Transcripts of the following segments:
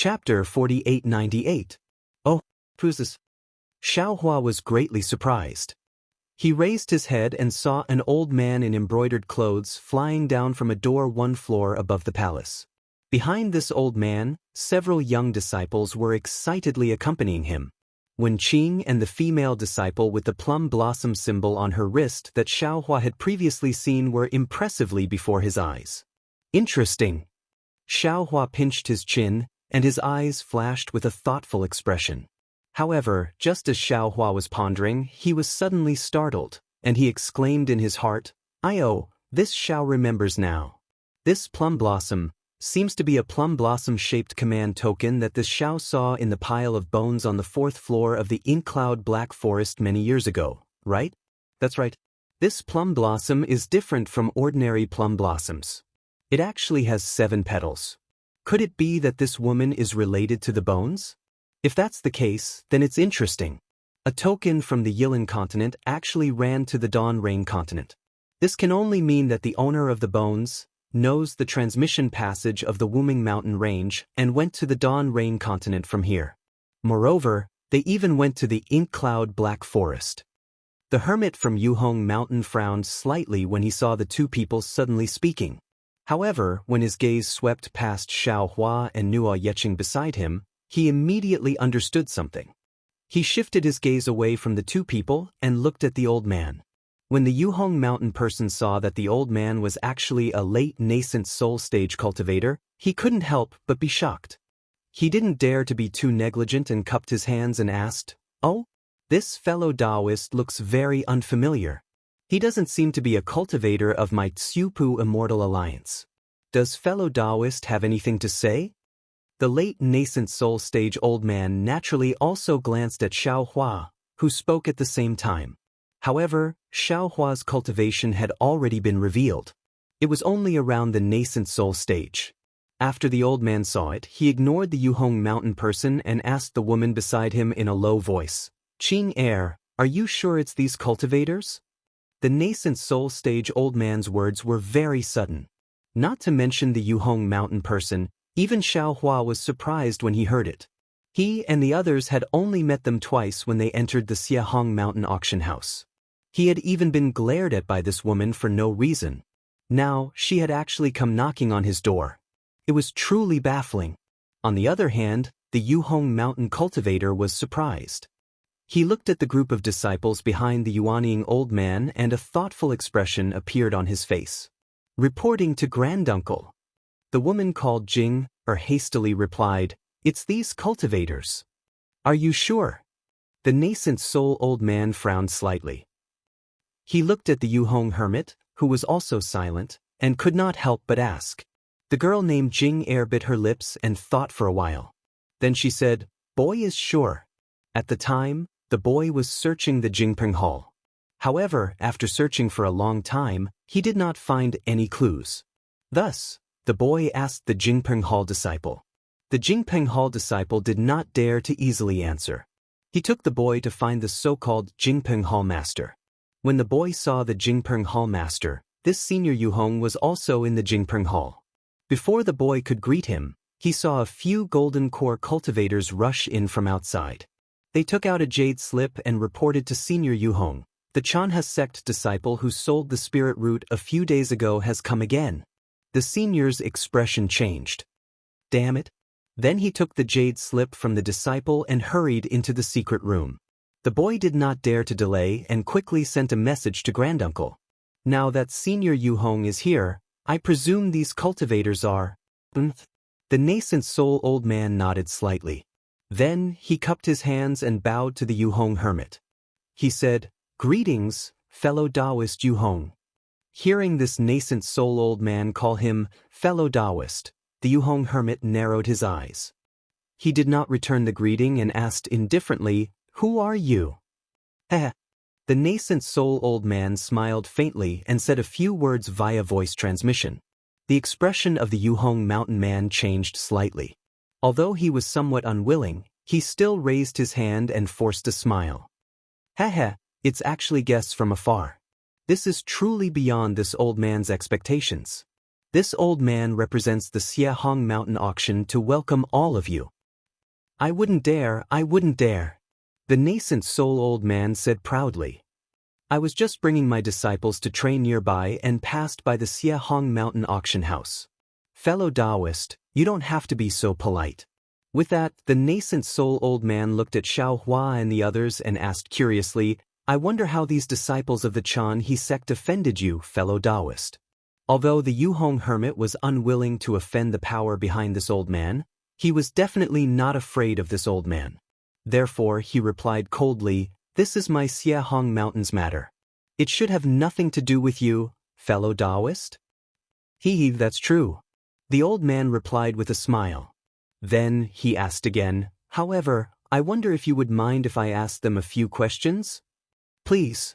Chapter 4898. Oh, who's this? Xiaohua was greatly surprised. He raised his head and saw an old man in embroidered clothes flying down from a door one floor above the palace. Behind this old man, several young disciples were excitedly accompanying him. Wen Qing and the female disciple with the plum blossom symbol on her wrist that Xiaohua had previously seen were impressively before his eyes. Interesting. Xiaohua pinched his chin, and his eyes flashed with a thoughtful expression. However, just as Xiaohua was pondering, he was suddenly startled, and he exclaimed in his heart, "Oh, this Xiao remembers now. This plum blossom seems to be a plum blossom-shaped command token that this Xiao saw in the pile of bones on the 4th floor of the ink-cloud black forest many years ago, right? That's right. This plum blossom is different from ordinary plum blossoms. It actually has 7 petals. Could it be that this woman is related to the bones? If that's the case, then it's interesting. A token from the Yilan continent actually ran to the Dawn Rain continent. This can only mean that the owner of the bones knows the transmission passage of the Wuming mountain range and went to the Dawn Rain continent from here. Moreover, they even went to the ink cloud black forest. The hermit from Yuhong mountain frowned slightly when he saw the two people suddenly speaking. However, when his gaze swept past Xiaohua and Nuo Yeqing beside him, he immediately understood something. He shifted his gaze away from the two people and looked at the old man. When the Yuhong mountain person saw that the old man was actually a late nascent soul stage cultivator, he couldn't help but be shocked. He didn't dare to be too negligent and cupped his hands and asked, "Oh, this fellow Taoist looks very unfamiliar. He doesn't seem to be a cultivator of my Tsiupu Immortal Alliance. Does fellow Taoist have anything to say?" The late nascent soul stage old man naturally also glanced at Xiaohua, who spoke at the same time. However, Xiaohua's cultivation had already been revealed. It was only around the nascent soul stage. After the old man saw it, he ignored the Yuhong mountain person and asked the woman beside him in a low voice, "Qing are you sure it's these cultivators?" The nascent soul stage old man's words were very sudden. Not to mention the Yuhong mountain person, even Xiaohua was surprised when he heard it. He and the others had only met them twice when they entered the Xiahong mountain auction house. He had even been glared at by this woman for no reason. Now, she had actually come knocking on his door. It was truly baffling. On the other hand, the Yuhong mountain cultivator was surprised. He looked at the group of disciples behind the Yuanying old man and a thoughtful expression appeared on his face. "Reporting to Granduncle." The woman called Jing, hastily replied, "It's these cultivators." "Are you sure?" The nascent soul old man frowned slightly. He looked at the Yuhong hermit, who was also silent, and could not help but ask. The girl named Jing bit her lips and thought for a while. Then she said, "Boy is sure." At the time, the boy was searching the Jingpeng Hall. However, after searching for a long time, he did not find any clues. Thus, the boy asked the Jingpeng Hall disciple. The Jingpeng Hall disciple did not dare to easily answer. He took the boy to find the so-called Jingpeng Hall master. When the boy saw the Jingpeng Hall master, this senior Yuhong was also in the Jingpeng Hall. Before the boy could greet him, he saw a few golden core cultivators rush in from outside. They took out a jade slip and reported to senior Yuhong. "The Chanha sect disciple who sold the spirit root a few days ago has come again." The senior's expression changed. "Damn it." Then he took the jade slip from the disciple and hurried into the secret room. The boy did not dare to delay and quickly sent a message to Granduncle. "Now that senior Yuhong is here, I presume these cultivators are..." The nascent soul old man nodded slightly. Then he cupped his hands and bowed to the Yuhong hermit. He said, "Greetings, fellow Taoist Yuhong." Hearing this nascent soul old man call him fellow Taoist, the Yuhong hermit narrowed his eyes. He did not return the greeting and asked indifferently, "Who are you?" The nascent soul old man smiled faintly and said a few words via voice transmission. The expression of the Yuhong mountain man changed slightly. Although he was somewhat unwilling, he still raised his hand and forced a smile. It's actually guests from afar. This is truly beyond this old man's expectations. This old man represents the Xiahong mountain auction to welcome all of you. I wouldn't dare, I wouldn't dare. The nascent soul old man said proudly. I was just bringing my disciples to train nearby and passed by the Xiehong Mountain auction house. Fellow Taoist, you don't have to be so polite. With that, the nascent soul old man looked at Xiao Hua and the others and asked curiously, I wonder how these disciples of the Chan He sect offended you, fellow Taoist. Although the Yuhong hermit was unwilling to offend the power behind this old man, he was definitely not afraid of this old man. Therefore, he replied coldly, This is my Xiehong Mountain's matter. It should have nothing to do with you, fellow Taoist? That's true. The old man replied with a smile. Then, he asked again, However, I wonder if you would mind if I asked them a few questions? Please.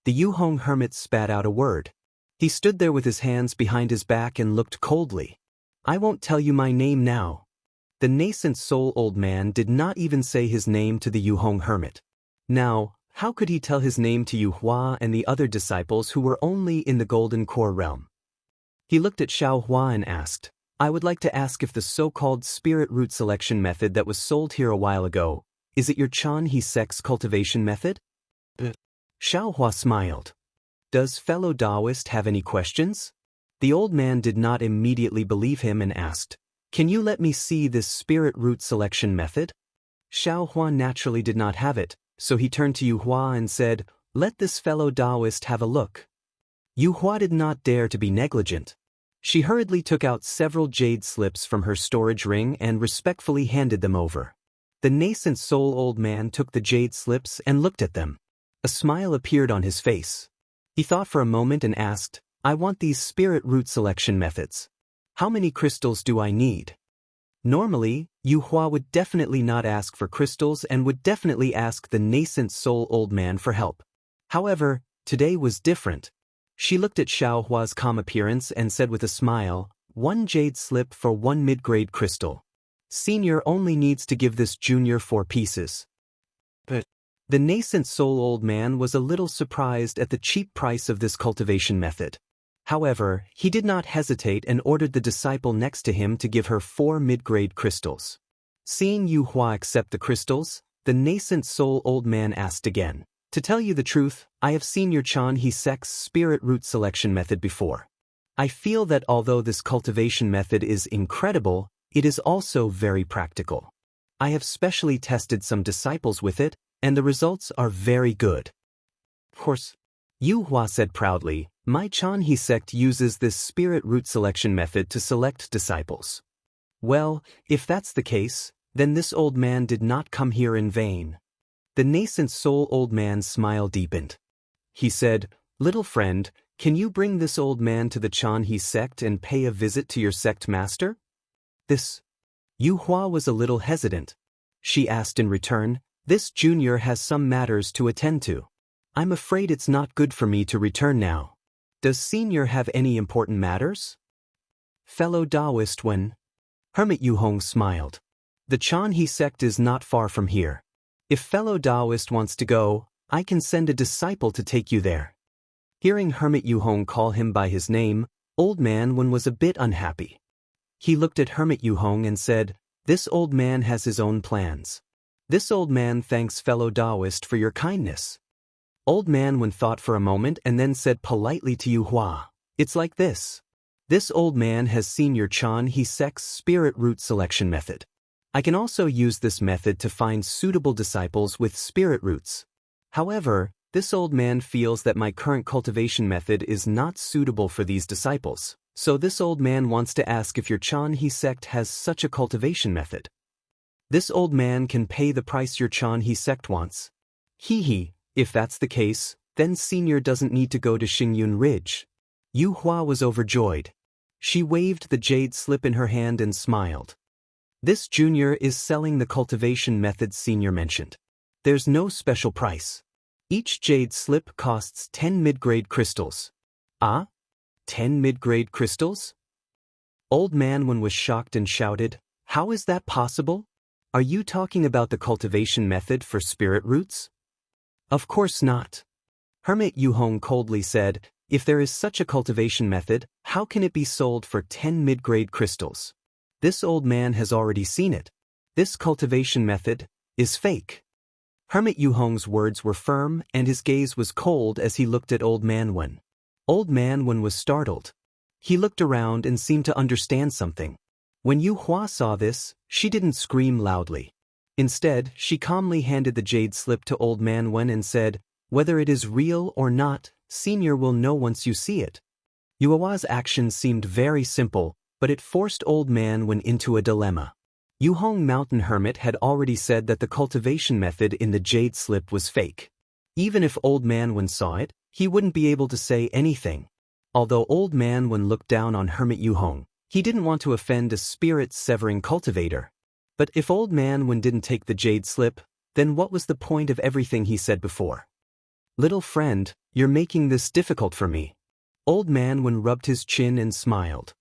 The Yuhong hermit spat out a word. He stood there with his hands behind his back and looked coldly. I won't tell you my name now. The nascent soul old man did not even say his name to the Yuhong hermit. Now, how could he tell his name to Yu Hua and the other disciples who were only in the Golden Core realm? He looked at Xiao Hua and asked, I would like to ask if the so-called spirit root selection method that was sold here a while ago, is it your Chan He sect's cultivation method? Xiao Hua smiled. Does fellow Taoist have any questions? The old man did not immediately believe him and asked, Can you let me see this spirit root selection method? Xiao Hua naturally did not have it, so he turned to Yu Hua and said, Let this fellow Taoist have a look. Yu Hua did not dare to be negligent. She hurriedly took out several jade slips from her storage ring and respectfully handed them over. The nascent soul old man took the jade slips and looked at them. A smile appeared on his face. He thought for a moment and asked, I want these spirit root selection methods. How many crystals do I need? Normally, Yu Hua would definitely not ask for crystals and would definitely ask the nascent soul old man for help. However, today was different. She looked at Xiao Hua's calm appearance and said with a smile, 1 jade slip for 1 mid-grade crystal. Senior only needs to give this junior 4 pieces. But the nascent soul old man was a little surprised at the cheap price of this cultivation method. However, he did not hesitate and ordered the disciple next to him to give her 4 mid-grade crystals. Seeing Yu Hua accept the crystals, the nascent soul old man asked again, To tell you the truth, I have seen your Chan He sect's spirit root selection method before. I feel that although this cultivation method is incredible, it is also very practical. I have specially tested some disciples with it, and the results are very good. Of course, Yu Hua said proudly, My Chan He sect uses this spirit root selection method to select disciples. Well, if that's the case, then this old man did not come here in vain. The nascent soul old man's smile deepened. He said, Little friend, can you bring this old man to the Chan He sect and pay a visit to your sect master? Yu Hua was a little hesitant. She asked in return, This junior has some matters to attend to. I'm afraid it's not good for me to return now. Does senior have any important matters? Fellow Taoist when? Hermit Yuhong smiled. The Chan He sect is not far from here. If fellow Taoist wants to go, I can send a disciple to take you there. Hearing Hermit Yuhong call him by his name, Old Man Wen was a bit unhappy. He looked at Hermit Yuhong and said, This old man has his own plans. This old man thanks fellow Taoist for your kindness. Old Man Wen thought for a moment and then said politely to Yu Hua, It's like this. This old man has seen your Chan He sect's spirit root selection method. I can also use this method to find suitable disciples with spirit roots. However, this old man feels that my current cultivation method is not suitable for these disciples, so this old man wants to ask if your Chan He sect has such a cultivation method. This old man can pay the price your Chan He sect wants. If that's the case, then senior doesn't need to go to Xingyun Ridge. Yu Hua was overjoyed. She waved the jade slip in her hand and smiled. This junior is selling the cultivation method senior mentioned. There's no special price. Each jade slip costs 10 mid-grade crystals. 10 mid-grade crystals? Old Man Wen was shocked and shouted, How is that possible? Are you talking about the cultivation method for spirit roots? Of course not. Hermit Yuhong coldly said, If there is such a cultivation method, how can it be sold for 10 mid-grade crystals? This old man has already seen it. This cultivation method is fake. Hermit Yuhong's words were firm and his gaze was cold as he looked at Old Man Wen. Old Man Wen was startled. He looked around and seemed to understand something. When Yu Hua saw this, she didn't scream loudly. Instead, she calmly handed the jade slip to Old Man Wen and said, "Whether it is real or not, Senior will know once you see it." Yu Hua's actions seemed very simple, but it forced Old Man Wen into a dilemma. Yuhong Mountain Hermit had already said that the cultivation method in the jade slip was fake. Even if Old Man Wen saw it, he wouldn't be able to say anything. Although Old Man Wen looked down on Hermit Yuhong, he didn't want to offend a spirit-severing cultivator. But if Old Man Wen didn't take the jade slip, then what was the point of everything he said before? "Little friend, you're making this difficult for me." Old Man Wen rubbed his chin and smiled.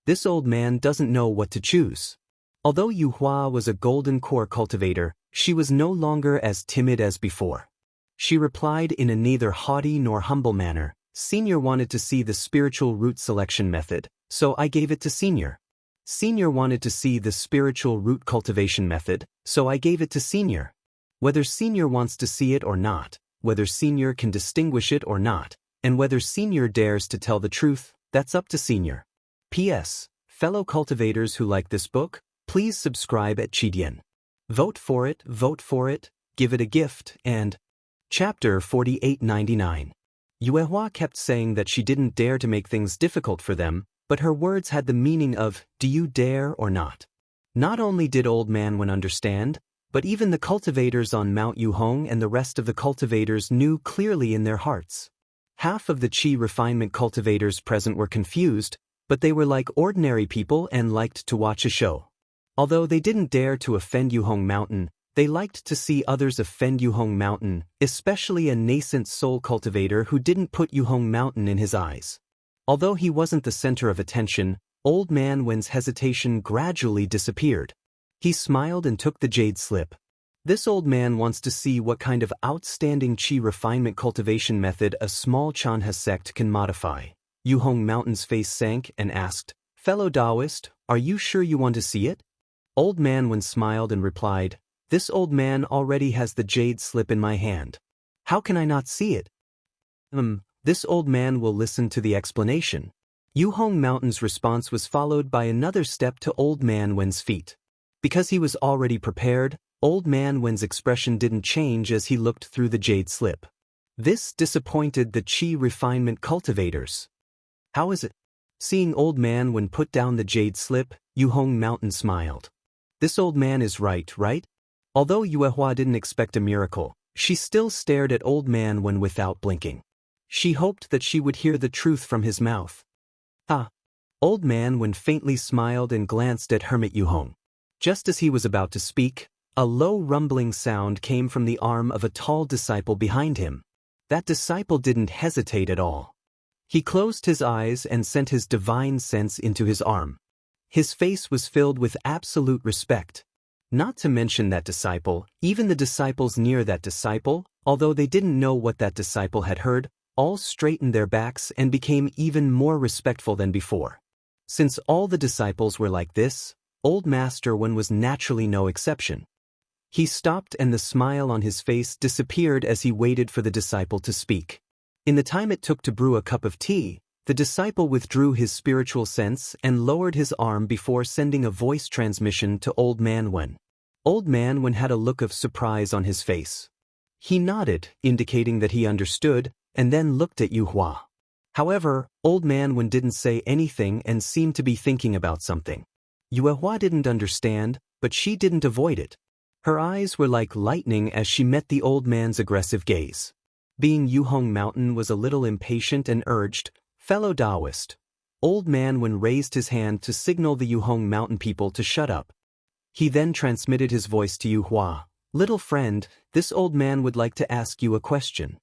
This old man doesn't know what to choose. Although Yu Hua was a golden core cultivator, she was no longer as timid as before. She replied in a neither haughty nor humble manner, "Senior wanted to see the spiritual root selection method, so I gave it to Senior. Senior wanted to see the spiritual root cultivation method, so I gave it to Senior. Whether Senior wants to see it or not, whether Senior can distinguish it or not, and whether Senior dares to tell the truth, that's up to Senior." P.S. Fellow cultivators who like this book, please subscribe at Chidian. Vote for it, give it a gift, and Chapter 4899. Yue Hua kept saying that she didn't dare to make things difficult for them, but her words had the meaning of, "Do you dare or not?" Not only did Old Man Wen understand, but even the cultivators on Mount Yuhong and the rest of the cultivators knew clearly in their hearts. Half of the Qi refinement cultivators present were confused, but they were like ordinary people and liked to watch a show. Although they didn't dare to offend Yuhong Mountain, they liked to see others offend Yuhong Mountain, especially a nascent soul cultivator who didn't put Yuhong Mountain in his eyes. Although he wasn't the center of attention, Old Man Wen's hesitation gradually disappeared. He smiled and took the jade slip. This old man wants to see what kind of outstanding Qi refinement cultivation method a small Chanha sect can modify. Yuhong Mountain's face sank and asked, "Fellow Taoist, are you sure you want to see it?" Old Man Wen smiled and replied, "This old man already has the jade slip in my hand. How can I not see it?" This old man will listen to the explanation." Yuhong Mountain's response was followed by another step to Old Man Wen's feet. Because he was already prepared, Old Man Wen's expression didn't change as he looked through the jade slip. This disappointed the Qi refinement cultivators. "How is it?" Seeing Old Man Wen put down the jade slip, Yuhong Mountain smiled. "This old man is right? Although Yue Hua didn't expect a miracle, she still stared at Old Man Wen without blinking. She hoped that she would hear the truth from his mouth. "Ah." Old Man Wen faintly smiled and glanced at Hermit Yuhong. Just as he was about to speak, a low rumbling sound came from the arm of a tall disciple behind him. That disciple didn't hesitate at all. He closed his eyes and sent his divine sense into his arm. His face was filled with absolute respect. Not to mention that disciple, even the disciples near that disciple, although they didn't know what that disciple had heard, all straightened their backs and became even more respectful than before. Since all the disciples were like this, Old Master Wen was naturally no exception. He stopped and the smile on his face disappeared as he waited for the disciple to speak. In the time it took to brew a cup of tea, the disciple withdrew his spiritual sense and lowered his arm before sending a voice transmission to Old Man Wen. Old Man Wen had a look of surprise on his face. He nodded, indicating that he understood, and then looked at Yu Hua. However, Old Man Wen didn't say anything and seemed to be thinking about something. Yue Hua didn't understand, but she didn't avoid it. Her eyes were like lightning as she met the old man's aggressive gaze. Being Yuhong Mountain was a little impatient and urged, "Fellow Taoist." Old Man Wen raised his hand to signal the Yuhong Mountain people to shut up. He then transmitted his voice to Yu Hua. "Little friend, this old man would like to ask you a question."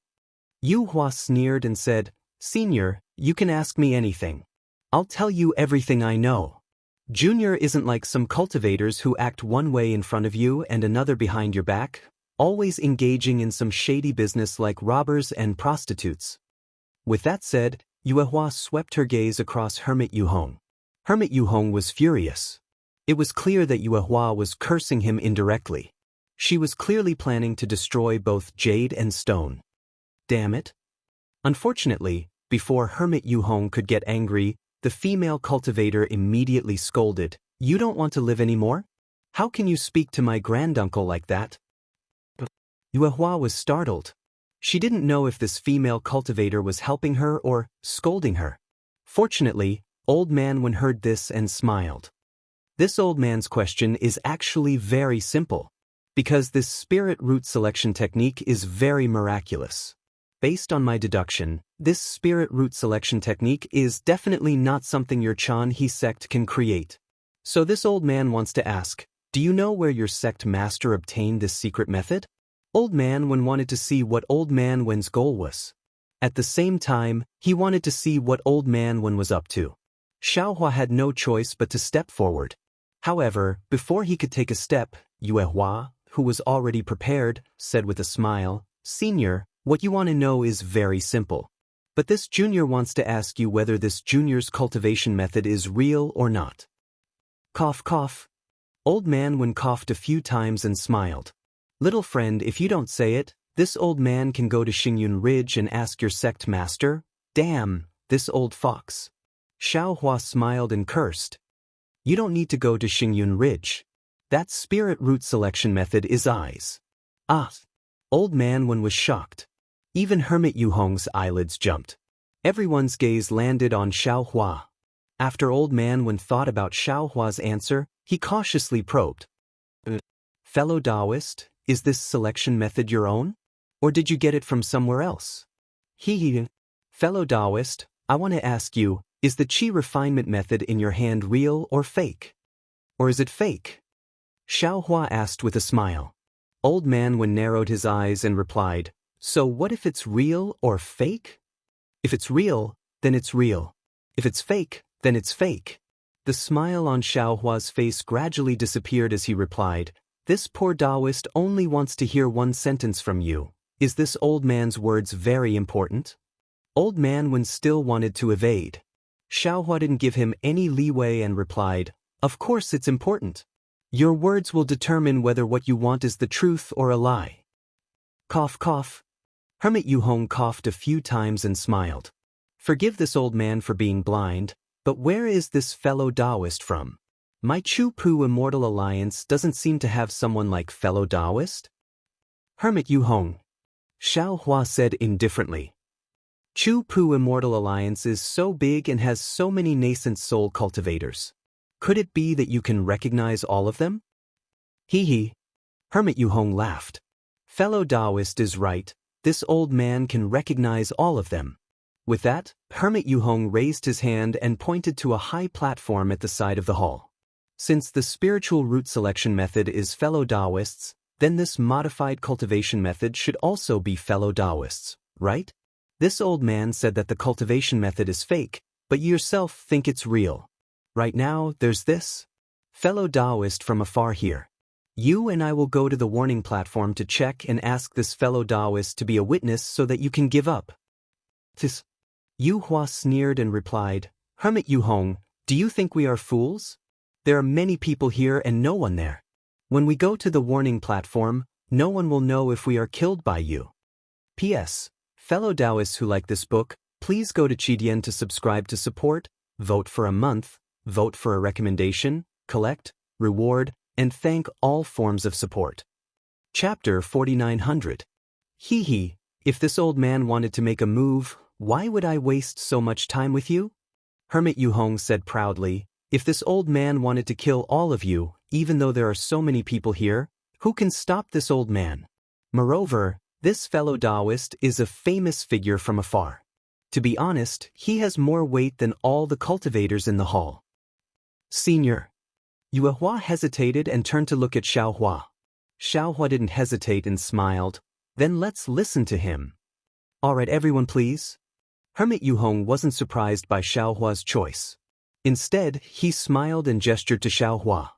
Yu Hua sneered and said, "Senior, you can ask me anything. I'll tell you everything I know. Junior isn't like some cultivators who act one way in front of you and another behind your back, always engaging in some shady business like robbers and prostitutes." With that said, Yue Hua swept her gaze across Hermit Yuhong. Hermit Yuhong was furious. It was clear that Yue Hua was cursing him indirectly. She was clearly planning to destroy both jade and stone. Damn it. Unfortunately, before Hermit Yu Hong could get angry, the female cultivator immediately scolded, "You don't want to live anymore? How can you speak to my granduncle like that?" Yue Hua was startled. She didn't know if this female cultivator was helping her or scolding her. Fortunately, Old Man Wen heard this and smiled. This old man's question is actually very simple, because this spirit root selection technique is very miraculous. Based on my deduction, this spirit root selection technique is definitely not something your Chan He sect can create. So this old man wants to ask, do you know where your sect master obtained this secret method? Old Man Wen wanted to see what Old Man Wen's goal was. At the same time, he wanted to see what Old Man Wen was up to. Xiaohua had no choice but to step forward. However, before he could take a step, Yue Hua, who was already prepared, said with a smile, "Senior, what you want to know is very simple. But this junior wants to ask you whether this junior's cultivation method is real or not." Cough cough. Old Man Wen coughed a few times and smiled. "Little friend, if you don't say it, this old man can go to Xingyun Ridge and ask your sect master." Damn, this old fox. Xiaohua smiled and cursed. "You don't need to go to Xingyun Ridge. That spirit root selection method is eyes." Ah! Old Man Wen was shocked. Even Hermit Yu Hong's eyelids jumped. Everyone's gaze landed on Xiaohua. After Old Man Wen thought about Xiaohua's answer, he cautiously probed. "Fellow Taoist, is this selection method your own? Or did you get it from somewhere else?" Hee. "Fellow Taoist, I want to ask you, is the qi refinement method in your hand real or fake? Or is it fake?" Xiaohua asked with a smile. Old Man Wen narrowed his eyes and replied, "So what if it's real or fake? If it's real, then it's real. If it's fake, then it's fake." The smile on Xiaohua's face gradually disappeared as he replied, "This poor Taoist only wants to hear one sentence from you. Is this old man's words very important?" Old Man Wen still wanted to evade. Xiaohua didn't give him any leeway and replied, "Of course it's important. Your words will determine whether what you want is the truth or a lie." Cough cough. Hermit Yu Hong coughed a few times and smiled. "Forgive this old man for being blind, but where is this fellow Taoist from? My Chu Pu Immortal Alliance doesn't seem to have someone like fellow Taoist." "Hermit Yu Hong," Xiaohua said indifferently. "Chu Pu Immortal Alliance is so big and has so many nascent soul cultivators. Could it be that you can recognize all of them?" Hee hee. Hermit Yu Hong laughed. "Fellow Taoist is right, this old man can recognize all of them." With that, Hermit Yu Hong raised his hand and pointed to a high platform at the side of the hall. Since the spiritual root selection method is fellow Taoists, then this modified cultivation method should also be fellow Taoists, right? This old man said that the cultivation method is fake, but you yourself think it's real. Right now, there's this fellow Taoist from afar here. You and I will go to the warning platform to check and ask this fellow Taoist to be a witness so that you can give up. This. Yu Hua sneered and replied, "Hermit Yu Hong, do you think we are fools? There are many people here and no one there. When we go to the warning platform, no one will know if we are killed by you. P.S. Fellow Taoists who like this book, please go to Qidian to subscribe to support, vote for a month, vote for a recommendation, collect, reward, and thank all forms of support." Chapter 4900. Hee hee, if this old man wanted to make a move, why would I waste so much time with you? Hermit Yu Hong said proudly, "If this old man wanted to kill all of you, even though there are so many people here, who can stop this old man? Moreover, this fellow Taoist is a famous figure from afar. To be honest, he has more weight than all the cultivators in the hall." "Senior." Yue Hua hesitated and turned to look at Xiaohua. Xiaohua didn't hesitate and smiled. "Then let's listen to him." "All right, everyone please." Hermit Yu Hong wasn't surprised by Xiaohua's choice. Instead, he smiled and gestured to Xiaohua.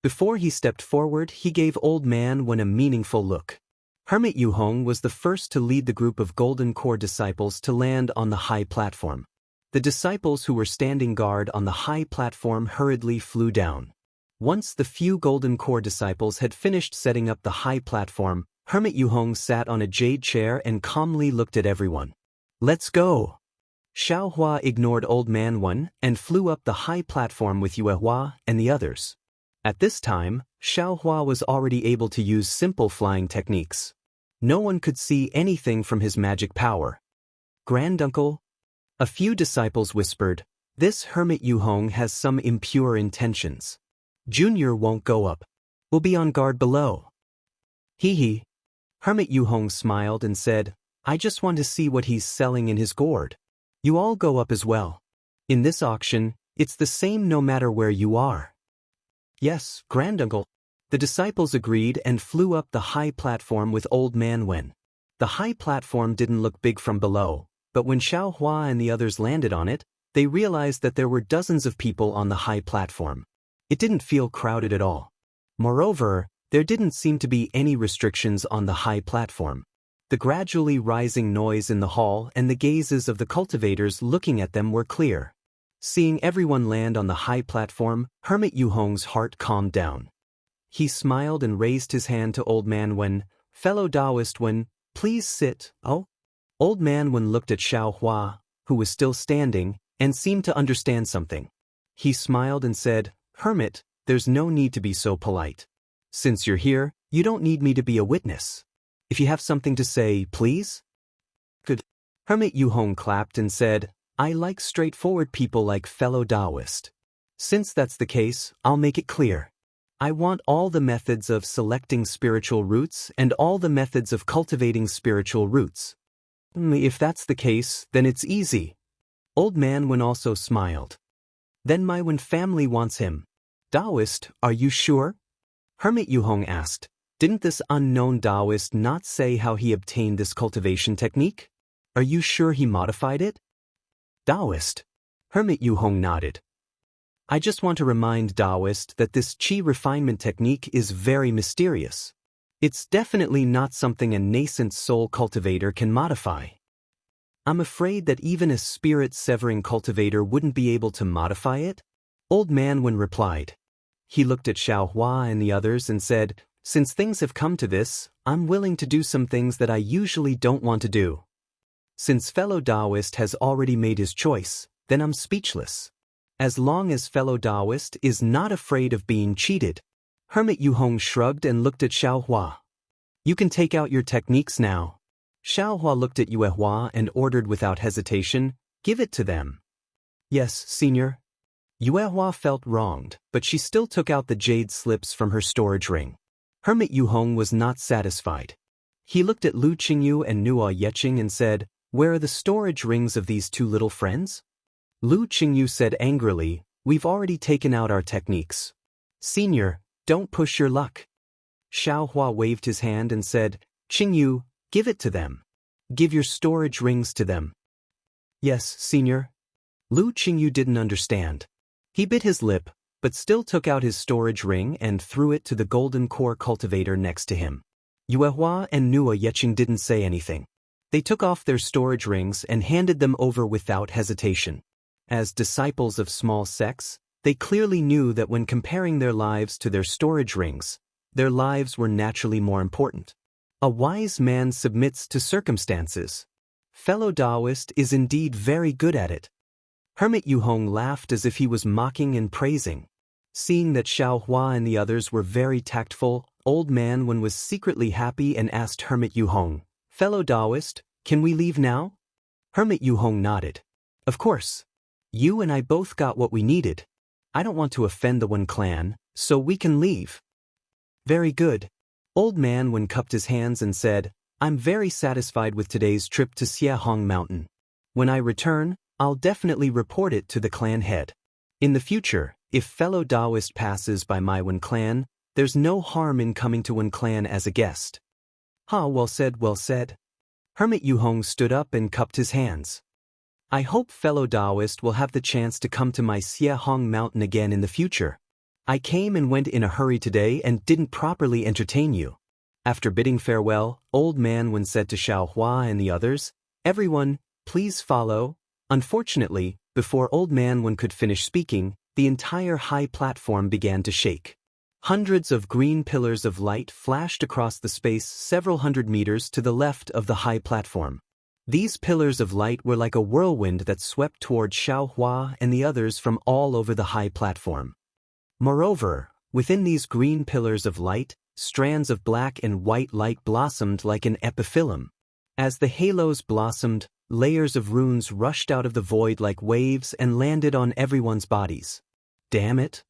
Before he stepped forward, he gave Old Man Wen a meaningful look. Hermit Yu Hong was the first to lead the group of Golden Core disciples to land on the high platform. The disciples who were standing guard on the high platform hurriedly flew down. Once the few Golden Core disciples had finished setting up the high platform, Hermit Yuhong sat on a jade chair and calmly looked at everyone. Let's go! Xiaohua ignored Old Man Wen and flew up the high platform with Yuehua and the others. At this time, Xiaohua was already able to use simple flying techniques. No one could see anything from his magic power. Granduncle? A few disciples whispered, this Hermit Yuhong has some impure intentions. Junior won't go up. We'll be on guard below. Hee. Hermit Yuhong smiled and said, I just want to see what he's selling in his gourd. You all go up as well. In this auction, it's the same no matter where you are. Yes, Granduncle. The disciples agreed and flew up the high platform with Old Man Wen. The high platform didn't look big from below, but when Xiaohua and the others landed on it, they realized that there were dozens of people on the high platform. It didn't feel crowded at all. Moreover, there didn't seem to be any restrictions on the high platform. The gradually rising noise in the hall and the gazes of the cultivators looking at them were clear. Seeing everyone land on the high platform, Hermit Yuhong's heart calmed down. He smiled and raised his hand to Old Man Wen. Fellow Taoist Wen, please sit. Oh? Old Man Wen looked at Xiaohua, who was still standing, and seemed to understand something. He smiled and said, Hermit, there's no need to be so polite. Since you're here, you don't need me to be a witness. If you have something to say, please? Good. Hermit Yuhong clapped and said, I like straightforward people like fellow Taoist. Since that's the case, I'll make it clear. I want all the methods of selecting spiritual roots and all the methods of cultivating spiritual roots. If that's the case, then it's easy. Old Man Wen also smiled. Then my Wen family wants him. Taoist, are you sure? Hermit Yuhong asked. Didn't this unknown Taoist not say how he obtained this cultivation technique? Are you sure he modified it? Taoist. Hermit Yuhong nodded. I just want to remind Taoist that this qi refinement technique is very mysterious. It's definitely not something a nascent soul cultivator can modify. I'm afraid that even a spirit-severing cultivator wouldn't be able to modify it? Old Man Wen replied. He looked at Xiaohua and the others and said, since things have come to this, I'm willing to do some things that I usually don't want to do. Since fellow Taoist has already made his choice, then I'm speechless. As long as fellow Taoist is not afraid of being cheated. Hermit Yuhong shrugged and looked at Xiaohua. You can take out your techniques now. Xiaohua looked at Yuehua and ordered without hesitation, give it to them. Yes, senior. Yuehua felt wronged, but she still took out the jade slips from her storage ring. Hermit Yuhong was not satisfied. He looked at Lu Qingyu and Nuo Yeqing and said, where are the storage rings of these two little friends? Lu Qingyu said angrily, we've already taken out our techniques. Senior, don't push your luck. Xiaohua waved his hand and said, Qingyu, give it to them. Give your storage rings to them. Yes, senior. Lu Qingyu didn't understand. He bit his lip, but still took out his storage ring and threw it to the golden core cultivator next to him. Yuehua and Nuo Yeqing didn't say anything. They took off their storage rings and handed them over without hesitation. As disciples of small sects, they clearly knew that when comparing their lives to their storage rings, their lives were naturally more important. A wise man submits to circumstances. Fellow Taoist is indeed very good at it. Hermit Yuhong laughed as if he was mocking and praising. Seeing that Xiaohua and the others were very tactful, Old Man Wen was secretly happy and asked Hermit Yuhong, fellow Taoist, can we leave now? Hermit Yuhong nodded. Of course. You and I both got what we needed. I don't want to offend the Wen clan, so we can leave. Very good. Old Man Wen cupped his hands and said, I'm very satisfied with today's trip to Xiehong Mountain. When I return, I'll definitely report it to the clan head. In the future, if fellow Taoist passes by my Wen clan, there's no harm in coming to Wen clan as a guest. Well said, well said. Hermit Yuhong stood up and cupped his hands. I hope fellow Taoist will have the chance to come to my Xiehong Mountain again in the future. I came and went in a hurry today and didn't properly entertain you. After bidding farewell, Old Man Wen said to Xiaohua and the others, everyone, please follow. Unfortunately, before Old Man Wen could finish speaking, the entire high platform began to shake. Hundreds of green pillars of light flashed across the space several hundred meters to the left of the high platform. These pillars of light were like a whirlwind that swept toward Xiaohua and the others from all over the high platform. Moreover, within these green pillars of light, strands of black and white light blossomed like an epiphyllum. As the halos blossomed, layers of runes rushed out of the void like waves and landed on everyone's bodies. Damn it!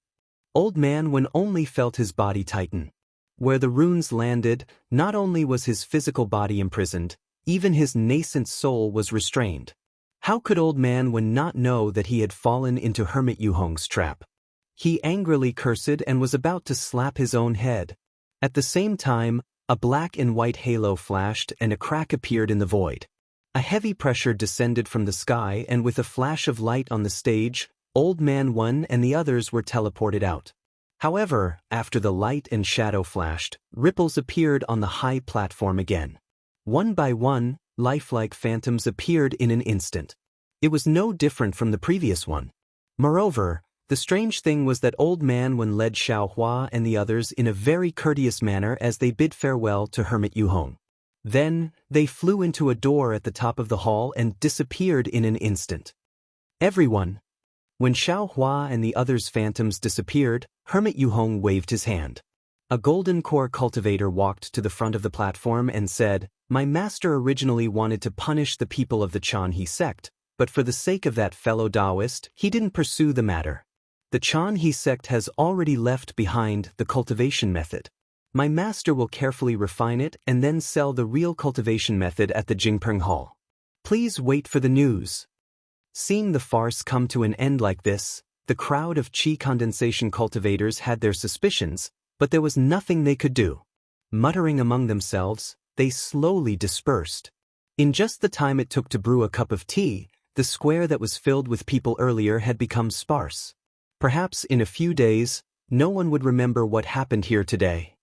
Old Man Wen only felt his body tighten. Where the runes landed, not only was his physical body imprisoned, even his nascent soul was restrained. How could Old Man Wen not know that he had fallen into Hermit Yuhong's trap? He angrily cursed and was about to slap his own head. At the same time, a black and white halo flashed and a crack appeared in the void. A heavy pressure descended from the sky, and with a flash of light on the stage, Old Man Wen and the others were teleported out. However, after the light and shadow flashed, ripples appeared on the high platform again. One by one, lifelike phantoms appeared in an instant. It was no different from the previous one. Moreover, the strange thing was that Old Man Wen led Xiaohua and the others in a very courteous manner as they bid farewell to Hermit Yuhong. Then, they flew into a door at the top of the hall and disappeared in an instant. Everyone. When Xiaohua and the others' phantoms disappeared, Hermit Yuhong waved his hand. A golden core cultivator walked to the front of the platform and said, "My master originally wanted to punish the people of the Jianghu sect, but for the sake of that fellow Taoist, he didn't pursue the matter. The Jianghu sect has already left behind the cultivation method. My master will carefully refine it and then sell the real cultivation method at the Jingpeng Hall. Please wait for the news." Seeing the farce come to an end like this, the crowd of qi condensation cultivators had their suspicions, but there was nothing they could do. Muttering among themselves, they slowly dispersed. In just the time it took to brew a cup of tea, the square that was filled with people earlier had become sparse. Perhaps in a few days, no one would remember what happened here today.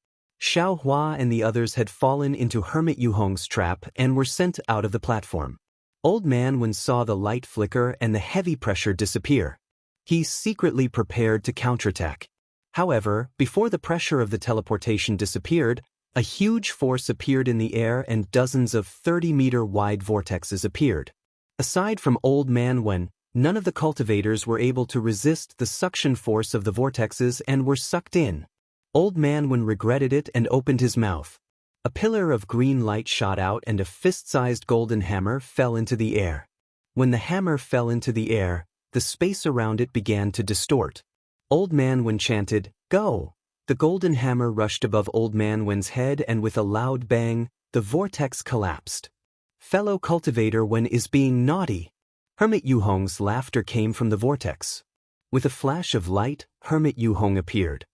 Xiaohua and the others had fallen into Hermit Yuhong's trap and were sent out of the platform. Old Man Wen saw the light flicker and the heavy pressure disappear. He secretly prepared to counterattack. However, before the pressure of the teleportation disappeared, a huge force appeared in the air and dozens of 30-meter-wide vortexes appeared. Aside from Old Man Wen, none of the cultivators were able to resist the suction force of the vortexes and were sucked in. Old Man Wen regretted it and opened his mouth. A pillar of green light shot out and a fist-sized golden hammer fell into the air. When the hammer fell into the air, the space around it began to distort. Old Man Wen chanted, "Go!" The golden hammer rushed above Old Man Wen's head and with a loud bang, the vortex collapsed. "Fellow cultivator Wen is being naughty." Hermit Yuhong's laughter came from the vortex. With a flash of light, Hermit Yuhong appeared.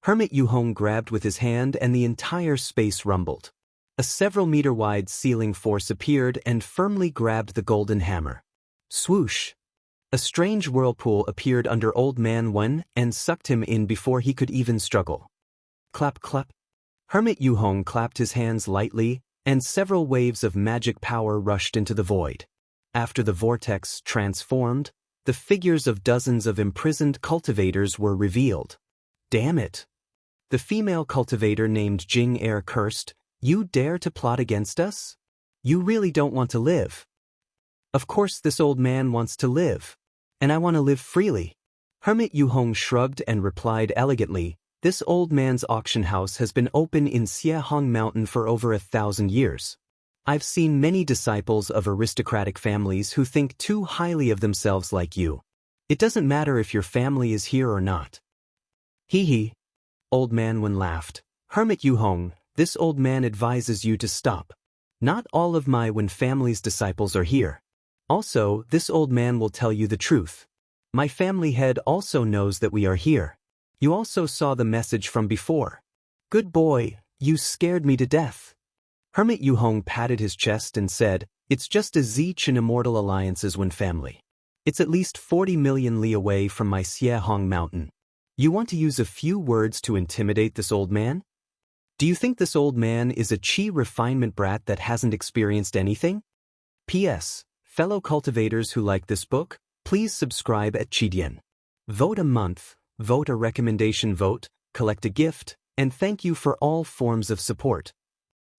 Hermit Yuhong grabbed with his hand and the entire space rumbled. A several-meter-wide sealing force appeared and firmly grabbed the golden hammer. Swoosh! A strange whirlpool appeared under Old Man Wen and sucked him in before he could even struggle. Clap clap! Hermit Yuhong clapped his hands lightly, and several waves of magic power rushed into the void. After the vortex transformed, the figures of dozens of imprisoned cultivators were revealed. Damn it! The female cultivator named Jing Er cursed, "You dare to plot against us? You really don't want to live." "Of course this old man wants to live. And I want to live freely." Hermit Yuhong shrugged and replied elegantly, "This old man's auction house has been open in Xiehong Mountain for over 1,000 years. I've seen many disciples of aristocratic families who think too highly of themselves like you. It doesn't matter if your family is here or not." "Hee hee." Old Man Wen laughed. "Hermit Yuhong, this old man advises you to stop. Not all of my Wen family's disciples are here. Also, this old man will tell you the truth. My family head also knows that we are here. You also saw the message from before. Good boy, you scared me to death." Hermit Yuhong patted his chest and said, "It's just a Zeech and Immortal alliance's Wen family. It's at least 40 million li away from my Xiehong Mountain. You want to use a few words to intimidate this old man? Do you think this old man is a qi refinement brat that hasn't experienced anything? P.S. Fellow cultivators who like this book, please subscribe at Qidian. Vote a month, vote a recommendation vote, collect a gift, and thank you for all forms of support.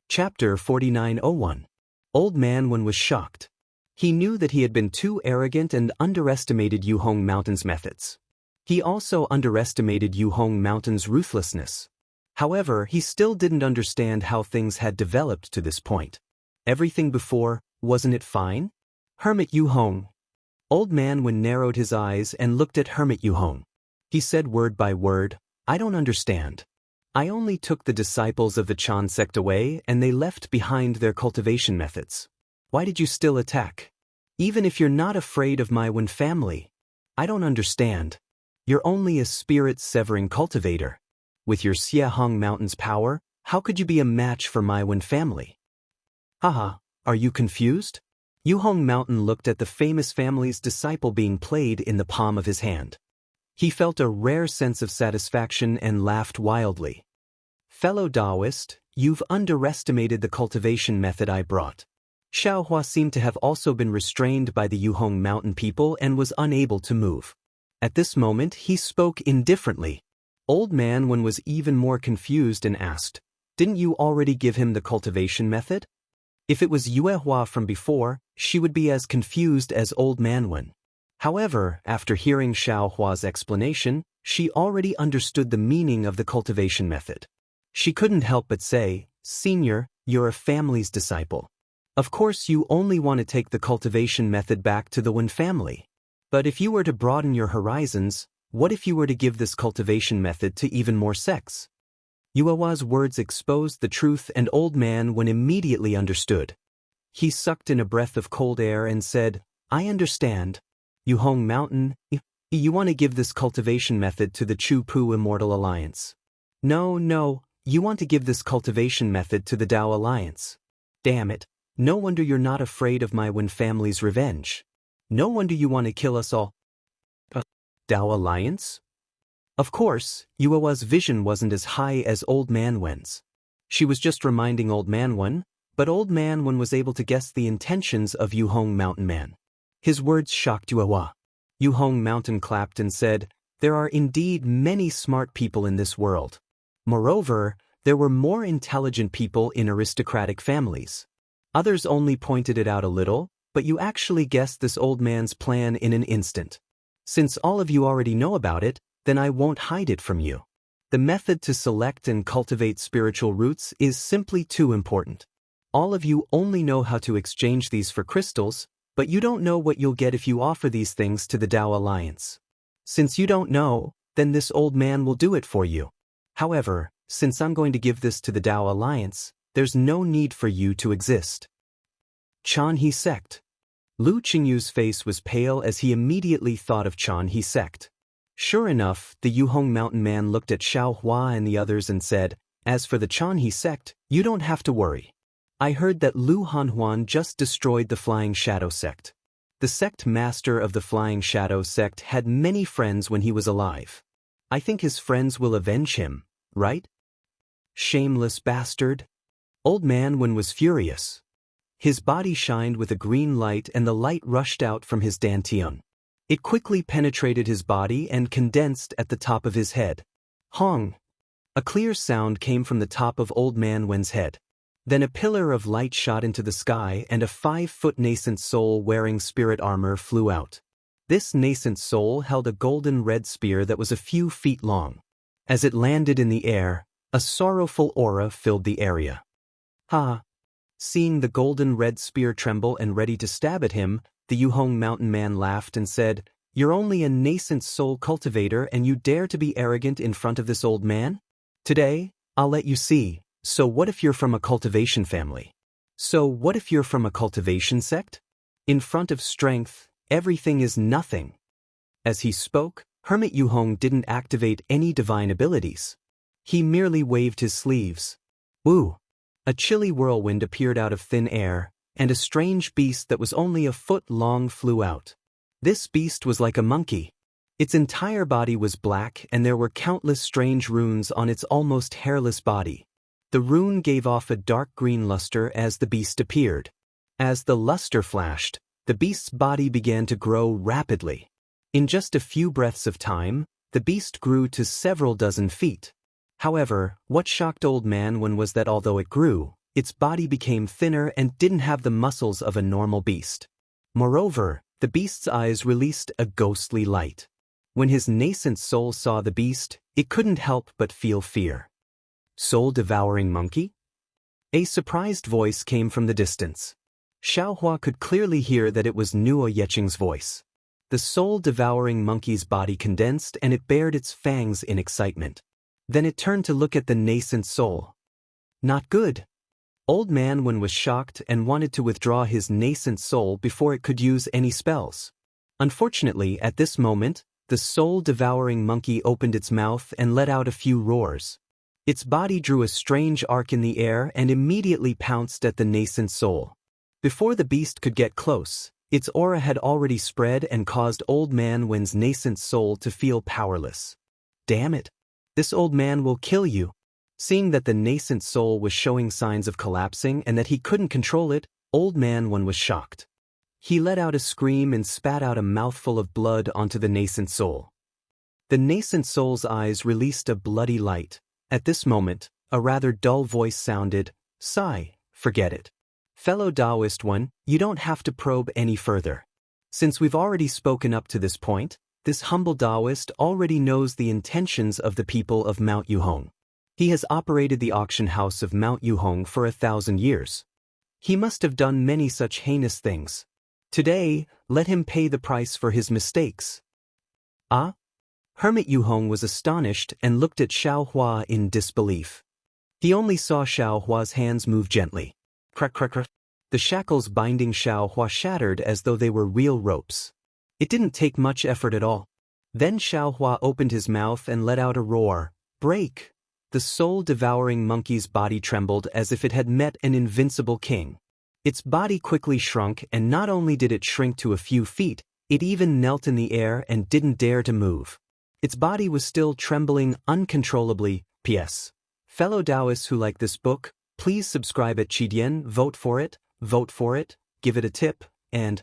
Chapter 4901. Old Man Wen was shocked. He knew that he had been too arrogant and underestimated Yuhong Mountain's methods. He also underestimated Yuhong Mountain's ruthlessness. However, he still didn't understand how things had developed to this point. Everything before, wasn't it fine? Hermit Yuhong. Old Man Wen narrowed his eyes and looked at Hermit Yuhong. He said word by word, I don't understand. I only took the disciples of the Chan sect away and they left behind their cultivation methods. Why did you still attack? Even if you're not afraid of my Wen family. I don't understand. You're only a spirit-severing cultivator. With your Xiehong Mountain's power, how could you be a match for my Wen family? Haha, are you confused? Yuhong Mountain looked at the famous family's disciple being played in the palm of his hand. He felt a rare sense of satisfaction and laughed wildly. Fellow Taoist, you've underestimated the cultivation method I brought. Xiaohua seemed to have also been restrained by the Yuhong Mountain people and was unable to move. At this moment he spoke indifferently. Old Man Wen was even more confused and asked, didn't you already give him the cultivation method? If it was Yuehua from before, she would be as confused as Old Man Wen. However, after hearing Xiaohua's explanation, she already understood the meaning of the cultivation method. She couldn't help but say, Senior, you're a family's disciple. Of course you only want to take the cultivation method back to the Wen family. But if you were to broaden your horizons, what if you were to give this cultivation method to even more sects? Yuehua's words exposed the truth and Old Man Wen immediately understood. He sucked in a breath of cold air and said, I understand. Yuhong Mountain, you want to give this cultivation method to the Chu Pu Immortal Alliance. No, you want to give this cultivation method to the Dao Alliance. Damn it, no wonder you're not afraid of my Wen family's revenge. No wonder you want to kill us all. Dao Alliance? Of course, Yuehua's vision wasn't as high as Old Man Wen's. She was just reminding Old Man Wen, but Old Man Wen was able to guess the intentions of Yuhong Mountain Man. His words shocked Yuehua. Yuhong Mountain clapped and said, there are indeed many smart people in this world. Moreover, there were more intelligent people in aristocratic families. Others only pointed it out a little, but you actually guessed this old man's plan in an instant. Since all of you already know about it, then I won't hide it from you. The method to select and cultivate spiritual roots is simply too important. All of you only know how to exchange these for crystals, but you don't know what you'll get if you offer these things to the Dao Alliance. Since you don't know, then this old man will do it for you. However, since I'm going to give this to the Dao Alliance, there's no need for you to exist. Chan He Sect. Lu Qingyu's face was pale as he immediately thought of Chan He Sect. Sure enough, the Yuhong Mountain man looked at Xiaohua and the others and said, as for the Chan He Sect, you don't have to worry. I heard that Lu Hanhuan just destroyed the Flying Shadow Sect. The sect master of the Flying Shadow Sect had many friends when he was alive. I think his friends will avenge him, right? Shameless bastard. Old Man Wen was furious. His body shined with a green light and the light rushed out from his dantian. It quickly penetrated his body and condensed at the top of his head. Hong! A clear sound came from the top of Old Man Wen's head. Then a pillar of light shot into the sky and a 5-foot nascent soul wearing spirit armor flew out. This nascent soul held a golden red spear that was a few feet long. As it landed in the air, a sorrowful aura filled the area. Ha! Seeing the golden red spear tremble and ready to stab at him, the Yuhong Mountain man laughed and said, You're only a nascent soul cultivator and you dare to be arrogant in front of this old man? Today, I'll let you see. So what if you're from a cultivation family? So what if you're from a cultivation sect? In front of strength, everything is nothing. As he spoke, Hermit Yuhong didn't activate any divine abilities. He merely waved his sleeves. Woo! A chilly whirlwind appeared out of thin air, and a strange beast that was only a foot long flew out. This beast was like a monkey. Its entire body was black and there were countless strange runes on its almost hairless body. The rune gave off a dark green luster as the beast appeared. As the luster flashed, the beast's body began to grow rapidly. In just a few breaths of time, the beast grew to several dozen feet. However, what shocked Old Man Wen was that although it grew, its body became thinner and didn't have the muscles of a normal beast. Moreover, the beast's eyes released a ghostly light. When his nascent soul saw the beast, it couldn't help but feel fear. Soul-devouring monkey? A surprised voice came from the distance. Xiaohua could clearly hear that it was Nuo Yecheng's voice. The soul-devouring monkey's body condensed and it bared its fangs in excitement. Then it turned to look at the nascent soul. Not good. Old Man Wen was shocked and wanted to withdraw his nascent soul before it could use any spells. Unfortunately, at this moment, the soul-devouring monkey opened its mouth and let out a few roars. Its body drew a strange arc in the air and immediately pounced at the nascent soul. Before the beast could get close, its aura had already spread and caused Old Man Wen's nascent soul to feel powerless. Damn it! This old man will kill you. Seeing that the nascent soul was showing signs of collapsing and that he couldn't control it, Old Man Wen was shocked. He let out a scream and spat out a mouthful of blood onto the nascent soul. The nascent soul's eyes released a bloody light. At this moment, a rather dull voice sounded, "Sigh, forget it. Fellow Taoist one, you don't have to probe any further. Since we've already spoken up to this point, this humble Taoist already knows the intentions of the people of Mount Yuhong. He has operated the auction house of Mount Yuhong for 1,000 years. He must have done many such heinous things. Today, let him pay the price for his mistakes." Ah? Hermit Yuhong was astonished and looked at Xiaohua in disbelief. He only saw Xiaohua's hands move gently. Crack, crack, crack. The shackles binding Xiaohua shattered as though they were real ropes. It didn't take much effort at all. Then Xiaohua opened his mouth and let out a roar. Break! The soul-devouring monkey's body trembled as if it had met an invincible king. Its body quickly shrunk, and not only did it shrink to a few feet, it even knelt in the air and didn't dare to move. Its body was still trembling uncontrollably. P.S. Fellow Taoists who like this book, please subscribe at Qidian, vote for it, give it a tip, and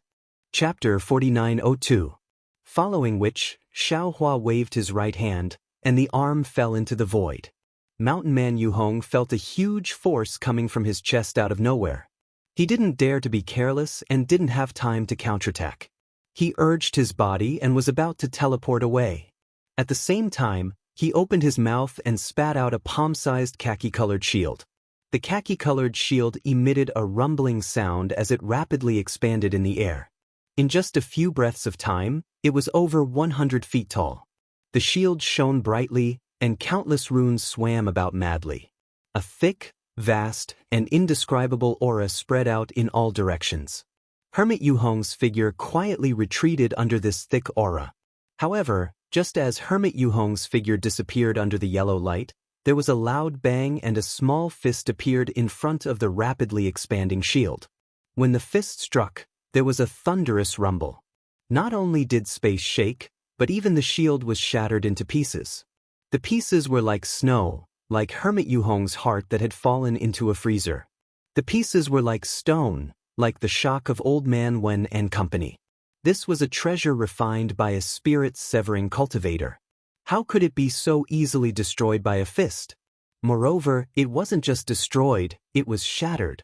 Chapter 4902. Following which, Xiaohua waved his right hand, and the arm fell into the void. Mountain Man Yuhong felt a huge force coming from his chest out of nowhere. He didn't dare to be careless and didn't have time to counterattack. He urged his body and was about to teleport away. At the same time, he opened his mouth and spat out a palm-sized khaki-colored shield. The khaki-colored shield emitted a rumbling sound as it rapidly expanded in the air. In just a few breaths of time, it was over 100 feet tall. The shield shone brightly, and countless runes swam about madly. A thick, vast, and indescribable aura spread out in all directions. Hermit Yuhong's figure quietly retreated under this thick aura. However, just as Hermit Yuhong's figure disappeared under the yellow light, there was a loud bang and a small fist appeared in front of the rapidly expanding shield. When the fist struck, there was a thunderous rumble. Not only did space shake, but even the shield was shattered into pieces. The pieces were like snow, like Hermit Yuhong's heart that had fallen into a freezer. The pieces were like stone, like the shock of Old Man Wen and company. This was a treasure refined by a spirit-severing cultivator. How could it be so easily destroyed by a fist? Moreover, it wasn't just destroyed, it was shattered.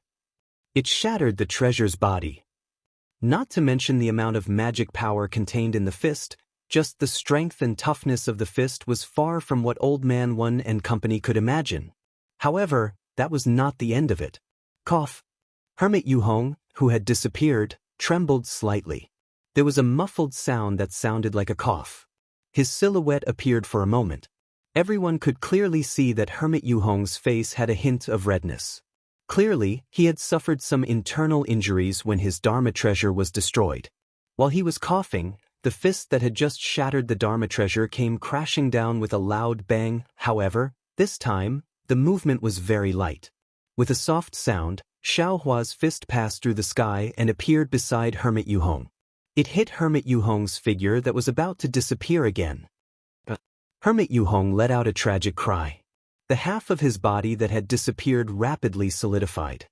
It shattered the treasure's body. Not to mention the amount of magic power contained in the fist, just the strength and toughness of the fist was far from what Old Man Wen and company could imagine. However, that was not the end of it. Cough. Hermit Yuhong, who had disappeared, trembled slightly. There was a muffled sound that sounded like a cough. His silhouette appeared for a moment. Everyone could clearly see that Hermit Yuhong's face had a hint of redness. Clearly, he had suffered some internal injuries when his Dharma treasure was destroyed. While he was coughing, the fist that had just shattered the Dharma treasure came crashing down with a loud bang. However, this time, the movement was very light. With a soft sound, Xiaohua's fist passed through the sky and appeared beside Hermit Yuhong. It hit Hermit Yuhong's figure that was about to disappear again. Hermit Yuhong let out a tragic cry. The half of his body that had disappeared rapidly solidified.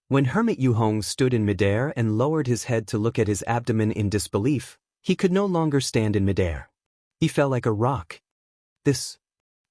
When Hermit Yuhong stood in midair and lowered his head to look at his abdomen in disbelief, He could no longer stand in midair. He fell like a rock. This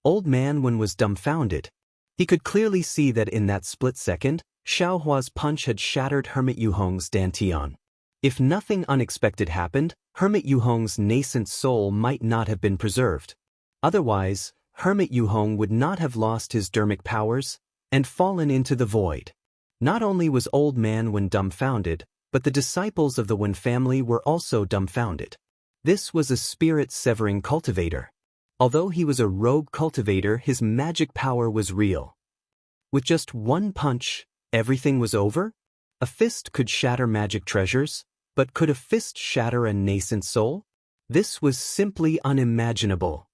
old man was dumbfounded. He could clearly see that in that split second, Xiaohua's punch had shattered Hermit Yuhong's dantian. If nothing unexpected happened, Hermit Yuhong's nascent soul might not have been preserved. Otherwise, Hermit Yuhong would not have lost his dermic powers and fallen into the void. Not only was old man dumbfounded, but the disciples of the Wen family were also dumbfounded. This was a spirit-severing cultivator. Although he was a rogue cultivator, his magic power was real. With just one punch, everything was over? A fist could shatter magic treasures, but could a fist shatter a nascent soul? This was simply unimaginable.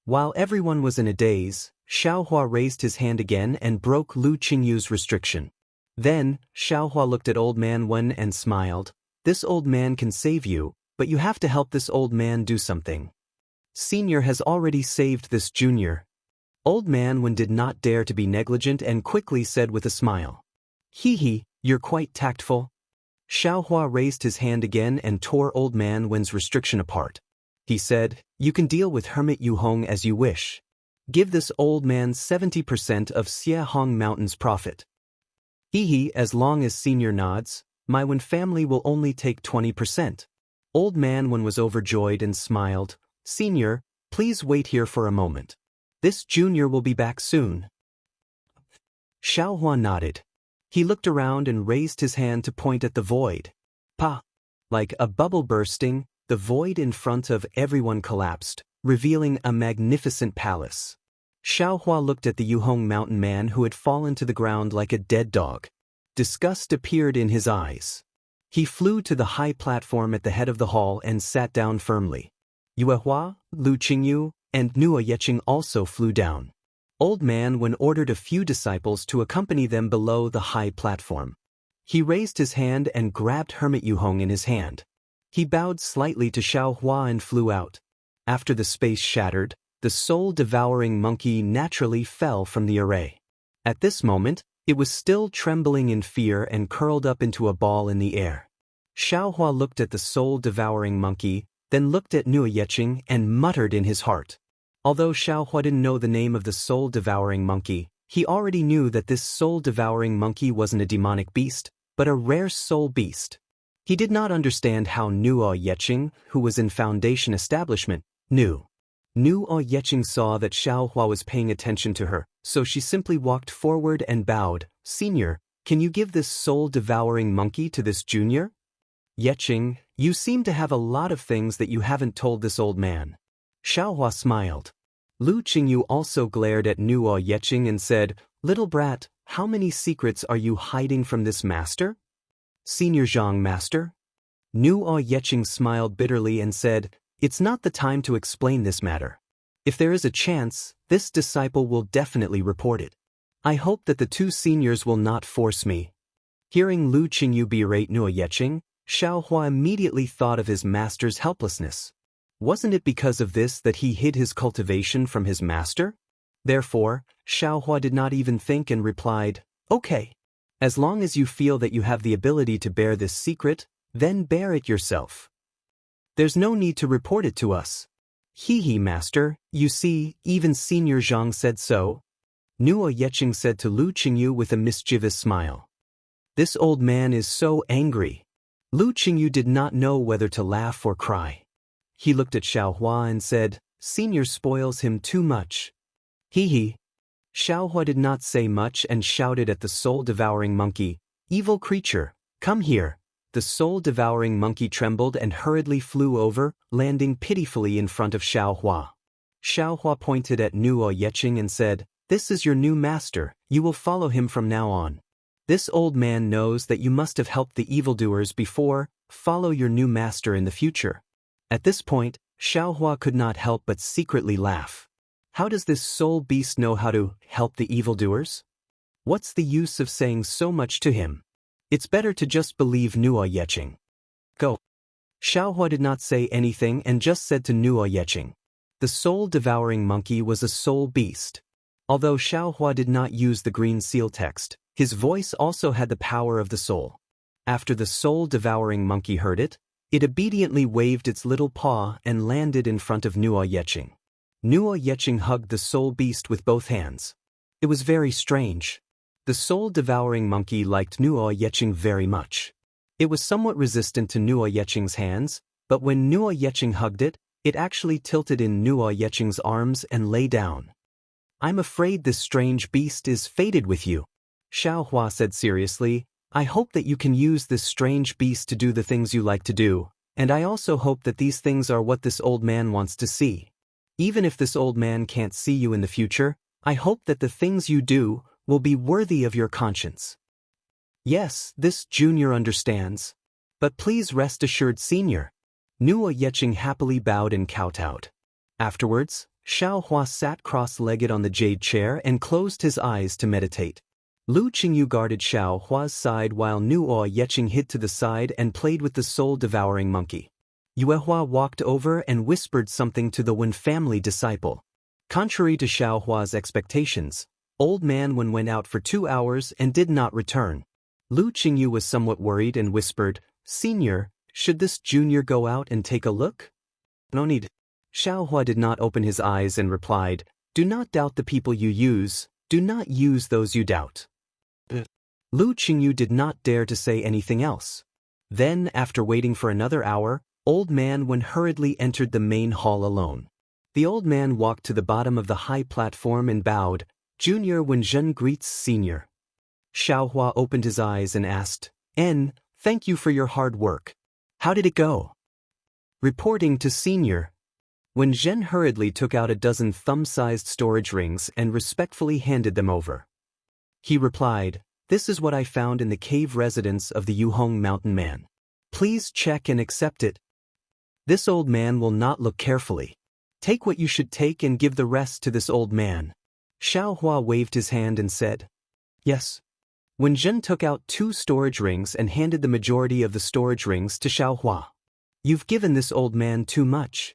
While everyone was in a daze, Xiaohua raised his hand again and broke Lu Qingyu's restriction. Then, Xiaohua looked at old man Wen and smiled. This old man can save you, but you have to help this old man do something. Senior has already saved this junior. Old man Wen did not dare to be negligent and quickly said with a smile. Hee, you're quite tactful. Xiaohua raised his hand again and tore old man Wen's restriction apart. He said, you can deal with Hermit Yuhong as you wish. Give this old man 70% of Xiehong Mountain's profit. Hee, as long as senior nods, my Wen family will only take 20%. Old man Wen was overjoyed and smiled. Senior, please wait here for a moment. This junior will be back soon. Xiaohua nodded. He looked around and raised his hand to point at the void. Pa! Like a bubble bursting, the void in front of everyone collapsed, revealing a magnificent palace. Xiaohua looked at the Yuhong mountain man who had fallen to the ground like a dead dog. Disgust appeared in his eyes. He flew to the high platform at the head of the hall and sat down firmly. Yuehua, Lu Qingyu, and Nuo Yeqing also flew down. Old man ordered a few disciples to accompany them below the high platform. He raised his hand and grabbed Hermit Yuhong in his hand. He bowed slightly to Xiaohua and flew out. After the space shattered, the soul-devouring monkey naturally fell from the array. At this moment, it was still trembling in fear and curled up into a ball in the air. Xiaohua looked at the soul-devouring monkey, then looked at Nuo Yeqing and muttered in his heart. Although Xiaohua didn't know the name of the soul-devouring monkey, he already knew that this soul-devouring monkey wasn't a demonic beast, but a rare soul beast. He did not understand how Nuo Yeqing, who was in Foundation establishment, knew. Nuo Yeqing saw that Xiaohua was paying attention to her, so she simply walked forward and bowed. Senior, can you give this soul-devouring monkey to this junior? Yeqing, you seem to have a lot of things that you haven't told this old man. Xiaohua smiled. Lu Qingyu also glared at Nuo Yeqing and said, Little brat, how many secrets are you hiding from this master? Senior Zhang master? Nuo Yeqing smiled bitterly and said, It's not the time to explain this matter. If there is a chance, this disciple will definitely report it. I hope that the two seniors will not force me. Hearing Lu Qingyu berate Nuo Yeqing, Xiaohua immediately thought of his master's helplessness. Wasn't it because of this that he hid his cultivation from his master? Therefore, Xiaohua did not even think and replied, Okay. As long as you feel that you have the ability to bear this secret, then bear it yourself. There's no need to report it to us. Hee, master, you see, even Senior Zhang said so. Nuo Yeqing said to Lu Qingyu with a mischievous smile. This old man is so angry. Lu Qingyu did not know whether to laugh or cry. He looked at Xiaohua and said, Senior spoils him too much. Hee. Xiaohua did not say much and shouted at the soul-devouring monkey, Evil creature, come here. The soul-devouring monkey trembled and hurriedly flew over, landing pitifully in front of Xiaohua. Xiaohua pointed at Nuo Yeqing and said, This is your new master, you will follow him from now on. This old man knows that you must have helped the evildoers before, follow your new master in the future. At this point, Xiaohua could not help but secretly laugh. How does this soul beast know how to help the evildoers? What's the use of saying so much to him? It's better to just believe Nuo Yeqing. Go. Xiaohua did not say anything and just said to Nuo Yeqing. The soul-devouring monkey was a soul beast. Although Xiaohua did not use the green seal text, his voice also had the power of the soul. After the soul-devouring monkey heard it, It obediently waved its little paw and landed in front of Nuo Yeching. Nuo Yeching hugged the soul beast with both hands. It was very strange. The soul-devouring monkey liked Nuo Yeching very much. It was somewhat resistant to Nuo Yeching's hands, but when Nuo Yeching hugged it, it actually tilted in Nuo Yeching's arms and lay down. "I'm afraid this strange beast is fated with you," Xiaohua said seriously. "I hope that you can use this strange beast to do the things you like to do, and I also hope that these things are what this old man wants to see. Even if this old man can't see you in the future, I hope that the things you do will be worthy of your conscience." "Yes, this junior understands. But please rest assured, senior." Nuo Yeching happily bowed and kowtowed. Afterwards, Xiaohua sat cross-legged on the jade chair and closed his eyes to meditate. Lu Qingyu guarded Xiaohua's side while Nuo Yeching hid to the side and played with the soul-devouring monkey. Yuehua walked over and whispered something to the Wen family disciple. Contrary to Xiaohua's expectations, Old Man Wen went out for 2 hours and did not return. Lu Qingyu was somewhat worried and whispered, "Senior, should this junior go out and take a look?" "No need." Xiaohua did not open his eyes and replied, "Do not doubt the people you use, do not use those you doubt." Lu Qingyu did not dare to say anything else. Then, after waiting for another hour, Old Man Wen hurriedly entered the main hall alone. The old man walked to the bottom of the high platform and bowed. "Junior Wenzhen greets Senior." Xiaohua opened his eyes and asked, "Thank you for your hard work. How did it go?" "Reporting to Senior." Wenzhen hurriedly took out a dozen thumb-sized storage rings and respectfully handed them over. He replied, "This is what I found in the cave residence of the Yuhong mountain man. Please check and accept it. This old man will not look carefully. Take what you should take and give the rest to this old man." Xiaohua waved his hand and said, "Yes." Wenzhen took out 2 storage rings and handed the majority of the storage rings to Xiaohua. "You've given this old man too much,"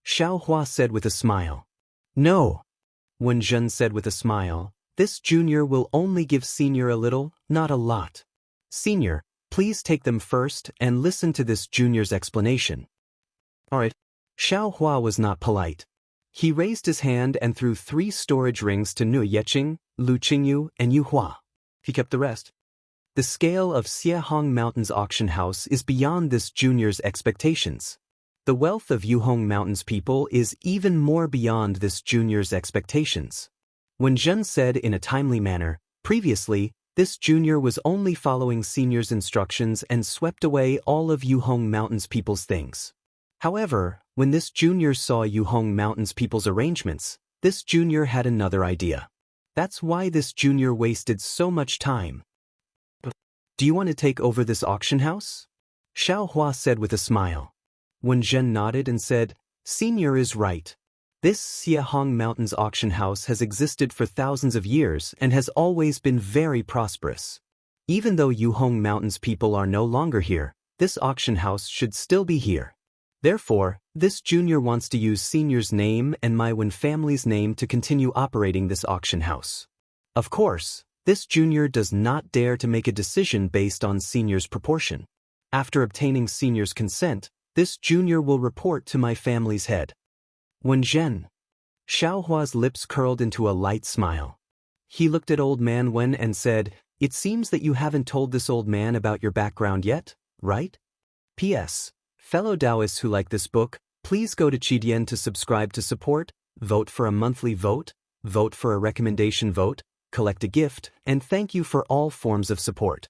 Xiaohua said with a smile. "No," Wenzhen said with a smile, "this junior will only give Senior a little, not a lot. Senior, please take them first and listen to this junior's explanation." "Alright." Xiaohua was not polite. He raised his hand and threw 3 storage rings to Nuo Yeching, Lu Qingyu, and Yuhua. He kept the rest. The scale of Xiehong Mountain's auction house is beyond this junior's expectations. The wealth of Yuhong Mountain's people is even more beyond this junior's expectations. Wenzhen said in a timely manner, "Previously, this junior was only following Senior's instructions and swept away all of Yuhong Mountain's people's things. However, when this junior saw Yuhong Mountain's people's arrangements, this junior had another idea. That's why this junior wasted so much time." "Do you want to take over this auction house?" Xiaohua said with a smile. Wenzhen nodded and said, "Senior is right. This Xiehong Mountain's auction house has existed for thousands of years and has always been very prosperous. Even though Yuhong Mountain's people are no longer here, this auction house should still be here. Therefore, this junior wants to use Senior's name and my Wen family's name to continue operating this auction house. Of course, this junior does not dare to make a decision based on Senior's proportion. After obtaining Senior's consent, this junior will report to my family's head." "Wenzhen." Xiaohua's lips curled into a light smile. He looked at Old Man Wen and said, "It seems that you haven't told this old man about your background yet, right? P.S. Fellow Taoists who like this book, please go to Qidian to subscribe to support, vote for a monthly vote, vote for a recommendation vote, collect a gift, and thank you for all forms of support."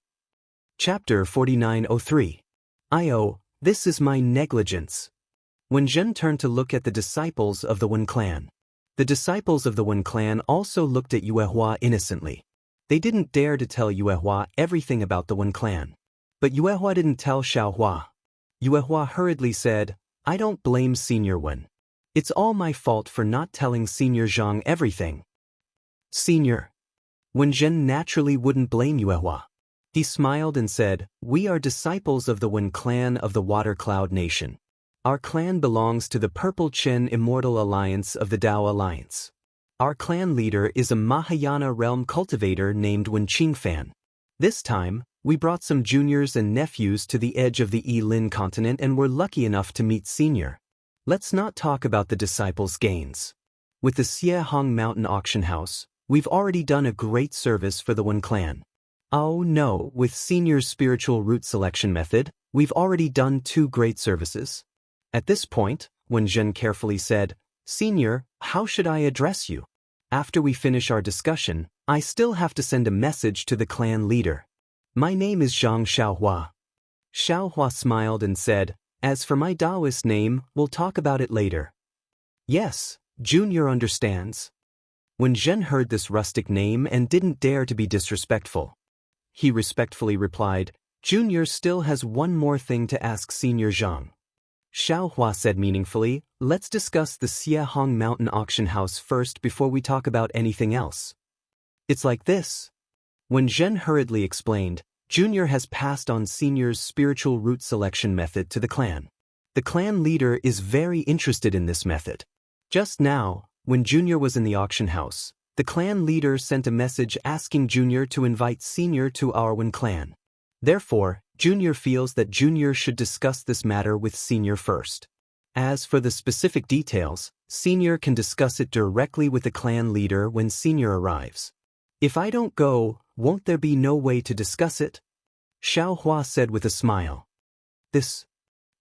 Chapter 4903. This is my negligence. Wenzhen turned to look at the disciples of the Wen clan. The disciples of the Wen clan also looked at Yuehua innocently. They didn't dare to tell Yuehua everything about the Wen clan. But Yuehua didn't tell Xiaohua. Yuehua hurriedly said, "I don't blame Senior Wen. It's all my fault for not telling Senior Zhang everything." "Senior." Wenzhen naturally wouldn't blame Yuehua. He smiled and said, "We are disciples of the Wen clan of the Water Cloud Nation. Our clan belongs to the Purple Chen Immortal Alliance of the Tao Alliance. Our clan leader is a Mahayana realm cultivator named Wen Qingfan. This time, We brought some juniors and nephews to the edge of the Yilin continent and were lucky enough to meet Senior. Let's not talk about the disciples' gains. With the Jianghu Mountain Auction House, we've already done a great service for the Wen clan. Oh no, with Senior's spiritual root selection method, we've already done 2 great services. At this point, Wen Zhen carefully said, Senior, how should I address you? After we finish our discussion, I still have to send a message to the clan leader. My name is Zhang Xiaohua. Xiaohua smiled and said, as for my Taoist name, we'll talk about it later. Yes, Junior understands. When Zhen heard this rustic name and didn't dare to be disrespectful, he respectfully replied, Junior still has one more thing to ask Senior Zhang. Xiaohua said meaningfully, let's discuss the Jianghu Mountain Auction House first before we talk about anything else. It's like this. When Zhen hurriedly explained, Junior has passed on Senior's spiritual root selection method to the clan. The clan leader is very interested in this method. Just now, when Junior was in the auction house, the clan leader sent a message asking Junior to invite Senior to our Wen clan. Therefore, Junior feels that Junior should discuss this matter with Senior first. As for the specific details, Senior can discuss it directly with the clan leader when Senior arrives. If I don't go, won't there be no way to discuss it? Xiaohua said with a smile.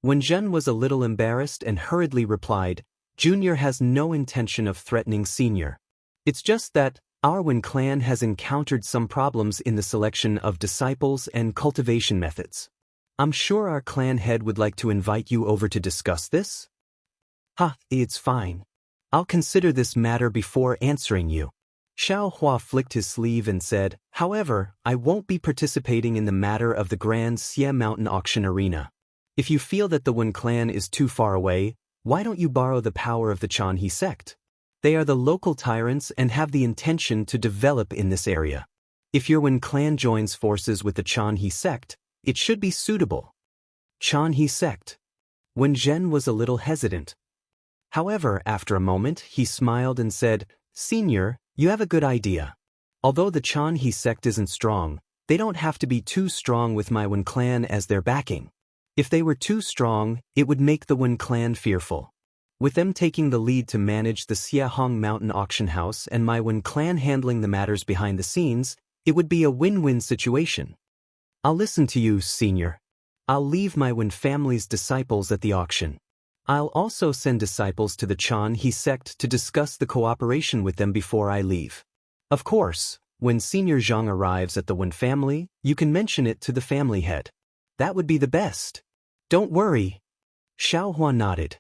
When Zhen was a little embarrassed and hurriedly replied, Junior has no intention of threatening Senior. It's just that our Wen clan has encountered some problems in the selection of disciples and cultivation methods. I'm sure our clan head would like to invite you over to discuss this. It's fine. I'll consider this matter before answering you. Xiaohua flicked his sleeve and said, however, I won't be participating in the matter of the Grand Xie Mountain Auction Arena. If you feel that the Wen clan is too far away, why don't you borrow the power of the Jianghu sect? They are the local tyrants and have the intention to develop in this area. If your Wen clan joins forces with the Jianghu sect, it should be suitable. Jianghu sect. Wen Zhen was a little hesitant. However, after a moment, he smiled and said, Senior, you have a good idea. Although the Jianghu sect isn't strong, they don't have to be too strong with my Wen clan as their backing. If they were too strong, it would make the Wen clan fearful. With them taking the lead to manage the Jianghu Mountain Auction House and my Wen clan handling the matters behind the scenes, it would be a win-win situation. I'll listen to you, Senior. I'll leave my Wen family's disciples at the auction. I'll also send disciples to the Jianghu sect to discuss the cooperation with them before I leave. Of course, when Senior Zhang arrives at the Wen family, you can mention it to the family head. That would be the best. Don't worry. Xiaohua nodded.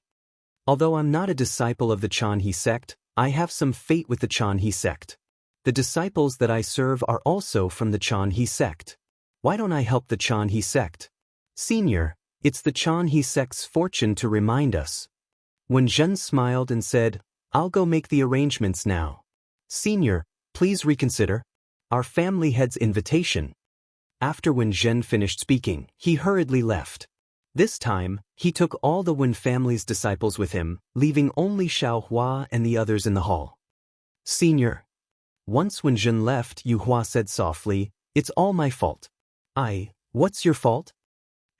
Although I'm not a disciple of the Jianghu sect, I have some fate with the Jianghu sect. The disciples that I serve are also from the Jianghu sect. Why don't I help the Jianghu sect? Senior, it's the Jianghu sect's fortune to remind us. When Zhen smiled and said, I'll go make the arrangements now. Senior, please reconsider our family head's invitation. After Wen Zhen finished speaking, he hurriedly left. This time, he took all the Wen family's disciples with him, leaving only Xiaohua and the others in the hall. Senior. Once Wen Zhen left, Yuhua said softly, it's all my fault. What's your fault?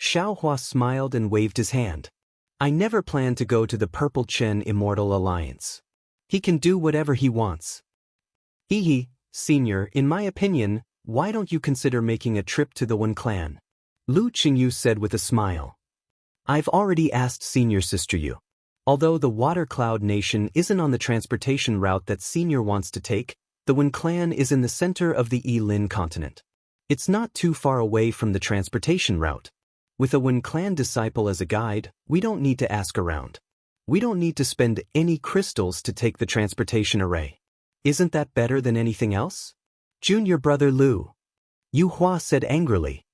Xiaohua smiled and waved his hand. I never planned to go to the Purple Chen Immortal Alliance. He can do whatever he wants. Senior, in my opinion, why don't you consider making a trip to the Wen clan? Lu Qingyu said with a smile. I've already asked Senior Sister Yu. Although the Water Cloud Nation isn't on the transportation route that Senior wants to take, the Wen clan is in the center of the Yilin continent. It's not too far away from the transportation route. With a Wen clan disciple as a guide, we don't need to ask around. We don't need to spend any crystals to take the transportation array. Isn't that better than anything else? Junior brother Lu. Yuhua said angrily.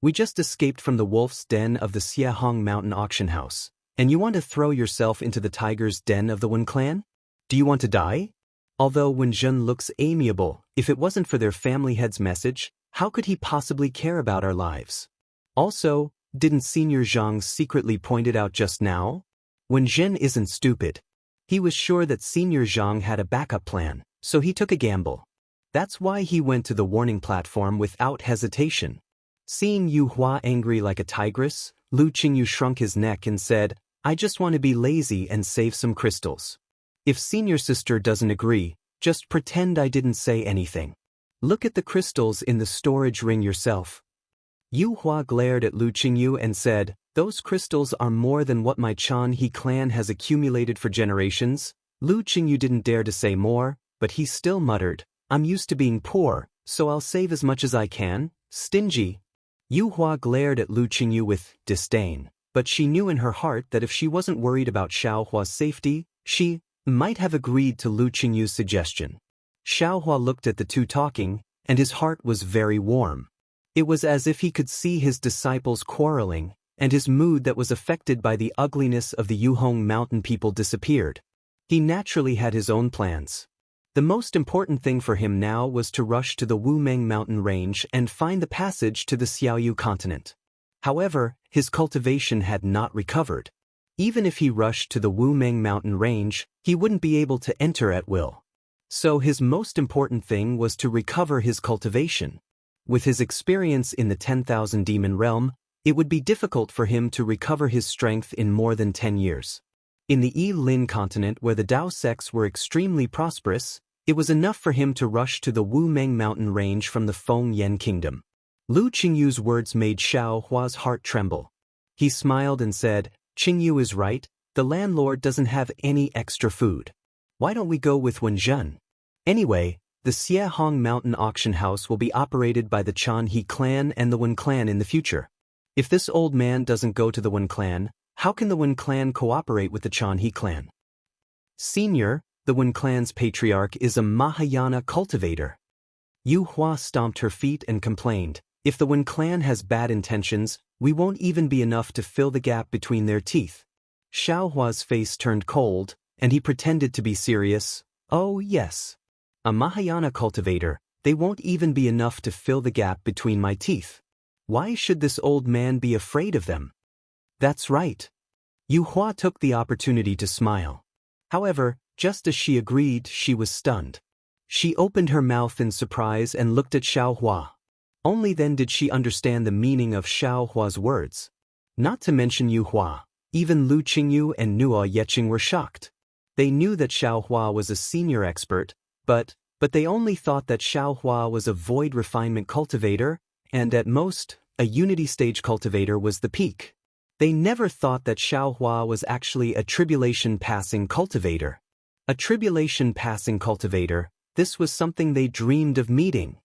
We just escaped from the wolf's den of the Jianghu Mountain Auction House, and you want to throw yourself into the tiger's den of the Wen clan? Do you want to die? Although Wen Zhen looks amiable, if it wasn't for their family head's message, how could he possibly care about our lives? Also, didn't Senior Zhang secretly point it out just now? Wen Zhen isn't stupid. He was sure that Senior Zhang had a backup plan, so he took a gamble. That's why he went to the warning platform without hesitation. Seeing Yu Hua angry like a tigress, Lu Qingyu shrunk his neck and said, I just want to be lazy and save some crystals. If senior sister doesn't agree, just pretend I didn't say anything. Look at the crystals in the storage ring yourself. Yu Hua glared at Lu Qingyu and said, those crystals are more than what my Jianghu clan has accumulated for generations. Lu Qingyu didn't dare to say more, but he still muttered, I'm used to being poor, so I'll save as much as I can. Stingy. Yu Hua glared at Lu Qingyu with disdain, but she knew in her heart that if she wasn't worried about Xiao Hua's safety, she might have agreed to Lu Qingyu's suggestion. Xiao Hua looked at the two talking, and his heart was very warm. It was as if he could see his disciples quarreling, and his mood that was affected by the ugliness of the Yuhong mountain people disappeared. He naturally had his own plans. The most important thing for him now was to rush to the Wumeng mountain range and find the passage to the Xiaoyu continent. However, his cultivation had not recovered. Even if he rushed to the Wumeng mountain range, he wouldn't be able to enter at will. So his most important thing was to recover his cultivation. With his experience in the 10,000 demon realm, it would be difficult for him to recover his strength in more than 10 years. In the Yi-Lin continent where the Dao sects were extremely prosperous, it was enough for him to rush to the Wumeng mountain range from the Feng-Yen kingdom. Lu Qingyu's words made Xiao Hua's heart tremble. He smiled and said, Qingyu is right, the landlord doesn't have any extra food. Why don't we go with Wenzhen? Anyway, the Xiehong mountain auction house will be operated by the Jianghu clan and the Wen clan in the future. If this old man doesn't go to the Wen clan, how can the Wen clan cooperate with the Jianghu clan? Senior, the Wen clan's patriarch is a Mahayana cultivator. Yu Hua stomped her feet and complained, if the Wen clan has bad intentions, we won't even be enough to fill the gap between their teeth. Xiao Hua's face turned cold, and he pretended to be serious. Oh yes. A Mahayana cultivator, they won't even be enough to fill the gap between my teeth. Why should this old man be afraid of them? That's right. Yu Hua took the opportunity to smile. However, just as she agreed, she was stunned. She opened her mouth in surprise and looked at Xiao Hua. Only then did she understand the meaning of Xiao Hua's words. Not to mention Yu Hua, even Lu Qingyu and Nuo Yeqing were shocked. They knew that Xiao Hua was a senior expert, but they only thought that Xiao Hua was a void refinement cultivator, and at most, a unity stage cultivator was the peak. They never thought that Xiao Hua was actually a tribulation passing cultivator. A tribulation passing cultivator, this was something they dreamed of meeting.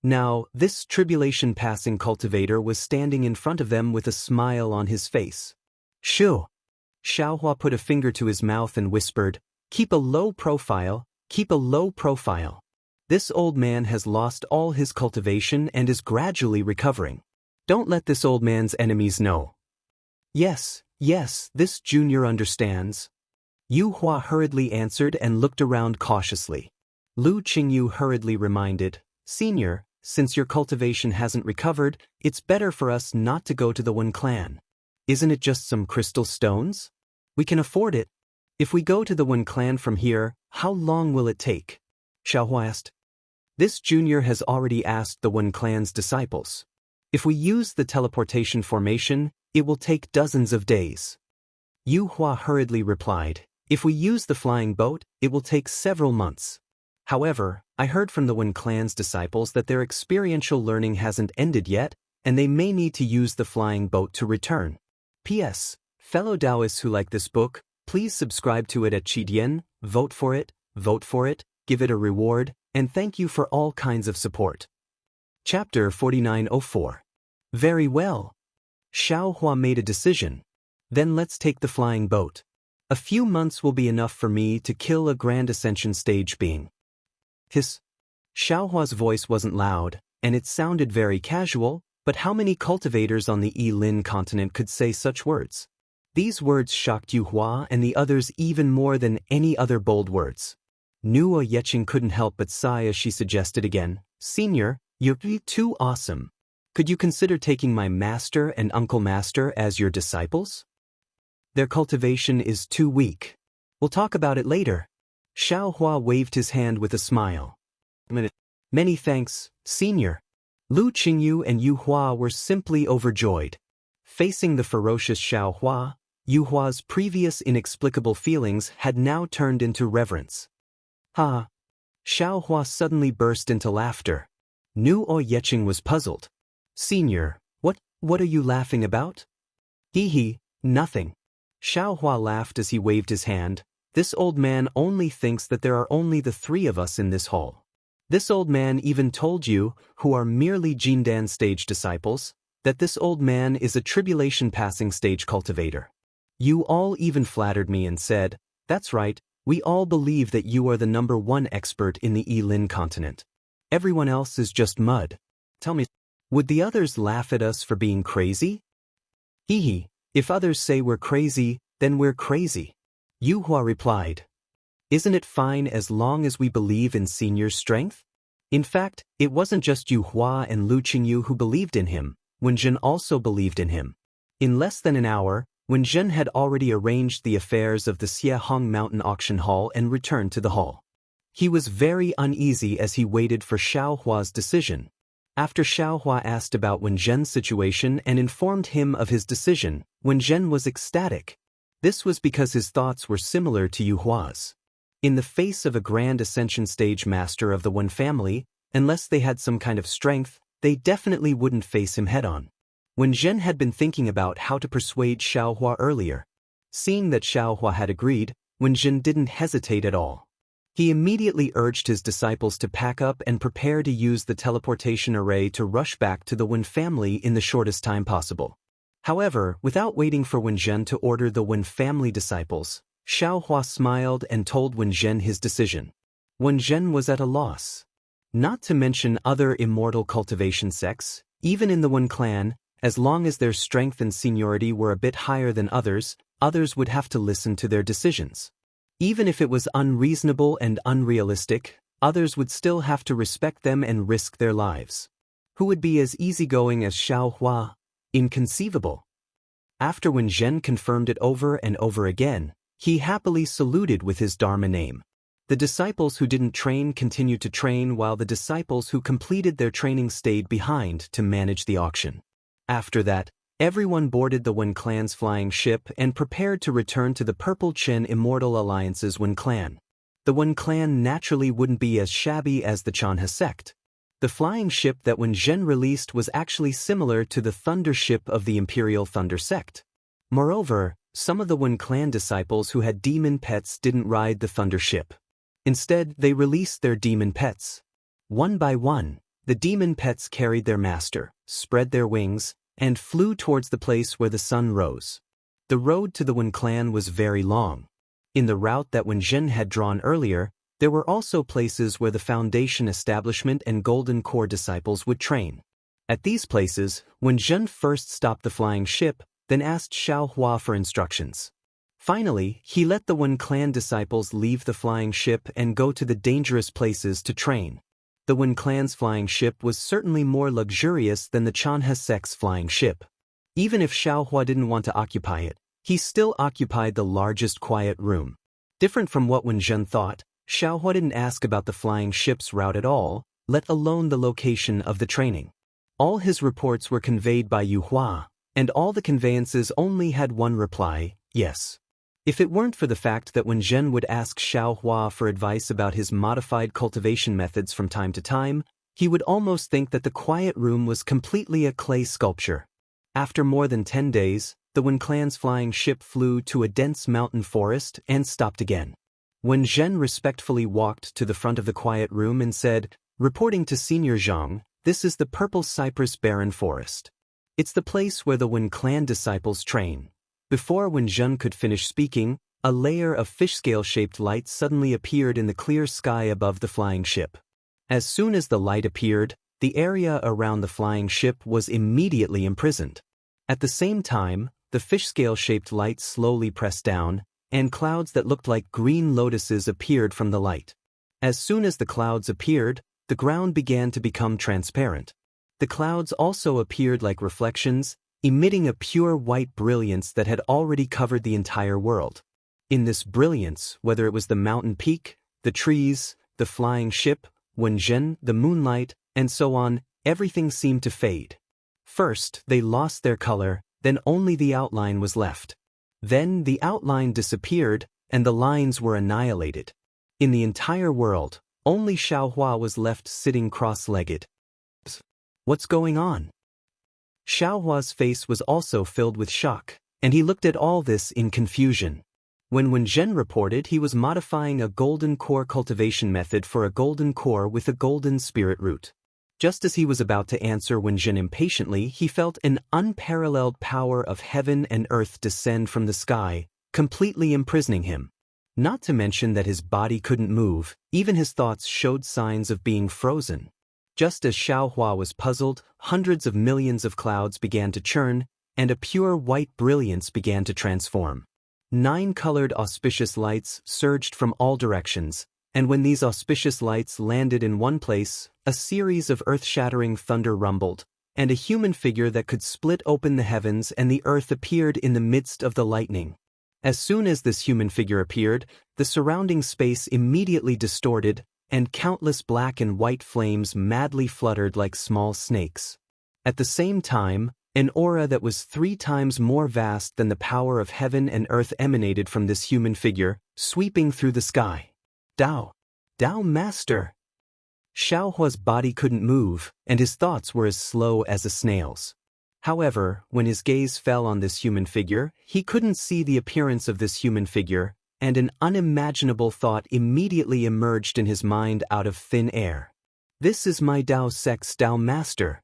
Now, this tribulation passing cultivator was standing in front of them with a smile on his face. Shoo! Xiao Hua put a finger to his mouth and whispered, keep a low profile, keep a low profile. This old man has lost all his cultivation and is gradually recovering. Don't let this old man's enemies know. Yes, this junior understands. Yu Hua hurriedly answered and looked around cautiously. Lu Qingyu hurriedly reminded, Senior, since your cultivation hasn't recovered, it's better for us not to go to the Wen clan. Isn't it just some crystal stones? We can afford it. If we go to the Wen clan from here, how long will it take? Xiao Hua asked. This junior has already asked the Wen clan's disciples. If we use the teleportation formation, it will take dozens of days. Yu Hua hurriedly replied, if we use the flying boat, it will take several months. However, I heard from the Wen clan's disciples that their experiential learning hasn't ended yet, and they may need to use the flying boat to return. P.S. Fellow Taoists who like this book, please subscribe to it at Qidian, vote for it, give it a reward, and thank you for all kinds of support. Chapter 4904. Very well. Xiao Hua made a decision. Then let's take the flying boat. A few months will be enough for me to kill a Grand Ascension stage being. Hiss. Xiao Hua's voice wasn't loud, and it sounded very casual, but how many cultivators on the Yi-Lin continent could say such words? These words shocked Yu Hua and the others even more than any other bold words. Nuo Yeqing couldn't help but sigh as she suggested again, Senior, you're too awesome. Could you consider taking my master and uncle master as your disciples? Their cultivation is too weak. We'll talk about it later. Xiao Hua waved his hand with a smile. Many thanks, Senior. Lu Qingyu and Yu Hua were simply overjoyed. Facing the ferocious Xiao Hua, Yu Hua's previous inexplicable feelings had now turned into reverence. Ha! Xiao Hua suddenly burst into laughter. Nu Yeqing was puzzled. Senior, what are you laughing about? Hee, nothing. Xiao Hua laughed as he waved his hand. This old man only thinks that there are only the three of us in this hall. This old man even told you, who are merely Jindan stage disciples, that this old man is a tribulation passing stage cultivator. You all even flattered me and said, that's right, we all believe that you are the #1 expert in the Yilin continent. Everyone else is just mud. Tell me, would the others laugh at us for being crazy? Hee, if others say we're crazy, then we're crazy. Yu Hua replied. Isn't it fine as long as we believe in Senior's strength? In fact, it wasn't just Yu Hua and Lu Qingyu who believed in him, Wenjin also believed in him. In less than an hour, Wenjin had already arranged the affairs of the Xiehong Mountain Auction Hall and returned to the hall. He was very uneasy as he waited for Xiao Hua's decision. After Xiao Hua asked about Wenjin's situation and informed him of his decision, Wenjin was ecstatic. This was because his thoughts were similar to Yu Hua's. In the face of a grand ascension stage master of the Wen family, unless they had some kind of strength, they definitely wouldn't face him head-on. Wenjin had been thinking about how to persuade Xiao Hua earlier. Seeing that Xiao Hua had agreed, Wenjin didn't hesitate at all. He immediately urged his disciples to pack up and prepare to use the teleportation array to rush back to the Wen family in the shortest time possible. However, without waiting for Wenjin to order the Wen family disciples, Xiao Hua smiled and told Wenjin his decision. Wenjin was at a loss. Not to mention other immortal cultivation sects, even in the Wen clan, as long as their strength and seniority were a bit higher than others would have to listen to their decisions. Even if it was unreasonable and unrealistic, others would still have to respect them and risk their lives. Who would be as easygoing as Xiao Hua? Inconceivable. After Wenjin confirmed it over and over again, he happily saluted with his Dharma name. The disciples who didn't train continued to train while the disciples who completed their training stayed behind to manage the auction. After that, everyone boarded the Wen clan's flying ship and prepared to return to the Purple Chen Immortal Alliance's Wen clan. The Wen clan naturally wouldn't be as shabby as the Chanhe sect. The flying ship that Wenjin released was actually similar to the thunder ship of the Imperial Thunder sect. Moreover, some of the Wen clan disciples who had demon pets didn't ride the thunder ship. Instead, they released their demon pets. One by one, the demon pets carried their master, spread their wings, and flew towards the place where the sun rose. The road to the Wen clan was very long. In the route that Wenjin had drawn earlier, there were also places where the Foundation Establishment and Golden Core disciples would train. At these places, Wenjin first stopped the flying ship, then asked Xiao Hua for instructions. Finally, he let the Wen clan disciples leave the flying ship and go to the dangerous places to train. The Wen clan's flying ship was certainly more luxurious than the Chanhe sect's flying ship. Even if Xiao Hua didn't want to occupy it, he still occupied the largest quiet room. Different from what Wenjin thought, Xiao Hua didn't ask about the flying ship's route at all, let alone the location of the training. All his reports were conveyed by Yu Hua, and all the conveyances only had one reply, yes. If it weren't for the fact that Wenjin would ask Xiao Hua for advice about his modified cultivation methods from time to time, he would almost think that the quiet room was completely a clay sculpture. After more than 10 days, the Wen clan's flying ship flew to a dense mountain forest and stopped again. Wenjin respectfully walked to the front of the quiet room and said, reporting to Senior Zhang, this is the Purple Cypress Barren Forest. It's the place where the Wen clan disciples train. Before Wenjin could finish speaking, a layer of fish-scale-shaped light suddenly appeared in the clear sky above the flying ship. As soon as the light appeared, the area around the flying ship was immediately imprisoned. At the same time, the fish-scale-shaped light slowly pressed down, and clouds that looked like green lotuses appeared from the light. As soon as the clouds appeared, the ground began to become transparent. The clouds also appeared like reflections, emitting a pure white brilliance that had already covered the entire world. In this brilliance, whether it was the mountain peak, the trees, the flying ship, Wenjin, the moonlight, and so on, everything seemed to fade. First, they lost their color, then only the outline was left. Then the outline disappeared, and the lines were annihilated. In the entire world, only Xiaohua was left sitting cross-legged. What's going on? Xiaohua's face was also filled with shock, and he looked at all this in confusion. When Zhen reported he was modifying a golden core cultivation method for a golden core with a golden spirit root. Just as he was about to answer Zhen impatiently, he felt an unparalleled power of heaven and earth descend from the sky, completely imprisoning him. Not to mention that his body couldn't move, even his thoughts showed signs of being frozen. Just as Xiaohua was puzzled, hundreds of millions of clouds began to churn, and a pure white brilliance began to transform. 9-colored auspicious lights surged from all directions, and when these auspicious lights landed in one place, a series of earth-shattering thunder rumbled, and a human figure that could split open the heavens and the earth appeared in the midst of the lightning. As soon as this human figure appeared, the surrounding space immediately distorted, and countless black and white flames madly fluttered like small snakes. At the same time, an aura that was 3 times more vast than the power of heaven and earth emanated from this human figure, sweeping through the sky. Dao Master! Xiaohua's body couldn't move, and his thoughts were as slow as a snail's. However, when his gaze fell on this human figure, he couldn't see the appearance of this human figure, and an unimaginable thought immediately emerged in his mind out of thin air. This is my Dao Sect's Dao Master.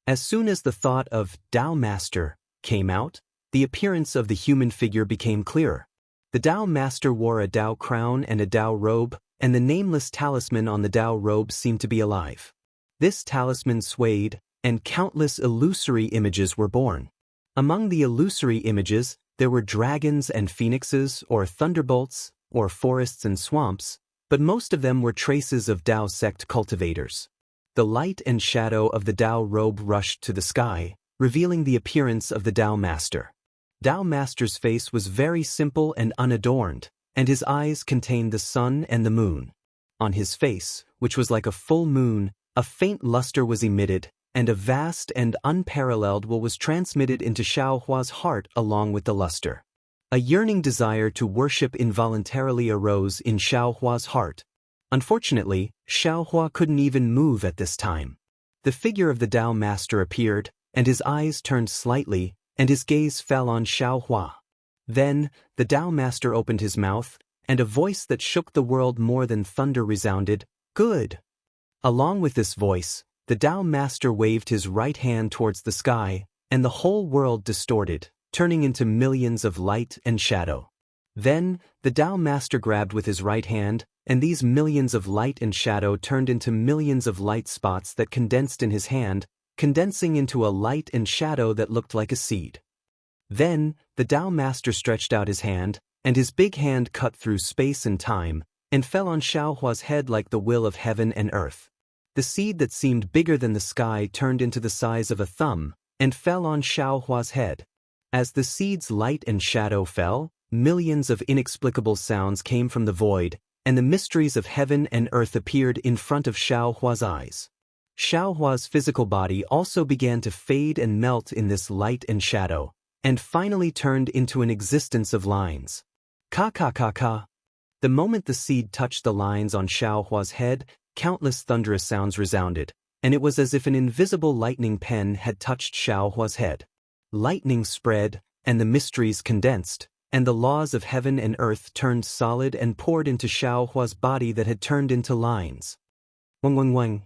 As soon as the thought of Dao Master came out, the appearance of the human figure became clearer. The Dao Master wore a Dao crown and a Dao robe, and the nameless talisman on the Dao robe seemed to be alive. This talisman swayed, and countless illusory images were born. Among the illusory images, there were dragons and phoenixes, or thunderbolts, or forests and swamps, but most of them were traces of Dao sect cultivators. The light and shadow of the Dao robe rushed to the sky, revealing the appearance of the Dao Master. Dao Master's face was very simple and unadorned, and his eyes contained the sun and the moon. On his face, which was like a full moon, a faint luster was emitted, and a vast and unparalleled will was transmitted into Xiaohua's heart along with the luster. A yearning desire to worship involuntarily arose in Xiaohua's heart. Unfortunately, Xiaohua couldn't even move at this time. The figure of the Dao Master appeared, and his eyes turned slightly, and his gaze fell on Xiaohua. Then, the Dao Master opened his mouth, and a voice that shook the world more than thunder resounded, "Good." Along with this voice, the Dao Master waved his right hand towards the sky, and the whole world distorted, turning into millions of light and shadow. Then, the Dao Master grabbed with his right hand, and these millions of light and shadow turned into millions of light spots that condensed in his hand, condensing into a light and shadow that looked like a seed. Then, the Dao Master stretched out his hand, and his big hand cut through space and time, and fell on Xiaohua's head like the will of heaven and earth. The seed that seemed bigger than the sky turned into the size of a thumb, and fell on Xiaohua's head. As the seed's light and shadow fell, millions of inexplicable sounds came from the void, and the mysteries of heaven and earth appeared in front of Xiaohua's eyes. Xiaohua's physical body also began to fade and melt in this light and shadow, and finally turned into an existence of lines. Ka. The moment the seed touched the lines on Xiaohua's head, countless thunderous sounds resounded, and it was as if an invisible lightning pen had touched Xiaohua's head. Lightning spread, and the mysteries condensed, and the laws of heaven and earth turned solid and poured into Xiaohua's body that had turned into lines. Wang.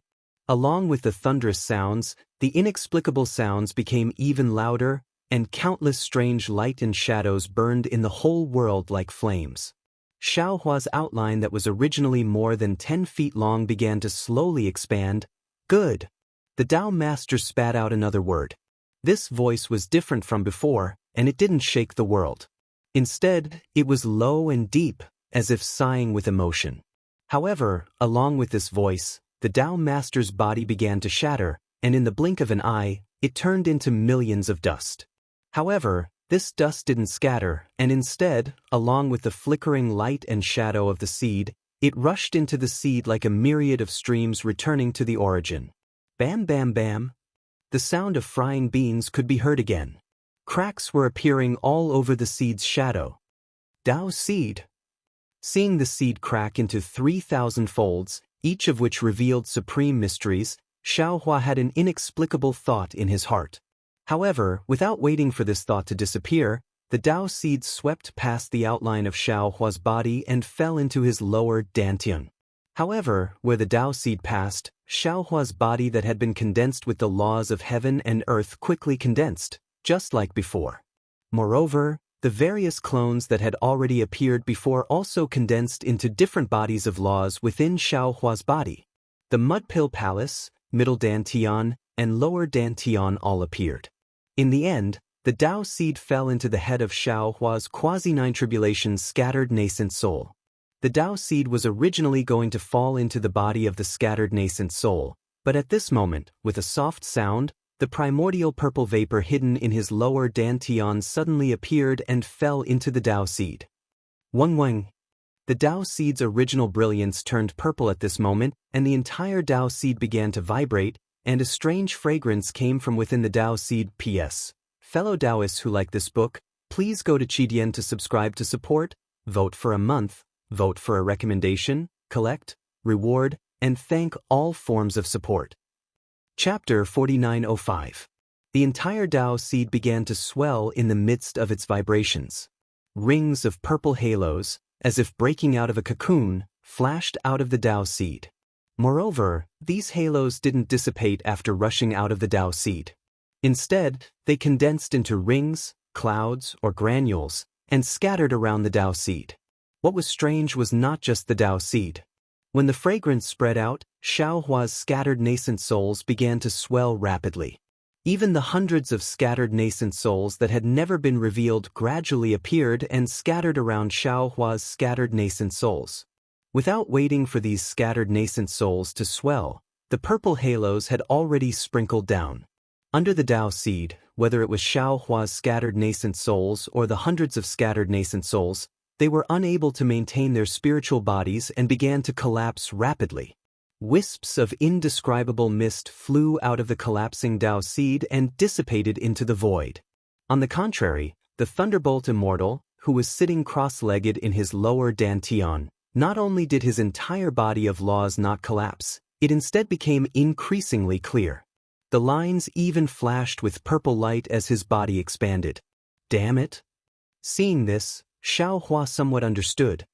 Along with the thunderous sounds, the inexplicable sounds became even louder, and countless strange light and shadows burned in the whole world like flames. Xiaohua's outline that was originally more than 10 feet long began to slowly expand. Good. The Dao Master spat out another word. This voice was different from before, and it didn't shake the world. Instead, it was low and deep, as if sighing with emotion. However, along with this voice, the Dao Master's body began to shatter, and in the blink of an eye, it turned into millions of dust. However, this dust didn't scatter, and instead, along with the flickering light and shadow of the seed, it rushed into the seed like a myriad of streams returning to the origin. Bam bam bam. The sound of frying beans could be heard again. Cracks were appearing all over the seed's shadow. Dao seed. Seeing the seed crack into 3,000 folds, each of which revealed supreme mysteries, Xiaohua had an inexplicable thought in his heart. However, without waiting for this thought to disappear, the Dao seed swept past the outline of Xiaohua's body and fell into his lower dantian. However, where the Dao seed passed, Xiaohua's body that had been condensed with the laws of heaven and earth quickly condensed, just like before. Moreover, the various clones that had already appeared before also condensed into different bodies of laws within Xiaohua's body. The Mudpill Palace, Middle Dantian, and Lower Dantian all appeared. In the end, the Dao seed fell into the head of Xiaohua's quasi-nine tribulation's scattered nascent soul. The Dao seed was originally going to fall into the body of the scattered nascent soul, but at this moment, with a soft sound, the primordial purple vapor hidden in his lower dantian suddenly appeared and fell into the Dao seed. Wang Wang. The Dao seed's original brilliance turned purple at this moment, and the entire Dao seed began to vibrate, and a strange fragrance came from within the Dao seed. P.S. Fellow Taoists who like this book, please go to Qidian to subscribe to support, vote for a month, vote for a recommendation, collect, reward, and thank all forms of support. Chapter 4905. The entire Dao seed began to swell in the midst of its vibrations. Rings of purple halos, as if breaking out of a cocoon, flashed out of the Dao seed. Moreover, these halos didn't dissipate after rushing out of the Dao seed. Instead, they condensed into rings, clouds, or granules, and scattered around the Dao seed. What was strange was not just the Dao seed. When the fragrance spread out, Xiaohua's scattered nascent souls began to swell rapidly. Even the hundreds of scattered nascent souls that had never been revealed gradually appeared and scattered around Xiaohua's scattered nascent souls. Without waiting for these scattered nascent souls to swell, the purple halos had already sprinkled down. Under the Dao seed, whether it was Xiaohua's scattered nascent souls or the hundreds of scattered nascent souls, they were unable to maintain their spiritual bodies and began to collapse rapidly. Wisps of indescribable mist flew out of the collapsing Dao seed and dissipated into the void. On the contrary, the thunderbolt Immortal, who was sitting cross-legged in his lower dantian, not only did his entire body of laws not collapse, it instead became increasingly clear. The lines even flashed with purple light as his body expanded. Damn it! Seeing this, Xiaohua somewhat understood.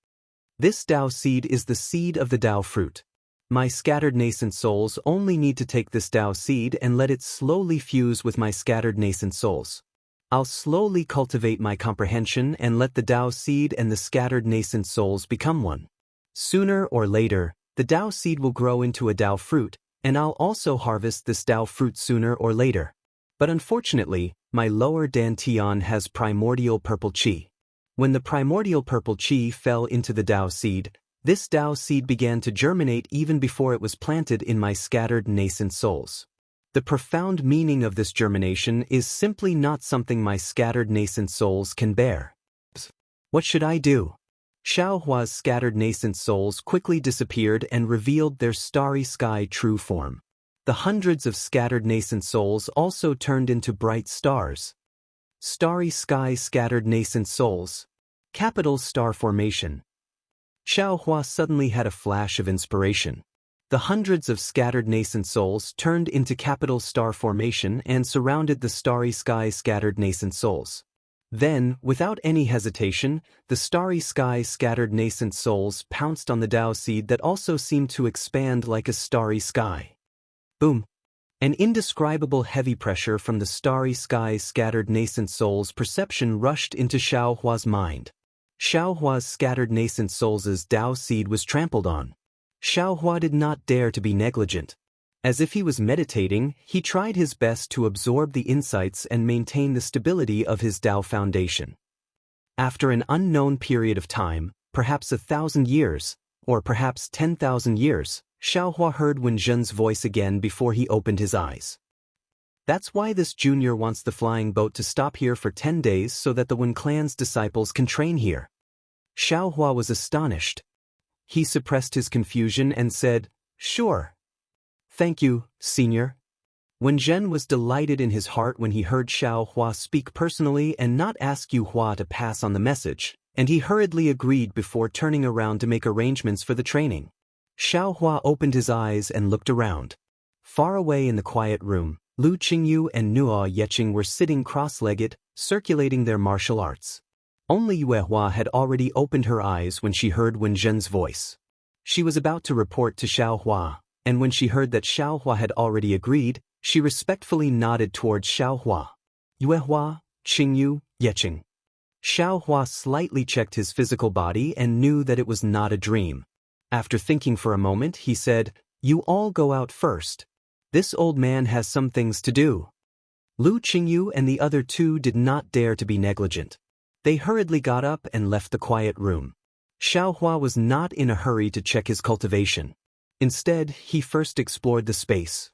This Dao seed is the seed of the Dao fruit. My scattered nascent souls only need to take this Dao seed and let it slowly fuse with my scattered nascent souls. I'll slowly cultivate my comprehension and let the Dao seed and the scattered nascent souls become one. Sooner or later, the Dao seed will grow into a Dao fruit, and I'll also harvest this Dao fruit sooner or later. But unfortunately, my lower dantian has primordial purple qi. When the primordial purple qi fell into the Dao seed, this Dao seed began to germinate even before it was planted in my scattered nascent souls. The profound meaning of this germination is simply not something my scattered nascent souls can bear. What should I do? Xiaohua's scattered nascent souls quickly disappeared and revealed their starry sky true form. The hundreds of scattered nascent souls also turned into bright stars. Starry sky scattered nascent souls. Capital star formation. Xiaohua suddenly had a flash of inspiration. The hundreds of scattered nascent souls turned into capital star formation and surrounded the starry sky scattered nascent souls. Then, without any hesitation, the starry sky scattered nascent souls pounced on the Dao seed that also seemed to expand like a starry sky. Boom! An indescribable heavy pressure from the starry sky scattered nascent souls' perception rushed into Xiaohua's mind. Xiaohua's scattered nascent souls' Dao seed was trampled on. Xiaohua did not dare to be negligent. As if he was meditating, he tried his best to absorb the insights and maintain the stability of his Dao foundation. After an unknown period of time, perhaps 1,000 years, or perhaps 10,000 years, Xiaohua heard Wen Zhen's voice again before he opened his eyes. That's why this junior wants the flying boat to stop here for 10 days so that the Wen clan's disciples can train here. Xiaohua was astonished. He suppressed his confusion and said, "Sure." Thank you, senior. Wen Zhen was delighted in his heart when he heard Xiao Hua speak personally and not ask Yu Hua to pass on the message, and he hurriedly agreed before turning around to make arrangements for the training. Xiao Hua opened his eyes and looked around. Far away in the quiet room, Lu Qingyu and Nuo Yeqing were sitting cross-legged, circulating their martial arts. Only Yue Hua had already opened her eyes when she heard Wen Zhen's voice. She was about to report to Xiao Hua, and when she heard that Xiao Hua had already agreed, she respectfully nodded towards Xiao Hua. Yue Hua, Qingyu, Yeqing. Xiao Hua slightly checked his physical body and knew that it was not a dream. After thinking for a moment, he said, "You all go out first. This old man has some things to do." Lu Qingyu and the other two did not dare to be negligent. They hurriedly got up and left the quiet room. Xiao Hua was not in a hurry to check his cultivation. Instead, he first explored the space.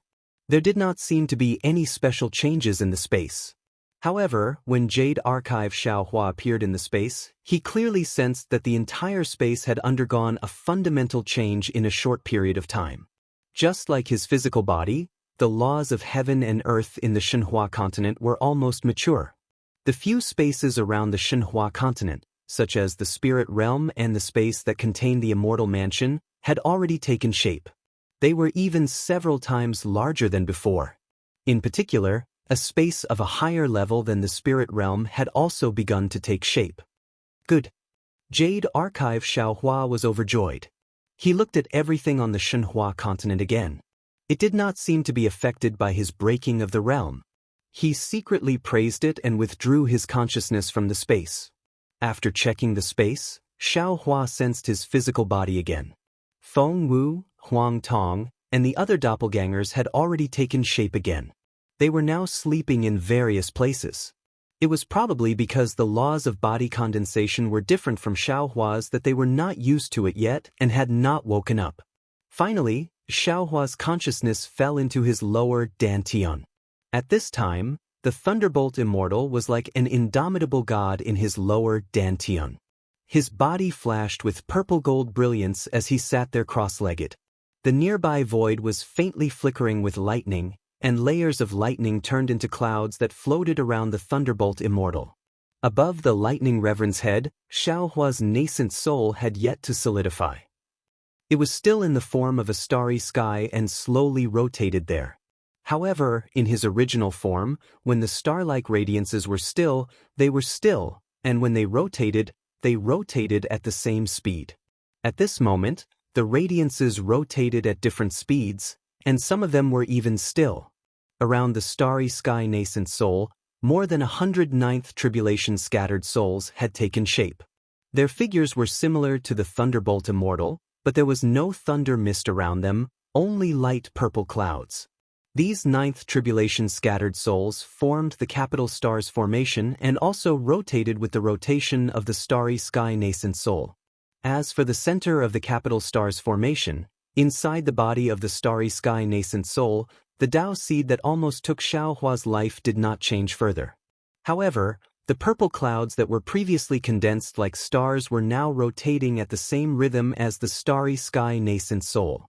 There did not seem to be any special changes in the space. However, when Jade Archive Xiao Hua appeared in the space, he clearly sensed that the entire space had undergone a fundamental change in a short period of time. Just like his physical body, the laws of heaven and earth in the Shenhua continent were almost mature. The few spaces around the Shenhua continent, such as the spirit realm and the space that contained the Immortal Mansion, had already taken shape. They were even several times larger than before. In particular, a space of a higher level than the spirit realm had also begun to take shape. Good. Jade Archive Xiao Hua was overjoyed. He looked at everything on the Shenhua continent again. It did not seem to be affected by his breaking of the realm. He secretly praised it and withdrew his consciousness from the space. After checking the space, Xiao Hua sensed his physical body again. Feng Wu, Huang Tong, and the other doppelgangers had already taken shape again. They were now sleeping in various places. It was probably because the laws of body condensation were different from Xiao Hua's that they were not used to it yet and had not woken up. Finally, Xiao Hua's consciousness fell into his lower dantian. At this time, the Thunderbolt Immortal was like an indomitable god in his lower dantian. His body flashed with purple-gold brilliance as he sat there cross-legged. The nearby void was faintly flickering with lightning, and layers of lightning turned into clouds that floated around the Thunderbolt Immortal. Above the Lightning Reverend's head, Xiao Hua's nascent soul had yet to solidify. It was still in the form of a starry sky and slowly rotated there. However, in his original form, when the star-like radiances were still, and when they rotated at the same speed. At this moment, the radiances rotated at different speeds, and some of them were even still. Around the starry sky nascent soul, more than 109th tribulation scattered souls had taken shape. Their figures were similar to the Thunderbolt Immortal, but there was no thunder mist around them, only light purple clouds. These 9th tribulation scattered souls formed the capital star's formation and also rotated with the rotation of the starry sky nascent soul. As for the center of the capital star's formation, inside the body of the starry sky nascent soul, the Tao seed that almost took Xiao Hua's life did not change further. However, the purple clouds that were previously condensed like stars were now rotating at the same rhythm as the starry sky nascent soul.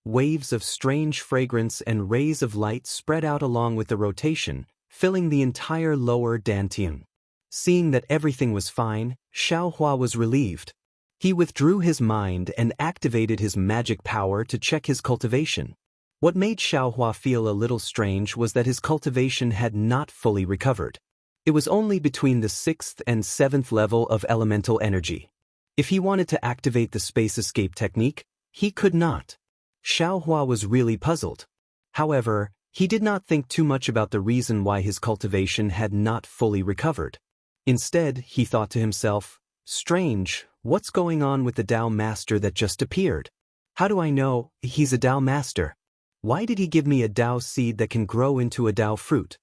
Waves of strange fragrance and rays of light spread out along with the rotation, filling the entire lower dantian. Seeing that everything was fine, Xiao Hua was relieved. He withdrew his mind and activated his magic power to check his cultivation. What made Xiao Hua feel a little strange was that his cultivation had not fully recovered. It was only between the 6th and 7th level of elemental energy. If he wanted to activate the space escape technique, he could not. Xiao Hua was really puzzled. However, he did not think too much about the reason why his cultivation had not fully recovered. Instead, he thought to himself, "Strange, what's going on with the Tao Master that just appeared? How do I know he's a Tao Master? Why did he give me a Tao seed that can grow into a Tao fruit?"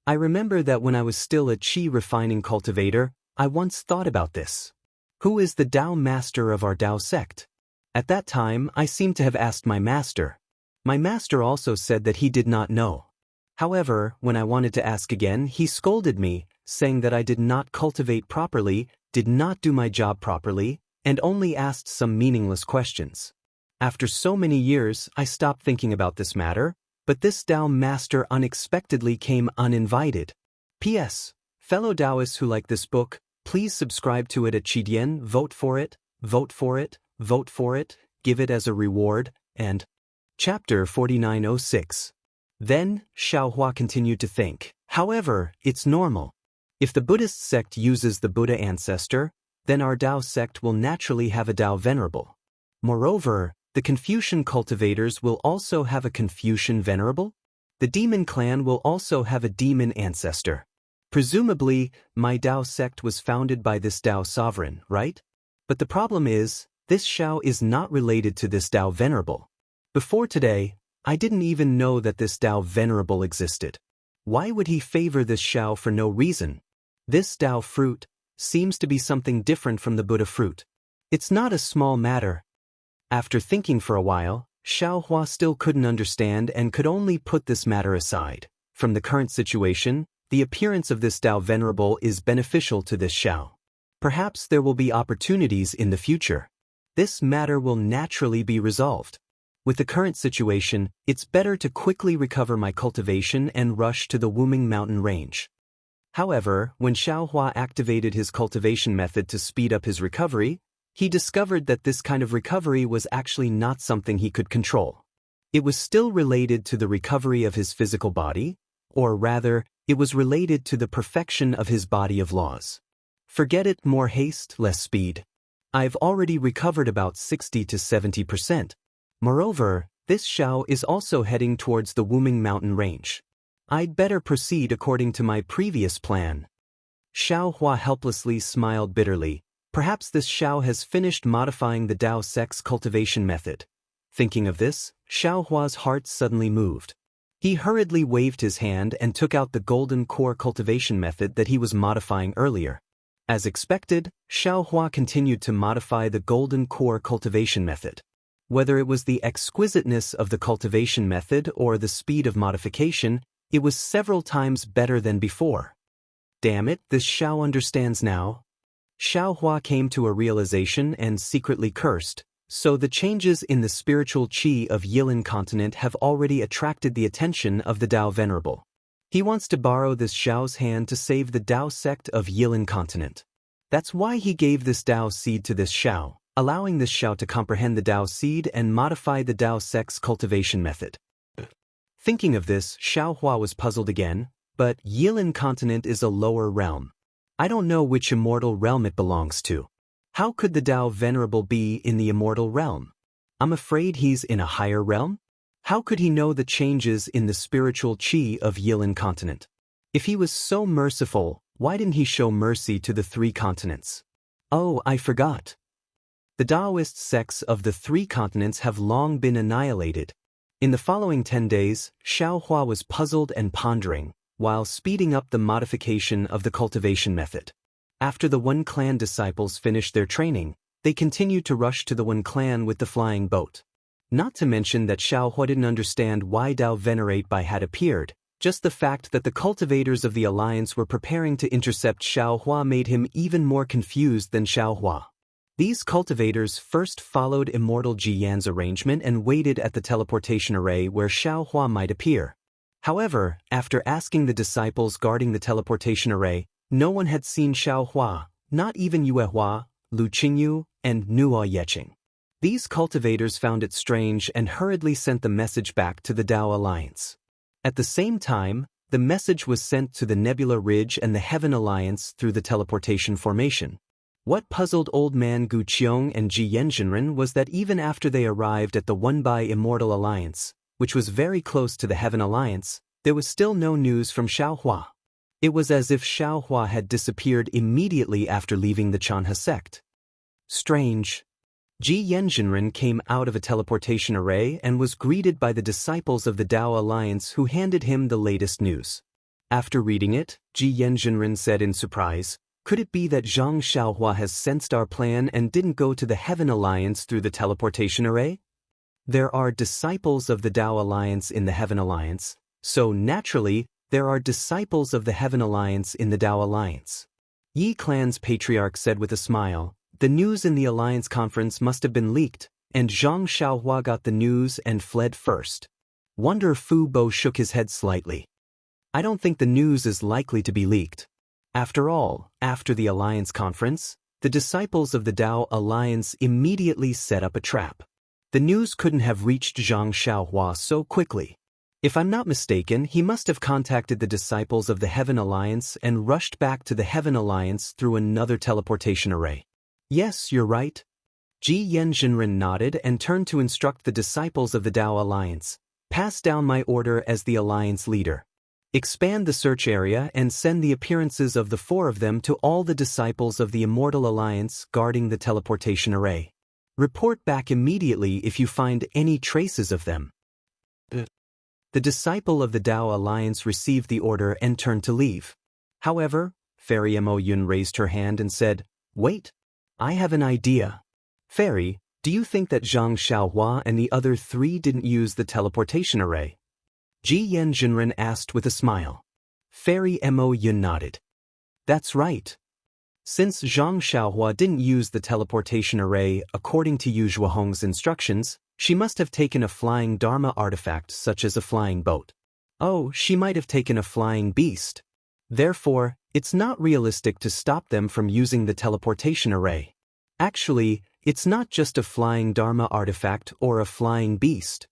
I remember that when I was still a Qi refining cultivator, I once thought about this. Who is the Tao Master of our Tao sect? At that time, I seemed to have asked my master. My master also said that he did not know. However, when I wanted to ask again, he scolded me, saying that I did not cultivate properly, did not do my job properly, and only asked some meaningless questions. After so many years, I stopped thinking about this matter, but this Tao master unexpectedly came uninvited. P.S. Fellow Taoists who like this book, please subscribe to it at Qidian, vote for it, vote for it, vote for it, give it as a reward, and Chapter 4906. Then, Xiaohua continued to think. However, it's normal. If the Buddhist sect uses the Buddha ancestor, then our Tao sect will naturally have a Tao venerable. Moreover, the Confucian cultivators will also have a Confucian venerable. The demon clan will also have a demon ancestor. Presumably, my Tao sect was founded by this Tao sovereign, right? But the problem is, this Xiao is not related to this Tao venerable. Before today, I didn't even know that this Tao venerable existed. Why would he favor this Xiao for no reason? This Tao fruit seems to be something different from the Buddha fruit. It's not a small matter. After thinking for a while, Xiaohua still couldn't understand and could only put this matter aside. From the current situation, the appearance of this Tao venerable is beneficial to this Xiao. Perhaps there will be opportunities in the future. This matter will naturally be resolved. With the current situation, it's better to quickly recover my cultivation and rush to the Wuming mountain range. However, when Xiaohua activated his cultivation method to speed up his recovery, he discovered that this kind of recovery was actually not something he could control. It was still related to the recovery of his physical body, or rather, it was related to the perfection of his body of laws. Forget it, more haste, less speed. I've already recovered about 60 to 70%. Moreover, this Xiao is also heading towards the Wuming mountain range. I'd better proceed according to my previous plan. Xiaohua helplessly smiled bitterly. Perhaps this Xiao has finished modifying the Tao sect's cultivation method. Thinking of this, Xiaohua's heart suddenly moved. He hurriedly waved his hand and took out the golden core cultivation method that he was modifying earlier. As expected, Xiaohua continued to modify the golden core cultivation method. Whether it was the exquisiteness of the cultivation method or the speed of modification, it was several times better than before. Damn it, this Xiao understands now. Xiaohua came to a realization and secretly cursed. So the changes in the spiritual qi of Yilin continent have already attracted the attention of the Tao venerable. He wants to borrow this Xiao's hand to save the Tao sect of Yilin continent. That's why he gave this Tao seed to this Xiao, allowing this Xiao to comprehend the Tao seed and modify the Tao sect's cultivation method. Thinking of this, Xiaohua was puzzled again, but Yilin continent is a lower realm. I don't know which immortal realm it belongs to. How could the Tao venerable be in the immortal realm? I'm afraid he's in a higher realm? How could he know the changes in the spiritual qi of Yilin continent? If he was so merciful, why didn't he show mercy to the 3 continents? Oh, I forgot. The Taoist sects of the 3 continents have long been annihilated. In the following 10 days, Xiaohua was puzzled and pondering, while speeding up the modification of the cultivation method. After the One Clan disciples finished their training, they continued to rush to the One Clan with the flying boat. Not to mention that Xiaohua didn't understand why Tao Venerate Bai had appeared, just the fact that the cultivators of the alliance were preparing to intercept Xiaohua made him even more confused than Xiaohua. These cultivators first followed Immortal Jiyan's arrangement and waited at the teleportation array where Xiaohua might appear. However, after asking the disciples guarding the teleportation array, no one had seen Xiaohua, not even Yuehua, Lu Qingyu, and Nuo Yeqing. These cultivators found it strange and hurriedly sent the message back to the Tao Alliance. At the same time, the message was sent to the Nebula Ridge and the Heaven Alliance through the teleportation formation. What puzzled old man Gu Qiong and Ji Yanjinren was that even after they arrived at the One by Immortal Alliance, which was very close to the Heaven Alliance, there was still no news from Xiaohua. It was as if Xiaohua had disappeared immediately after leaving the Chanhe sect. Strange. Ji Yanjinren came out of a teleportation array and was greeted by the disciples of the Tao Alliance who handed him the latest news. After reading it, Ji Yanjinren said in surprise, "Could it be that Zhang Xiaohua has sensed our plan and didn't go to the Heaven Alliance through the teleportation array?" There are disciples of the Tao Alliance in the Heaven Alliance, so naturally, there are disciples of the Heaven Alliance in the Tao Alliance. Yi Clan's patriarch said with a smile, "The news in the Alliance conference must have been leaked, and Zhang Xiaohua got the news and fled first. Wonder Fu Bo shook his head slightly. I don't think the news is likely to be leaked. After all, after the Alliance conference, the disciples of the Dao Alliance immediately set up a trap. The news couldn't have reached Zhang Xiaohua so quickly. If I'm not mistaken, he must have contacted the disciples of the Heaven Alliance and rushed back to the Heaven Alliance through another teleportation array. Yes, you're right. Ji Yanjinren nodded and turned to instruct the disciples of the Dao Alliance. Pass down my order as the Alliance leader. Expand the search area and send the appearances of the 4 of them to all the disciples of the Immortal Alliance guarding the teleportation array. Report back immediately if you find any traces of them. The disciple of the Dao Alliance received the order and turned to leave. However, Fairy Mo Yun raised her hand and said, Wait, I have an idea. Fairy, do you think that Zhang Xiaohua and the other 3 didn't use the teleportation array? Ji Yanjinren asked with a smile. Fairy Mo Yun nodded. That's right. Since Zhang Xiaohua didn't use the teleportation array according to Yu Zhuohong's instructions, she must have taken a flying Dharma artifact such as a flying boat. Oh, she might have taken a flying beast. Therefore, it's not realistic to stop them from using the teleportation array. Actually, it's not just a flying Dharma artifact or a flying beast.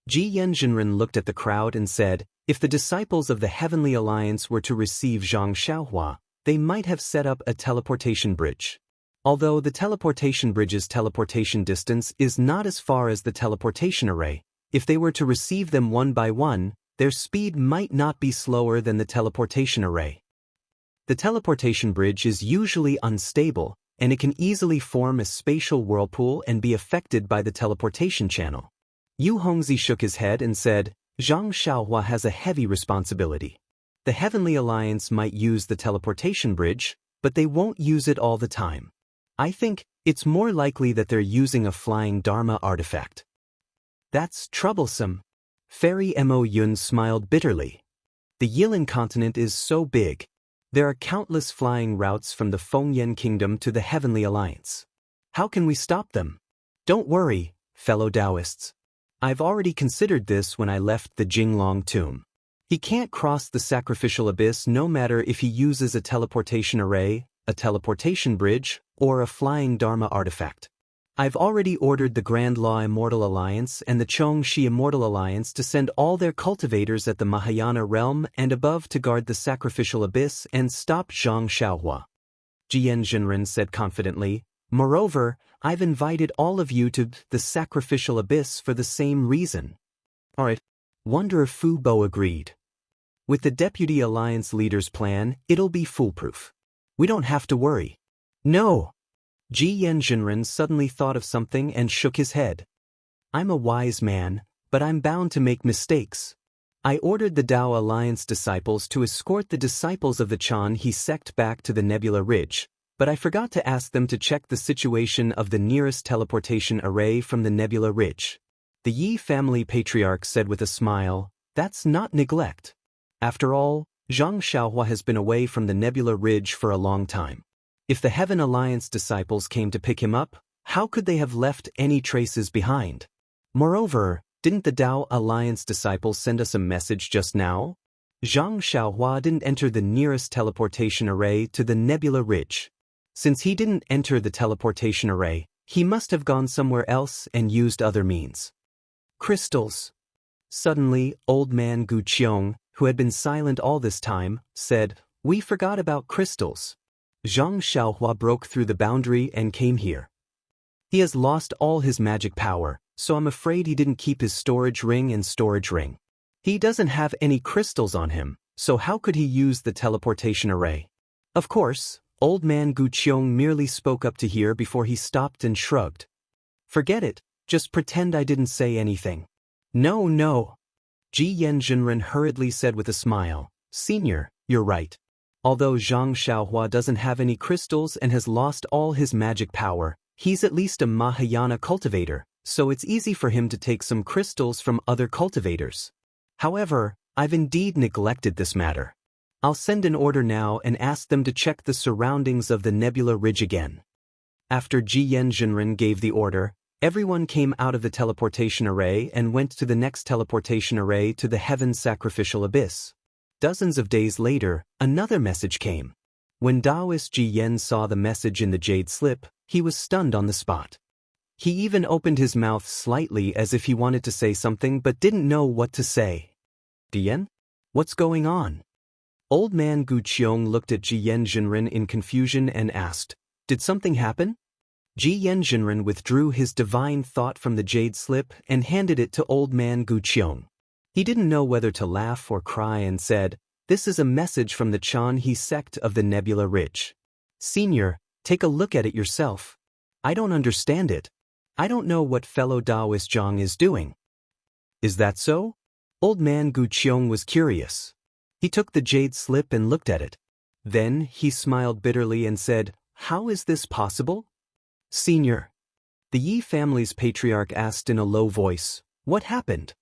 Ji Yanjinren looked at the crowd and said, if the disciples of the Heavenly Alliance were to receive Zhang Xiaohua, they might have set up a teleportation bridge. Although the teleportation bridge's teleportation distance is not as far as the teleportation array, if they were to receive them one by one, their speed might not be slower than the teleportation array. The teleportation bridge is usually unstable, and it can easily form a spatial whirlpool and be affected by the teleportation channel. Yu Hongzi shook his head and said, Zhang Xiaohua has a heavy responsibility. The Heavenly Alliance might use the teleportation bridge, but they won't use it all the time. I think it's more likely that they're using a flying Dharma artifact. That's troublesome. Fairy Mo Yun smiled bitterly. The Yilin continent is so big. There are countless flying routes from the Fengyan Kingdom to the Heavenly Alliance. How can we stop them? Don't worry, fellow Taoists. I've already considered this when I left the Jinglong tomb. He can't cross the sacrificial abyss no matter if he uses a teleportation array, a teleportation bridge, or a flying Dharma artifact. I've already ordered the Grand Law Immortal Alliance and the Chongxi Immortal Alliance to send all their cultivators at the Mahayana realm and above to guard the sacrificial abyss and stop Zhang Xiaohua. Jian Zhenren said confidently, Moreover, I've invited all of you to the sacrificial abyss for the same reason. Alright. Wanderer Fu Bo agreed. With the Deputy Alliance leader's plan, it'll be foolproof. We don't have to worry. No. Ji Yanjinren suddenly thought of something and shook his head. I'm a wise man, but I'm bound to make mistakes. I ordered the Dao Alliance disciples to escort the disciples of the Chan He sect back to the Nebula Ridge, but I forgot to ask them to check the situation of the nearest teleportation array from the Nebula Ridge. The Yi family patriarch said with a smile, That's not neglect. After all, Zhang Xiaohua has been away from the Nebula Ridge for a long time. If the Heaven Alliance disciples came to pick him up, how could they have left any traces behind? Moreover, didn't the Dao Alliance disciples send us a message just now? Zhang Xiaohua didn't enter the nearest teleportation array to the Nebula Ridge. Since he didn't enter the teleportation array, he must have gone somewhere else and used other means. Crystals. Suddenly, old man Gu Qiong, who had been silent all this time, said, We forgot about crystals. Zhang Xiaohua broke through the boundary and came here. He has lost all his magic power, so I'm afraid he didn't keep his storage ring and storage ring. He doesn't have any crystals on him, so how could he use the teleportation array? Of course, old man Gu Qiong merely spoke up to hear before he stopped and shrugged. Forget it, just pretend I didn't say anything. No. Ji Yanjinren hurriedly said with a smile, Senior, you're right. Although Zhang Xiaohua doesn't have any crystals and has lost all his magic power, he's at least a Mahayana cultivator, so it's easy for him to take some crystals from other cultivators. However, I've indeed neglected this matter. I'll send an order now and ask them to check the surroundings of the Nebula Ridge again. After Ji Yanjinren gave the order, Everyone came out of the teleportation array and went to the next teleportation array to the Heaven's Sacrificial Abyss. Dozens of days later, another message came. When Taoist Ji Yen saw the message in the jade slip, he was stunned on the spot. He even opened his mouth slightly as if he wanted to say something but didn't know what to say. Ji Yen? What's going on? Old man Gu Qiong looked at Ji Yen Jinren in confusion and asked, Did something happen? Ji Yen Jinren withdrew his divine thought from the jade slip and handed it to old man Gu Qiong. He didn't know whether to laugh or cry and said, This is a message from the Jianghu sect of the Nebula Ridge. Senior, take a look at it yourself. I don't understand it. I don't know what fellow Taoist Zhang is doing. Is that so? Old man Gu Qiong was curious. He took the jade slip and looked at it. Then he smiled bitterly and said, How is this possible? Senior. The Yi family's patriarch asked in a low voice, What happened?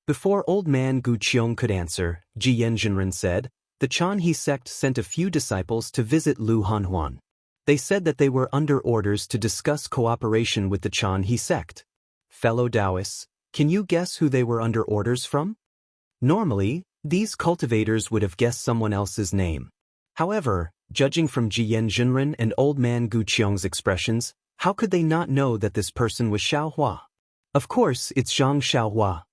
Before old man Gu Qiong could answer, Ji Yen Jinren said, The Jianghu sect sent a few disciples to visit Lu Hanhuan. They said that they were under orders to discuss cooperation with the Jianghu sect. Fellow Taoists, can you guess who they were under orders from? Normally, these cultivators would have guessed someone else's name. However, judging from Ji Yen Jinren and old man Gu Qiong's expressions, how could they not know that this person was Xiaohua? Of course, it's Zhang Xiaohua.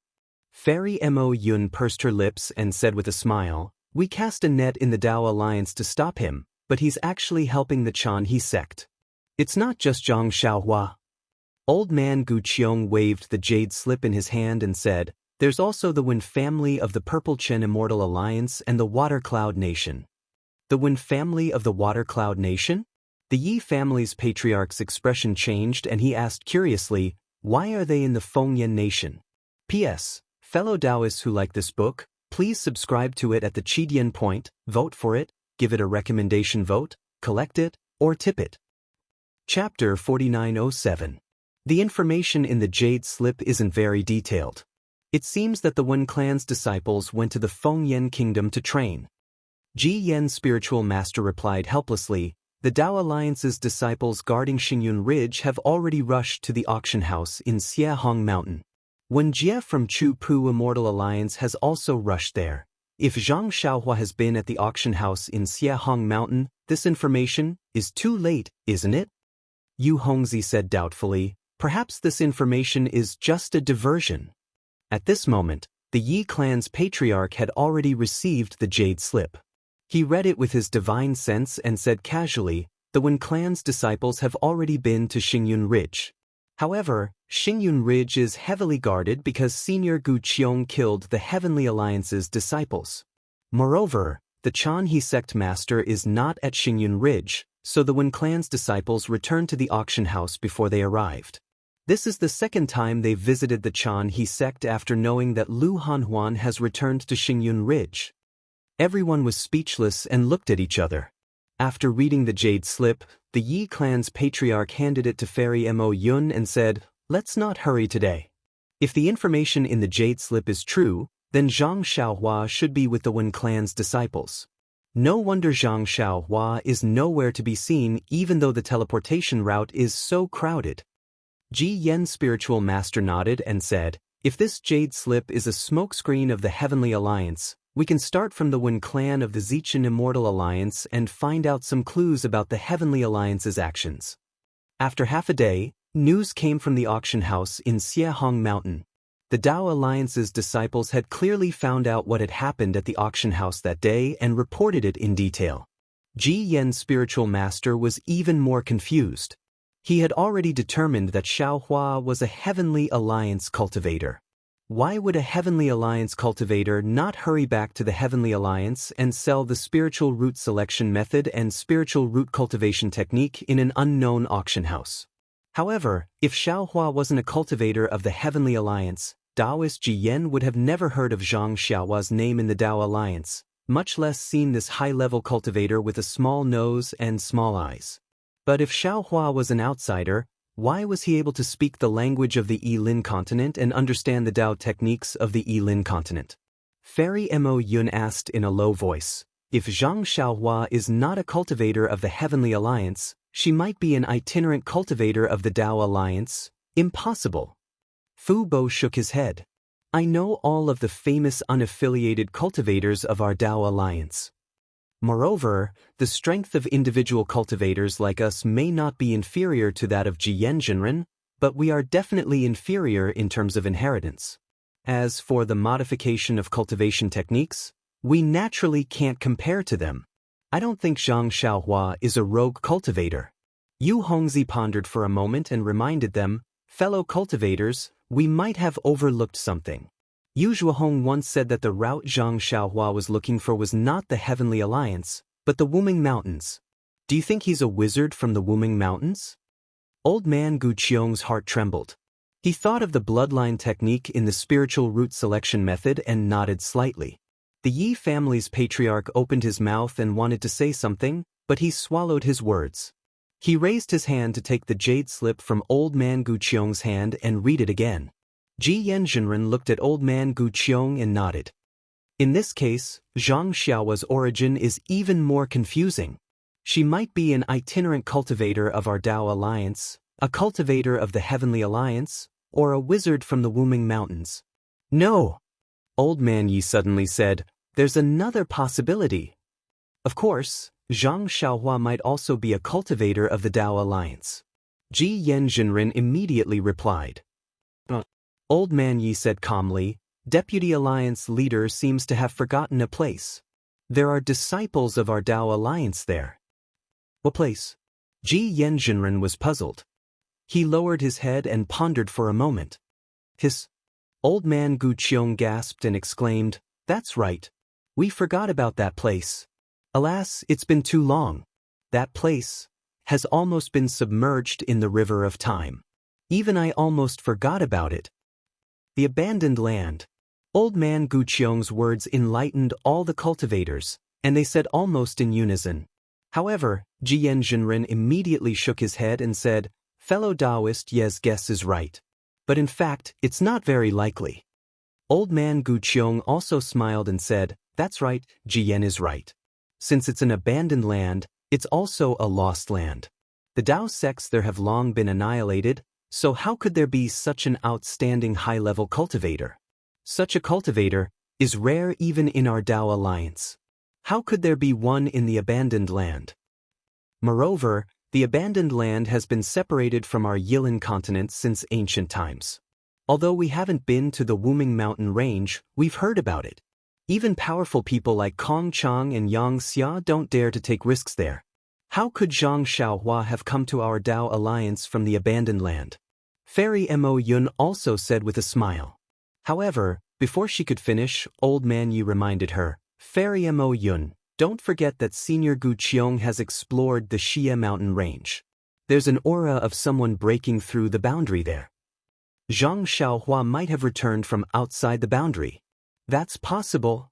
Fairy Mo Yun pursed her lips and said with a smile, We cast a net in the Tao Alliance to stop him, but he's actually helping the Jianghu sect. It's not just Zhang Xiaohua. Old man Gu Qiong waved the jade slip in his hand and said, There's also the Wen family of the Purple Chen Immortal Alliance and the Water Cloud Nation. The Wen family of the Water Cloud Nation? The Yi family's patriarch's expression changed and he asked curiously, Why are they in the Fengyan Nation? P.S. Fellow Taoists who like this book, please subscribe to it at the Qidian point, vote for it, give it a recommendation vote, collect it, or tip it. Chapter 4907. The information in the jade slip isn't very detailed. It seems that the Wen clan's disciples went to the Fengyan kingdom to train. Ji Yen's spiritual master replied helplessly, The Tao Alliance's disciples guarding Xingyun Ridge have already rushed to the auction house in Xiahong Mountain. Wen Jie from Chu Pu Immortal Alliance has also rushed there. If Zhang Xiaohua has been at the auction house in Xiahong Mountain, this information is too late, isn't it? Yu Hongzi said doubtfully, Perhaps this information is just a diversion. At this moment, the Yi clan's patriarch had already received the jade slip. He read it with his divine sense and said casually, The Wen clan's disciples have already been to Xingyun Ridge. However, Xingyun Ridge is heavily guarded because Senior Gu Qiong killed the Heavenly Alliance's disciples. Moreover, the Jianghu sect master is not at Xingyun Ridge, so the Wen clan's disciples returned to the auction house before they arrived. This is the second time they've visited the Jianghu sect after knowing that Lu Hanhuan has returned to Xingyun Ridge. Everyone was speechless and looked at each other. After reading the jade slip, the Yi clan's patriarch handed it to Fairy Mo Yun and said, Let's not hurry today. If the information in the jade slip is true, then Zhang Xiaohua should be with the Wen clan's disciples. No wonder Zhang Xiaohua is nowhere to be seen even though the teleportation route is so crowded. Ji Yen's spiritual master nodded and said, If this jade slip is a smokescreen of the Heavenly Alliance, we can start from the Wen clan of the Zichen Immortal Alliance and find out some clues about the Heavenly Alliance's actions. After half a day, news came from the auction house in Xiahong Mountain. The Tao Alliance's disciples had clearly found out what had happened at the auction house that day and reported it in detail. Ji Yen's spiritual master was even more confused. He had already determined that Xiaohua was a Heavenly Alliance cultivator. Why would a Heavenly Alliance cultivator not hurry back to the Heavenly Alliance and sell the spiritual root selection method and spiritual root cultivation technique in an unknown auction house? However, if Xiaohua wasn't a cultivator of the Heavenly Alliance, Taoist Ji Yen would have never heard of Zhang Xiaohua's name in the Tao Alliance, much less seen this high-level cultivator with a small nose and small eyes. But if Xiaohua was an outsider, why was he able to speak the language of the Yilin continent and understand the Tao techniques of the Yilin continent? Fairy Mo Yun asked in a low voice, If Zhang Xiaohua is not a cultivator of the Heavenly Alliance, she might be an itinerant cultivator of the Tao Alliance, Impossible. Fu Bo shook his head. I know all of the famous unaffiliated cultivators of our Dao Alliance. Moreover, the strength of individual cultivators like us may not be inferior to that of Jianzhenren, but we are definitely inferior in terms of inheritance. As for the modification of cultivation techniques, we naturally can't compare to them. I don't think Zhang Xiaohua is a rogue cultivator. Yu Hongzi pondered for a moment and reminded them, fellow cultivators, we might have overlooked something. Yu Zhuohong once said that the route Zhang Xiaohua was looking for was not the Heavenly Alliance, but the Wuming Mountains. Do you think he's a wizard from the Wuming Mountains? Old man Gu Qiong's heart trembled. He thought of the bloodline technique in the spiritual root selection method and nodded slightly. The Yi family's patriarch opened his mouth and wanted to say something, but he swallowed his words. He raised his hand to take the jade slip from old man Gu Qiong's hand and read it again. Ji Yanzhenren looked at old man Gu Qiong and nodded. In this case, Zhang Xiaohua's origin is even more confusing. She might be an itinerant cultivator of our Dao Alliance, a cultivator of the Heavenly Alliance, or a wizard from the Wuming Mountains. No! Old man Yi suddenly said, there's another possibility. Of course, Zhang Xiaohua might also be a cultivator of the Dao Alliance. Ji Yanzhenren immediately replied. Old man Yi said calmly, Deputy Alliance leader seems to have forgotten a place. There are disciples of our Dao Alliance there. What place? Ji Yanzhenren was puzzled. He lowered his head and pondered for a moment. His old man Gu Qiong gasped and exclaimed, that's right. We forgot about that place. Alas, it's been too long. That place has almost been submerged in the river of time. Even I almost forgot about it. The abandoned land. Old man Gu Qiong's words enlightened all the cultivators, and they said almost in unison. However, Ji Yanzhenren immediately shook his head and said, fellow Taoist Ye's guess is right. But in fact, it's not very likely. Old man Gu Qiong also smiled and said, that's right, Ji Yan is right. Since it's an abandoned land, it's also a lost land. The Dao sects there have long been annihilated, so how could there be such an outstanding high-level cultivator? Such a cultivator is rare even in our Dao Alliance. How could there be one in the abandoned land? Moreover, the abandoned land has been separated from our Yilin continent since ancient times. Although we haven't been to the Wuming Mountain range, we've heard about it. Even powerful people like Kong Chang and Yang Xia don't dare to take risks there. How could Zhang Xiaohua have come to our Dao Alliance from the abandoned land? Fairy Mo Yun also said with a smile. However, before she could finish, old man Yi reminded her, Fairy Mo Yun, don't forget that Senior Gu Qiong has explored the Xie mountain range. There's an aura of someone breaking through the boundary there. Zhang Xiaohua might have returned from outside the boundary. That's possible,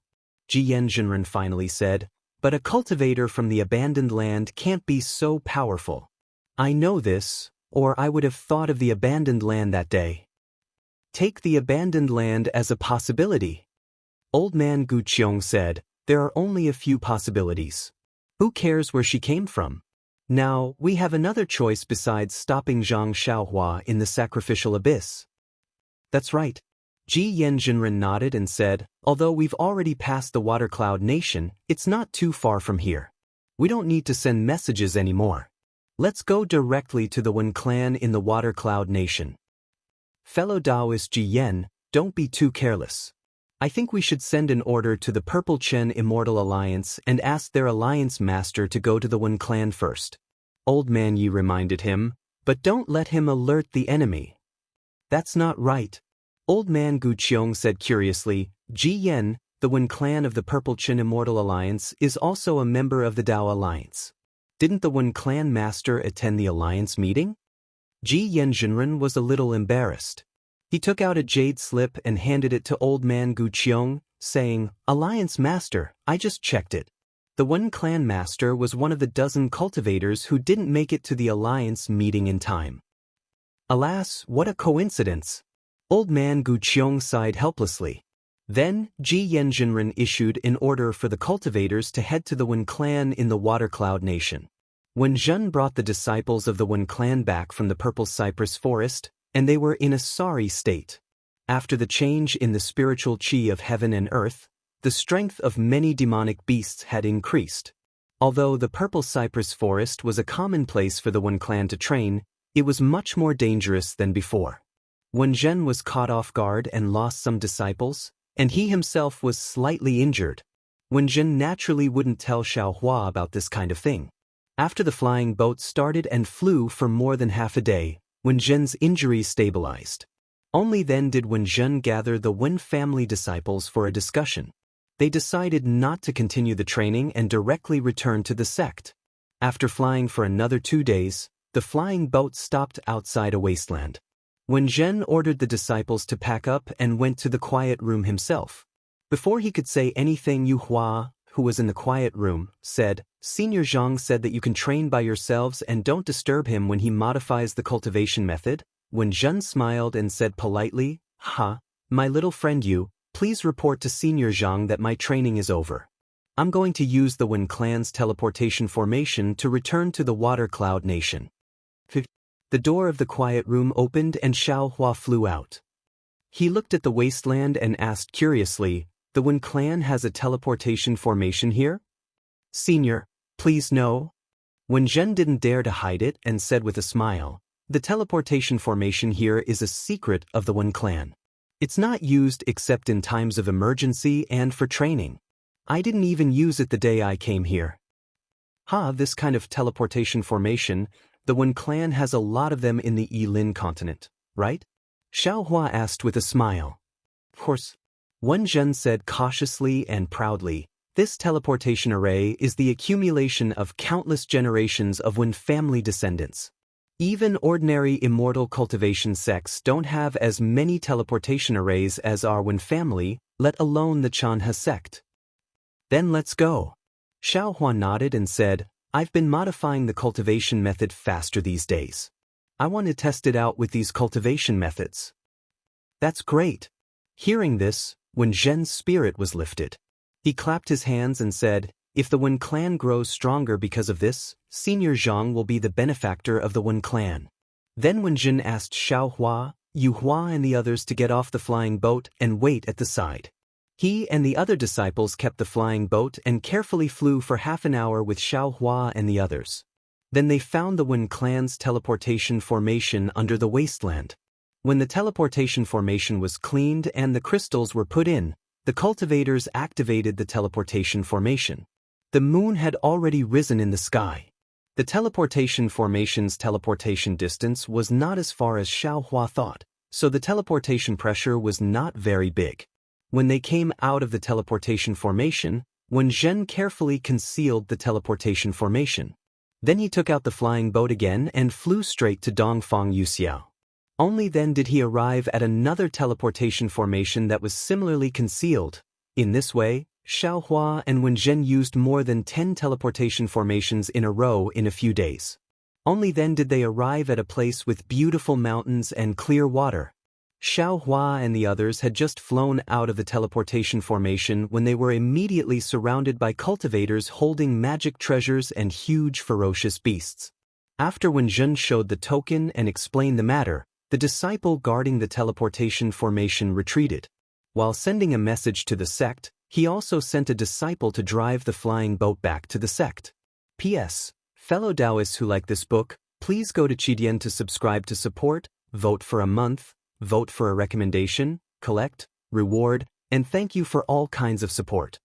Ji Yanzhenren finally said, but a cultivator from the abandoned land can't be so powerful. I know this, or I would have thought of the abandoned land that day. Take the abandoned land as a possibility. Old man Gu Qiong said, there are only a few possibilities. Who cares where she came from? Now, we have another choice besides stopping Zhang Xiaohua in the sacrificial abyss. That's right. Ji Yanzhenren nodded and said, although we've already passed the Water Cloud Nation, it's not too far from here. We don't need to send messages anymore. Let's go directly to the Wen clan in the Water Cloud Nation. Fellow Taoist Ji Yan, don't be too careless. I think we should send an order to the Purple Chen Immortal Alliance and ask their alliance master to go to the Wen clan first. Old man Yi reminded him, but don't let him alert the enemy. That's not right. Old man Gu Qiong said curiously, Ji Yan, the Wen clan of the Purple Chen Immortal Alliance, is also a member of the Dao Alliance. Didn't the Wen clan master attend the alliance meeting? Ji Yanzhenren was a little embarrassed. He took out a jade slip and handed it to old man Gu Qiong, saying, Alliance master, I just checked it. The Wen clan master was one of the dozen cultivators who didn't make it to the alliance meeting in time. Alas, what a coincidence. Old man Gu Qiong sighed helplessly. Then, Ji Yanzhenren issued an order for the cultivators to head to the Wen clan in the Water Cloud Nation. When Zhen brought the disciples of the Wen clan back from the Purple Cypress Forest, and they were in a sorry state. After the change in the spiritual chi of heaven and earth, the strength of many demonic beasts had increased. Although the purple cypress forest was a common place for the Wen clan to train, it was much more dangerous than before. Wen Zhen was caught off guard and lost some disciples, and he himself was slightly injured. Wen Zhen naturally wouldn't tell Xiaohua about this kind of thing. After the flying boat started and flew for more than half a day, Wen Zhen's injuries stabilized. Only then did Wen Zhen gather the Wen family disciples for a discussion. They decided not to continue the training and directly return to the sect. After flying for another 2 days, the flying boat stopped outside a wasteland. Wen Zhen ordered the disciples to pack up and went to the quiet room himself. Before he could say anything, Yu Hua, who was in the quiet room, said, "Senior Zhang said that you can train by yourselves and don't disturb him when he modifies the cultivation method." Wen Zhen smiled and said politely, "My little friend Yu, please report to Senior Zhang that my training is over. I'm going to use the Wen clan's teleportation formation to return to the Water Cloud Nation." The door of the quiet room opened and Xiaohua flew out. He looked at the wasteland and asked curiously, "The Wen clan has a teleportation formation here?" "Senior, please no." Wen Zhen didn't dare to hide it and said with a smile, "The teleportation formation here is a secret of the Wen clan. It's not used except in times of emergency and for training. I didn't even use it the day I came here." This kind of teleportation formation, the Wen clan has a lot of them in the Yilin continent, right? Xiaohua asked with a smile. "Of course." Wen Zhen said cautiously and proudly, "This teleportation array is the accumulation of countless generations of Wen family descendants. Even ordinary immortal cultivation sects don't have as many teleportation arrays as our Wen family, let alone the Chanhe sect." "Then let's go." Xiaohua nodded and said, "I've been modifying the cultivation method faster these days. I want to test it out with these cultivation methods." "That's great." Hearing this, Wen Zhen's spirit was lifted. He clapped his hands and said, "If the Wen clan grows stronger because of this, Senior Zhang will be the benefactor of the Wen clan." Then Wen Zhen asked Xiaohua, Yu Hua and the others to get off the flying boat and wait at the side. He and the other disciples kept the flying boat and carefully flew for half an hour with Xiaohua and the others. Then they found the Wen clan's teleportation formation under the wasteland. When the teleportation formation was cleaned and the crystals were put in, the cultivators activated the teleportation formation. The moon had already risen in the sky. The teleportation formation's teleportation distance was not as far as Xiaohua thought, so the teleportation pressure was not very big. When they came out of the teleportation formation, Wen Zhen carefully concealed the teleportation formation. Then he took out the flying boat again and flew straight to Dongfang Yuxiao. Only then did he arrive at another teleportation formation that was similarly concealed. In this way, Xiaohua and Wen Zhen used more than 10 teleportation formations in a row in a few days. Only then did they arrive at a place with beautiful mountains and clear water. Xiaohua and the others had just flown out of the teleportation formation when they were immediately surrounded by cultivators holding magic treasures and huge ferocious beasts. After Wen Zhen showed the token and explained the matter, the disciple guarding the teleportation formation retreated. While sending a message to the sect, he also sent a disciple to drive the flying boat back to the sect. P.S. Fellow Taoists who like this book, please go to Qidian to subscribe to support, vote for a month, vote for a recommendation, collect, reward, and thank you for all kinds of support.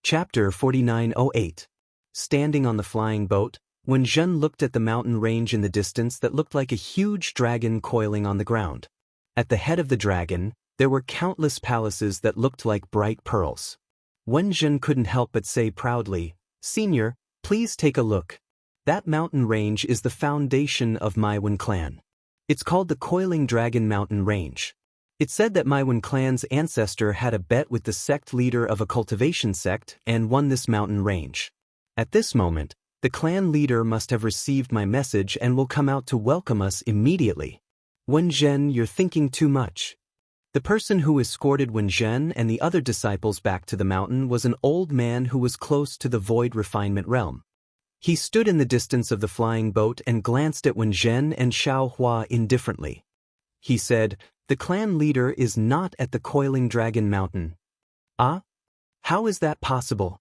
Chapter 4908. Standing on the flying boat, Wen Zhen looked at the mountain range in the distance that looked like a huge dragon coiling on the ground. At the head of the dragon, there were countless palaces that looked like bright pearls. Wen Zhen couldn't help but say proudly, "Senior, please take a look. That mountain range is the foundation of my Wen clan. It's called the Coiling Dragon Mountain Range. It said that my Wen clan's ancestor had a bet with the sect leader of a cultivation sect and won this mountain range. At this moment, the clan leader must have received my message and will come out to welcome us immediately." "Wen Zhen, you're thinking too much." The person who escorted Wen Zhen and the other disciples back to the mountain was an old man who was close to the void refinement realm. He stood in the distance of the flying boat and glanced at Wen Zhen and Xiaohua indifferently. He said, "The clan leader is not at the Coiling Dragon Mountain." "Ah? How is that possible?"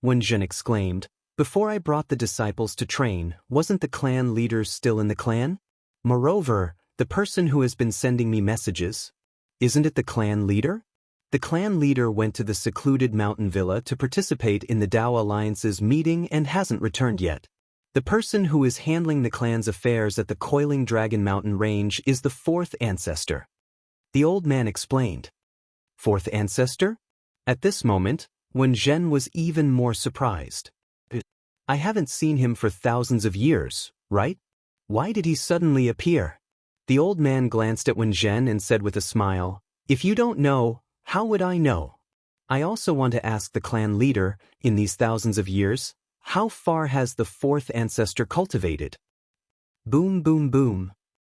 Wenjin exclaimed. "Before I brought the disciples to train, wasn't the clan leader still in the clan? Moreover, the person who has been sending me messages, isn't it the clan leader?" The clan leader went to the secluded mountain villa to participate in the Dao Alliance's meeting and hasn't returned yet. The person who is handling the clan's affairs at the Coiling Dragon Mountain range is the fourth ancestor. The old man explained. Fourth ancestor? At this moment, Wen Zhen was even more surprised. I haven't seen him for thousands of years, right? Why did he suddenly appear? The old man glanced at Wen Zhen and said with a smile, "If you don't know, how would I know? I also want to ask the clan leader, in these thousands of years, how far has the fourth ancestor cultivated?" Boom, boom, boom.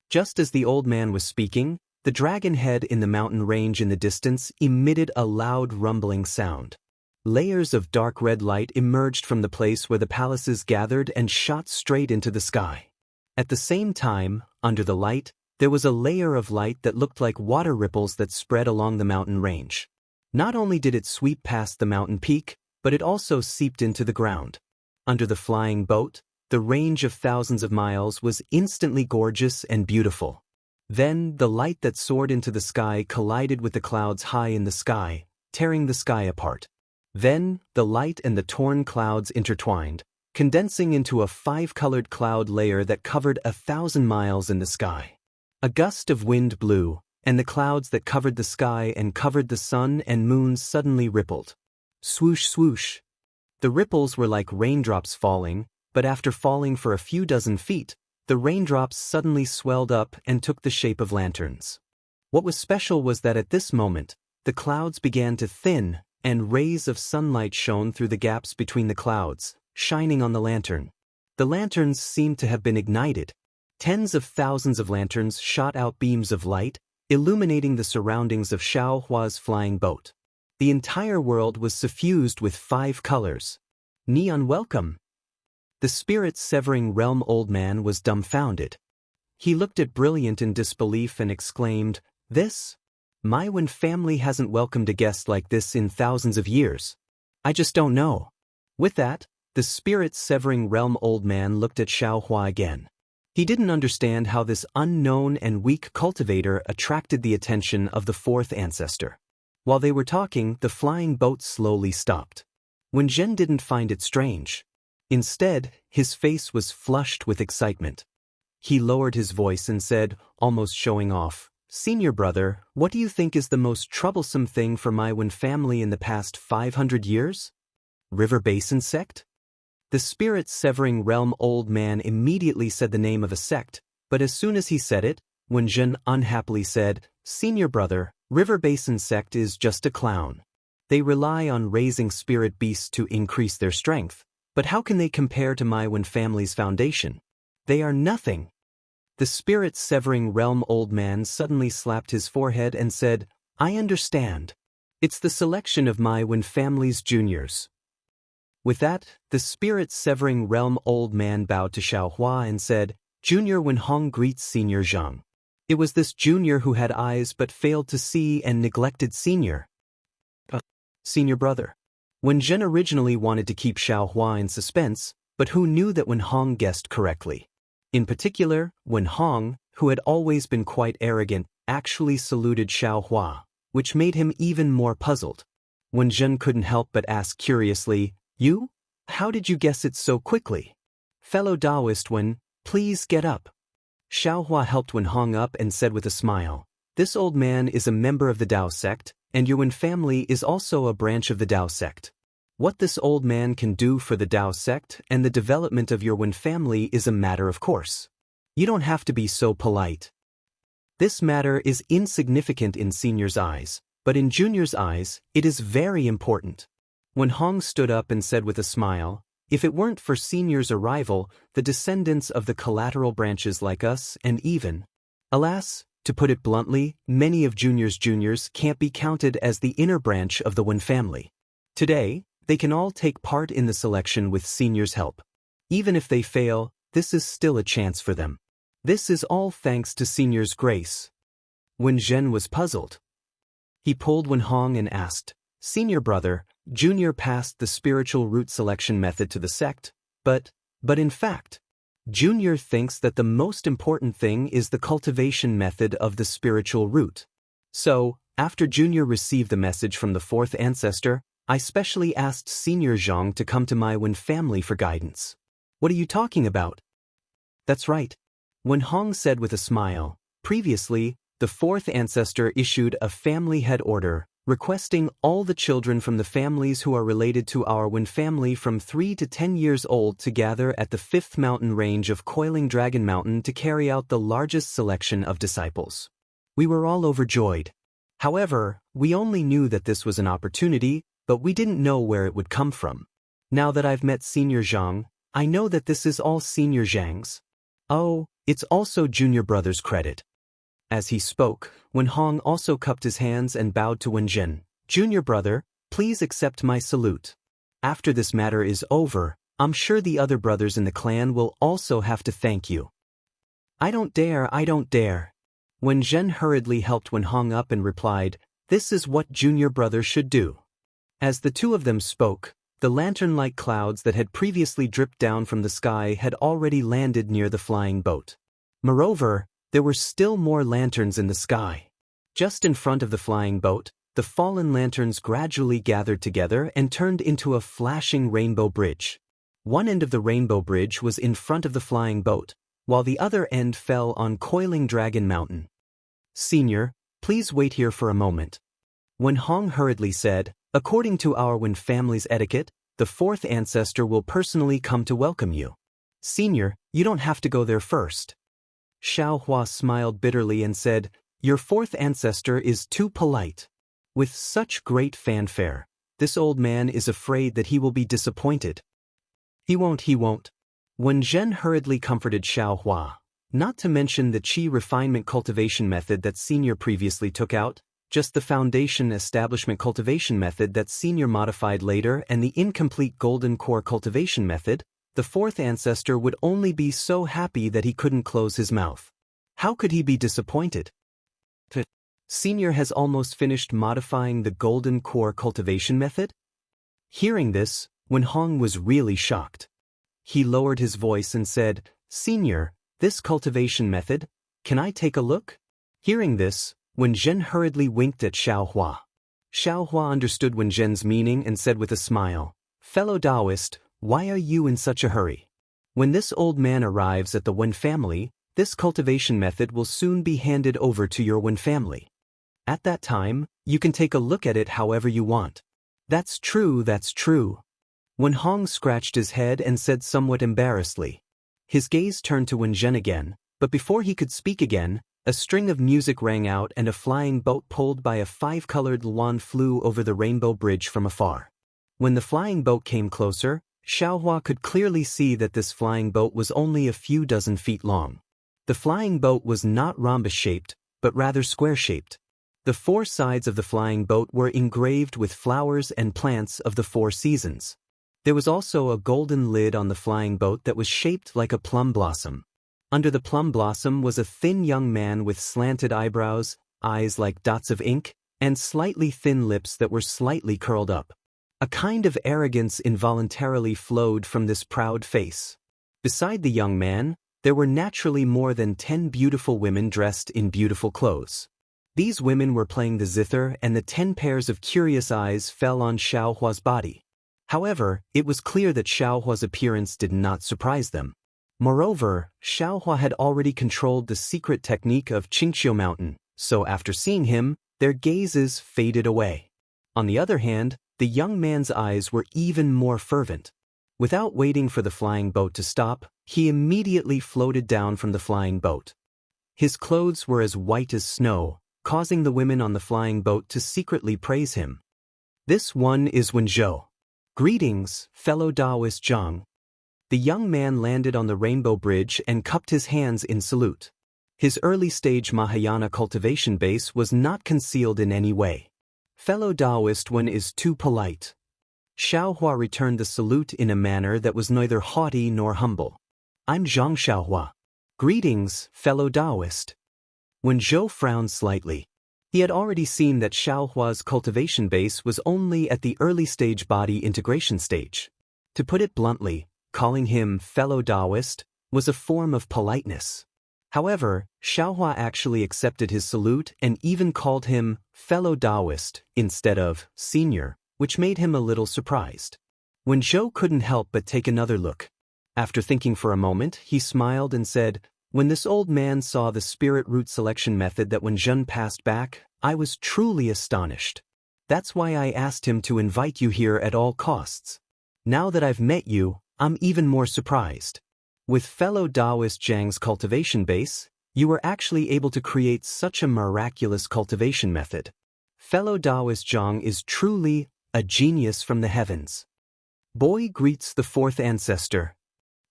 Just as the old man was speaking, the dragon head in the mountain range in the distance emitted a loud rumbling sound. Layers of dark red light emerged from the place where the palaces gathered and shot straight into the sky. At the same time, under the light, there was a layer of light that looked like water ripples that spread along the mountain range. Not only did it sweep past the mountain peak, but it also seeped into the ground. Under the flying boat, the range of thousands of miles was instantly gorgeous and beautiful. Then, the light that soared into the sky collided with the clouds high in the sky, tearing the sky apart. Then, the light and the torn clouds intertwined, condensing into a five-colored cloud layer that covered 1,000 miles in the sky. A gust of wind blew, and the clouds that covered the sky and covered the sun and moon suddenly rippled. Swoosh, swoosh. The ripples were like raindrops falling, but after falling for a few dozen feet, the raindrops suddenly swelled up and took the shape of lanterns. What was special was that at this moment, the clouds began to thin, and rays of sunlight shone through the gaps between the clouds, shining on the lantern. The lanterns seemed to have been ignited. Tens of thousands of lanterns shot out beams of light, illuminating the surroundings of Xiao Hua's flying boat. The entire world was suffused with 5 colors. Neon welcome. The spirit-severing realm old man was dumbfounded. He looked at Brilliant in disbelief and exclaimed, "This? My Wen family hasn't welcomed a guest like this in thousands of years. I just don't know." With that, the spirit-severing realm old man looked at Xiao Hua again. He didn't understand how this unknown and weak cultivator attracted the attention of the fourth ancestor. While they were talking, the flying boat slowly stopped. Wen Zhen didn't find it strange. Instead, his face was flushed with excitement. He lowered his voice and said, almost showing off, "Senior brother, what do you think is the most troublesome thing for my Wen family in the past 500 years? River Basin sect?" The spirit-severing realm old man immediately said the name of a sect, but as soon as he said it, Wen Zhen unhappily said, "Senior brother, River Basin sect is just a clown. They rely on raising spirit beasts to increase their strength, but how can they compare to my Wen family's foundation? They are nothing." The spirit-severing realm old man suddenly slapped his forehead and said, "I understand. It's the selection of my Wen family's juniors." With that, the spirit-severing realm old man bowed to Xiao Hua and said, "Junior Wen Hong greets Senior Zhang." It was this junior who had eyes but failed to see and neglected senior. Senior brother. Wen Zhen originally wanted to keep Xiao Hua in suspense, but who knew that Wen Hong guessed correctly. In particular, Wen Hong, who had always been quite arrogant, actually saluted Xiao Hua, which made him even more puzzled. Wen Zhen couldn't help but ask curiously, "You? How did you guess it so quickly? Fellow Taoist Wen, please get up." Xiao Hua helped Wen Hong up and said with a smile, "This old man is a member of the Dao sect, and your Wen family is also a branch of the Dao sect. What this old man can do for the Dao sect and the development of your Wen family is a matter of course. You don't have to be so polite. This matter is insignificant in senior's eyes, but in junior's eyes, it is very important." Wen Hong stood up and said with a smile, "If it weren't for senior's arrival, the descendants of the collateral branches like us and even, alas, to put it bluntly, many of junior's juniors can't be counted as the inner branch of the Wen family. Today, they can all take part in the selection with senior's help. Even if they fail, this is still a chance for them. This is all thanks to senior's grace." Wen Zhen was puzzled. He pulled Wen Hong and asked, "Senior brother, Junior passed the spiritual root selection method to the sect, but in fact, Junior thinks that the most important thing is the cultivation method of the spiritual root. So, after Junior received the message from the fourth ancestor, I specially asked Senior Zhang to come to my Wen family for guidance." "What are you talking about?" "That's right," Wen Hong said with a smile. "Previously, the fourth ancestor issued a family head order, requesting all the children from the families who are related to our Wen family from 3 to 10 years old to gather at the 5th mountain range of Coiling Dragon Mountain to carry out the largest selection of disciples. We were all overjoyed. However, we only knew that this was an opportunity, but we didn't know where it would come from. Now that I've met Senior Zhang, I know that this is all Senior Zhang's. Oh, it's also Junior brother's credit." As he spoke, Wen Hong also cupped his hands and bowed to Wen Zhen. "Junior brother, please accept my salute. After this matter is over, I'm sure the other brothers in the clan will also have to thank you." I don't dare. Wen Zhen hurriedly helped Wen Hong up and replied, "This is what Junior brother should do." As the two of them spoke, the lantern-like clouds that had previously dripped down from the sky had already landed near the flying boat. Moreover, there were still more lanterns in the sky. Just in front of the flying boat, the fallen lanterns gradually gathered together and turned into a flashing rainbow bridge. One end of the rainbow bridge was in front of the flying boat, while the other end fell on Coiling Dragon Mountain. "Senior, please wait here for a moment," Wen Hong hurriedly said. "According to our Wen family's etiquette, the fourth ancestor will personally come to welcome you. Senior, you don't have to go there first." Xiaohua smiled bitterly and said, "Your fourth ancestor is too polite. With such great fanfare, this old man is afraid that he will be disappointed." He won't. Wen Zhen hurriedly comforted Xiaohua. Not to mention the Qi refinement cultivation method that Senior previously took out, just the foundation establishment cultivation method that Senior modified later and the incomplete golden core cultivation method, the fourth ancestor would only be so happy that he couldn't close his mouth. How could he be disappointed? Senior has almost finished modifying the golden core cultivation method? Hearing this, Wen Hong was really shocked. He lowered his voice and said, "Senior, this cultivation method, can I take a look?" Hearing this, Wen Zhen hurriedly winked at Xiaohua. Xiaohua understood Wen Zhen's meaning and said with a smile, "Fellow Taoist, why are you in such a hurry? When this old man arrives at the Wen family, this cultivation method will soon be handed over to your Wen family. At that time, you can take a look at it however you want." That's true. Wen Hong scratched his head and said somewhat embarrassedly. His gaze turned to Wen Zhen again, but before he could speak again, a string of music rang out and a flying boat pulled by a 5-colored luan flew over the rainbow bridge from afar. When the flying boat came closer, Xiaohua could clearly see that this flying boat was only a few dozen feet long. The flying boat was not rhombus-shaped, but rather square-shaped. The 4 sides of the flying boat were engraved with flowers and plants of the 4 seasons. There was also a golden lid on the flying boat that was shaped like a plum blossom. Under the plum blossom was a thin young man with slanted eyebrows, eyes like dots of ink, and slightly thin lips that were slightly curled up. A kind of arrogance involuntarily flowed from this proud face. Beside the young man, there were naturally more than 10 beautiful women dressed in beautiful clothes. These women were playing the zither, and the 10 pairs of curious eyes fell on Xiaohua's body. However, it was clear that Xiaohua's appearance did not surprise them. Moreover, Xiaohua had already controlled the secret technique of Qingqiu Mountain, so after seeing him, their gazes faded away. On the other hand, the young man's eyes were even more fervent. Without waiting for the flying boat to stop, he immediately floated down from the flying boat. His clothes were as white as snow, causing the women on the flying boat to secretly praise him. "This one is Wenzhou. Greetings, fellow Taoist Zhang." The young man landed on the rainbow bridge and cupped his hands in salute. His early-stage Mahayana cultivation base was not concealed in any way. "Fellow Taoist, one is too polite." Xiaohua returned the salute in a manner that was neither haughty nor humble. "I'm Zhang Xiaohua. Greetings, fellow Taoist." Wen Zhou frowned slightly. He had already seen that Xiaohua's cultivation base was only at the early stage body integration stage. To put it bluntly, calling him fellow Taoist was a form of politeness. However, Xiaohua actually accepted his salute and even called him fellow Taoist instead of senior, which made him a little surprised. Wen Zhou couldn't help but take another look. After thinking for a moment, he smiled and said, "When this old man saw the spirit root selection method that Wen Zhen passed back, I was truly astonished. That's why I asked him to invite you here at all costs. Now that I've met you, I'm even more surprised. With fellow Taoist Zhang's cultivation base, you were actually able to create such a miraculous cultivation method. Fellow Taoist Zhang is truly a genius from the heavens." Boy greets the fourth ancestor.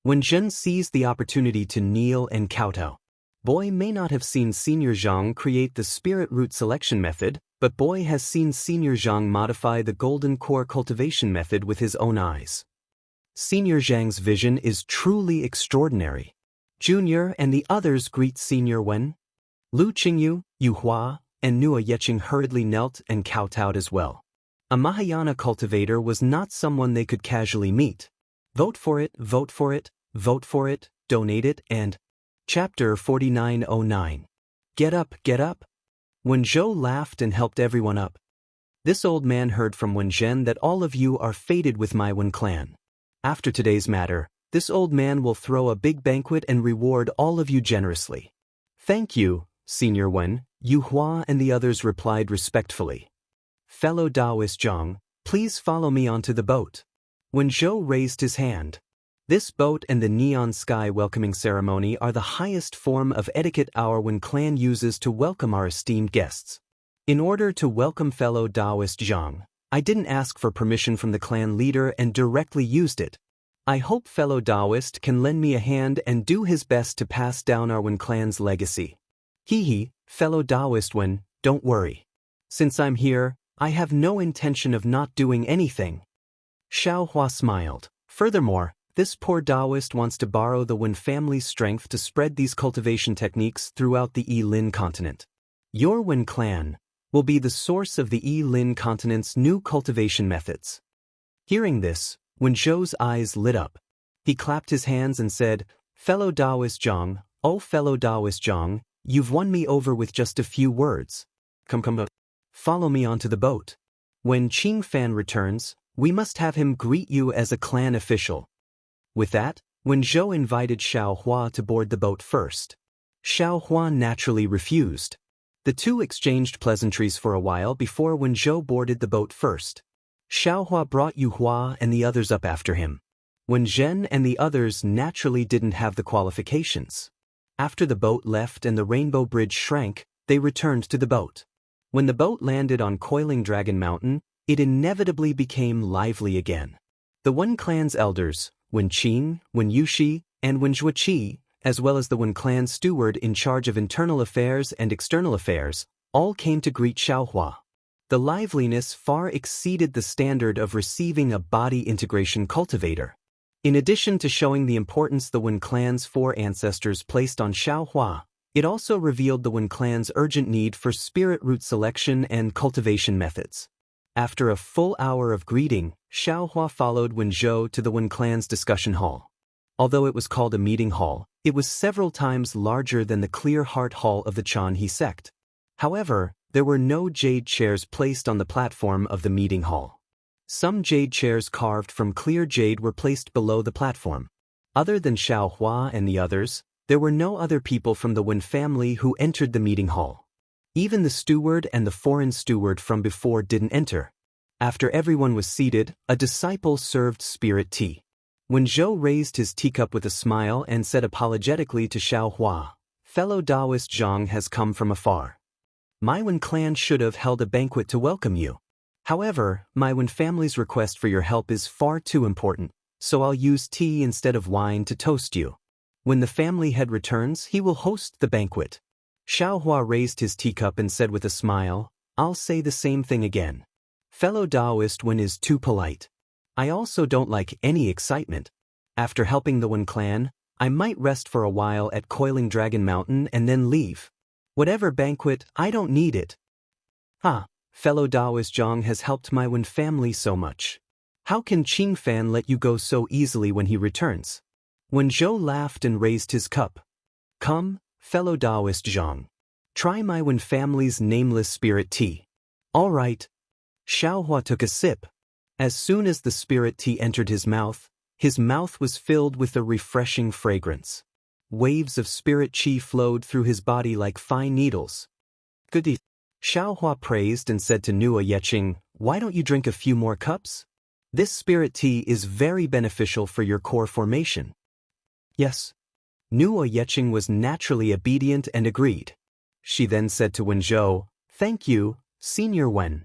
Wen Zhen seized the opportunity to kneel and kowtow. Boy may not have seen Senior Zhang create the spirit root selection method, but Boy has seen Senior Zhang modify the golden core cultivation method with his own eyes. Senior Zhang's vision is truly extraordinary. Junior and the others greet Senior Wen. Lu Qingyu, Yu Hua, and Nua Yeqing hurriedly knelt and kowtowed as well. A Mahayana cultivator was not someone they could casually meet. Vote for it, vote for it, vote for it, donate it, and... Chapter 4909. Get up, get up. Wen Zhou laughed and helped everyone up. This old man heard from Wen Zhen that all of you are fated with my Wen clan. After today's matter, this old man will throw a big banquet and reward all of you generously. Thank you, Senior Wen, Yu Hua and the others replied respectfully. Fellow Taoist Zhang, please follow me onto the boat. Wen Zhou raised his hand. This boat and the neon sky welcoming ceremony are the highest form of etiquette our Wen clan uses to welcome our esteemed guests. In order to welcome fellow Taoist Zhang, I didn't ask for permission from the clan leader and directly used it. I hope fellow Taoist can lend me a hand and do his best to pass down our Wen clan's legacy. Hee, fellow Taoist Wen, don't worry. Since I'm here, I have no intention of not doing anything. Xiaohua smiled. Furthermore, this poor Taoist wants to borrow the Wen family's strength to spread these cultivation techniques throughout the Yi-Lin continent. Your Wen clan will be the source of the Yi-Lin continent's new cultivation methods. Hearing this, Wen Zhou's eyes lit up. He clapped his hands and said, "Fellow Taoist Zhang, oh fellow Taoist Zhang, you've won me over with just a few words. Come, follow me onto the boat. When Qing Fan returns, we must have him greet you as a clan official." With that, Wen Zhou invited Xiaohua to board the boat first. Xiaohua naturally refused. The two exchanged pleasantries for a while before Wen Zhou boarded the boat first. Xiaohua brought Yu Hua and the others up after him. Wen Zhen and the others naturally didn't have the qualifications. After the boat left and the rainbow bridge shrank, they returned to the boat. When the boat landed on Coiling Dragon Mountain, it inevitably became lively again. The Wen clan's elders, Wen Qing, Wen Yuxi, and Wen Zhuoqi, as well as the Wen clan steward in charge of internal affairs and external affairs, all came to greet Xiaohua. The liveliness far exceeded the standard of receiving a body integration cultivator. In addition to showing the importance the Wen clan's four ancestors placed on Xiaohua, it also revealed the Wen clan's urgent need for spirit root selection and cultivation methods. After a full hour of greeting, Xiaohua followed Wen Zhou to the Wen clan's discussion hall. Although it was called a meeting hall, it was several times larger than the Clear Heart Hall of the Chanhe sect. However, there were no jade chairs placed on the platform of the meeting hall. Some jade chairs carved from clear jade were placed below the platform. Other than Xiaohua and the others, there were no other people from the Wen family who entered the meeting hall. Even the steward and the foreign steward from before didn't enter. After everyone was seated, a disciple served spirit tea. Wen Zhou raised his teacup with a smile and said apologetically to Xiaohua, "Fellow Taoist Zhang has come from afar. My Wen clan should have held a banquet to welcome you. However, my Wen family's request for your help is far too important, so I'll use tea instead of wine to toast you. When the family head returns, he will host the banquet." Xiaohua raised his teacup and said with a smile, "I'll say the same thing again. Fellow Taoist Wen is too polite. I also don't like any excitement. After helping the Wen clan, I might rest for a while at Coiling Dragon Mountain and then leave." Whatever banquet, I don't need it. Ah, fellow Taoist Jiang has helped my Wen family so much. How can Qing Fan let you go so easily when he returns? Wen Zhou laughed and raised his cup. Come, fellow Taoist Jiang. Try my Wen family's nameless spirit tea. All right. Xiaohua took a sip. As soon as the spirit tea entered his mouth was filled with a refreshing fragrance. Waves of spirit qi flowed through his body like fine needles. Goody. Xiaohua praised and said to Nua Yeqing, why don't you drink a few more cups? This spirit tea is very beneficial for your core formation. Yes. Nua Yeqing was naturally obedient and agreed. She then said to Wen Zhou, thank you, Senior Wen.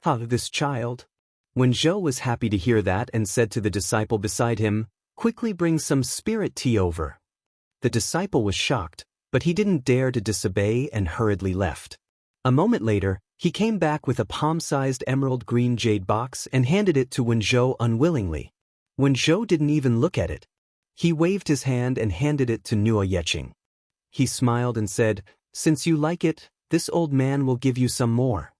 This child. Wen Zhou was happy to hear that and said to the disciple beside him, quickly bring some spirit tea over. The disciple was shocked, but he didn't dare to disobey and hurriedly left. A moment later, he came back with a palm-sized emerald green jade box and handed it to Wen Zhou unwillingly. Wen Zhou didn't even look at it. He waved his hand and handed it to Nua Yeqing. He smiled and said, since you like it, this old man will give you some more.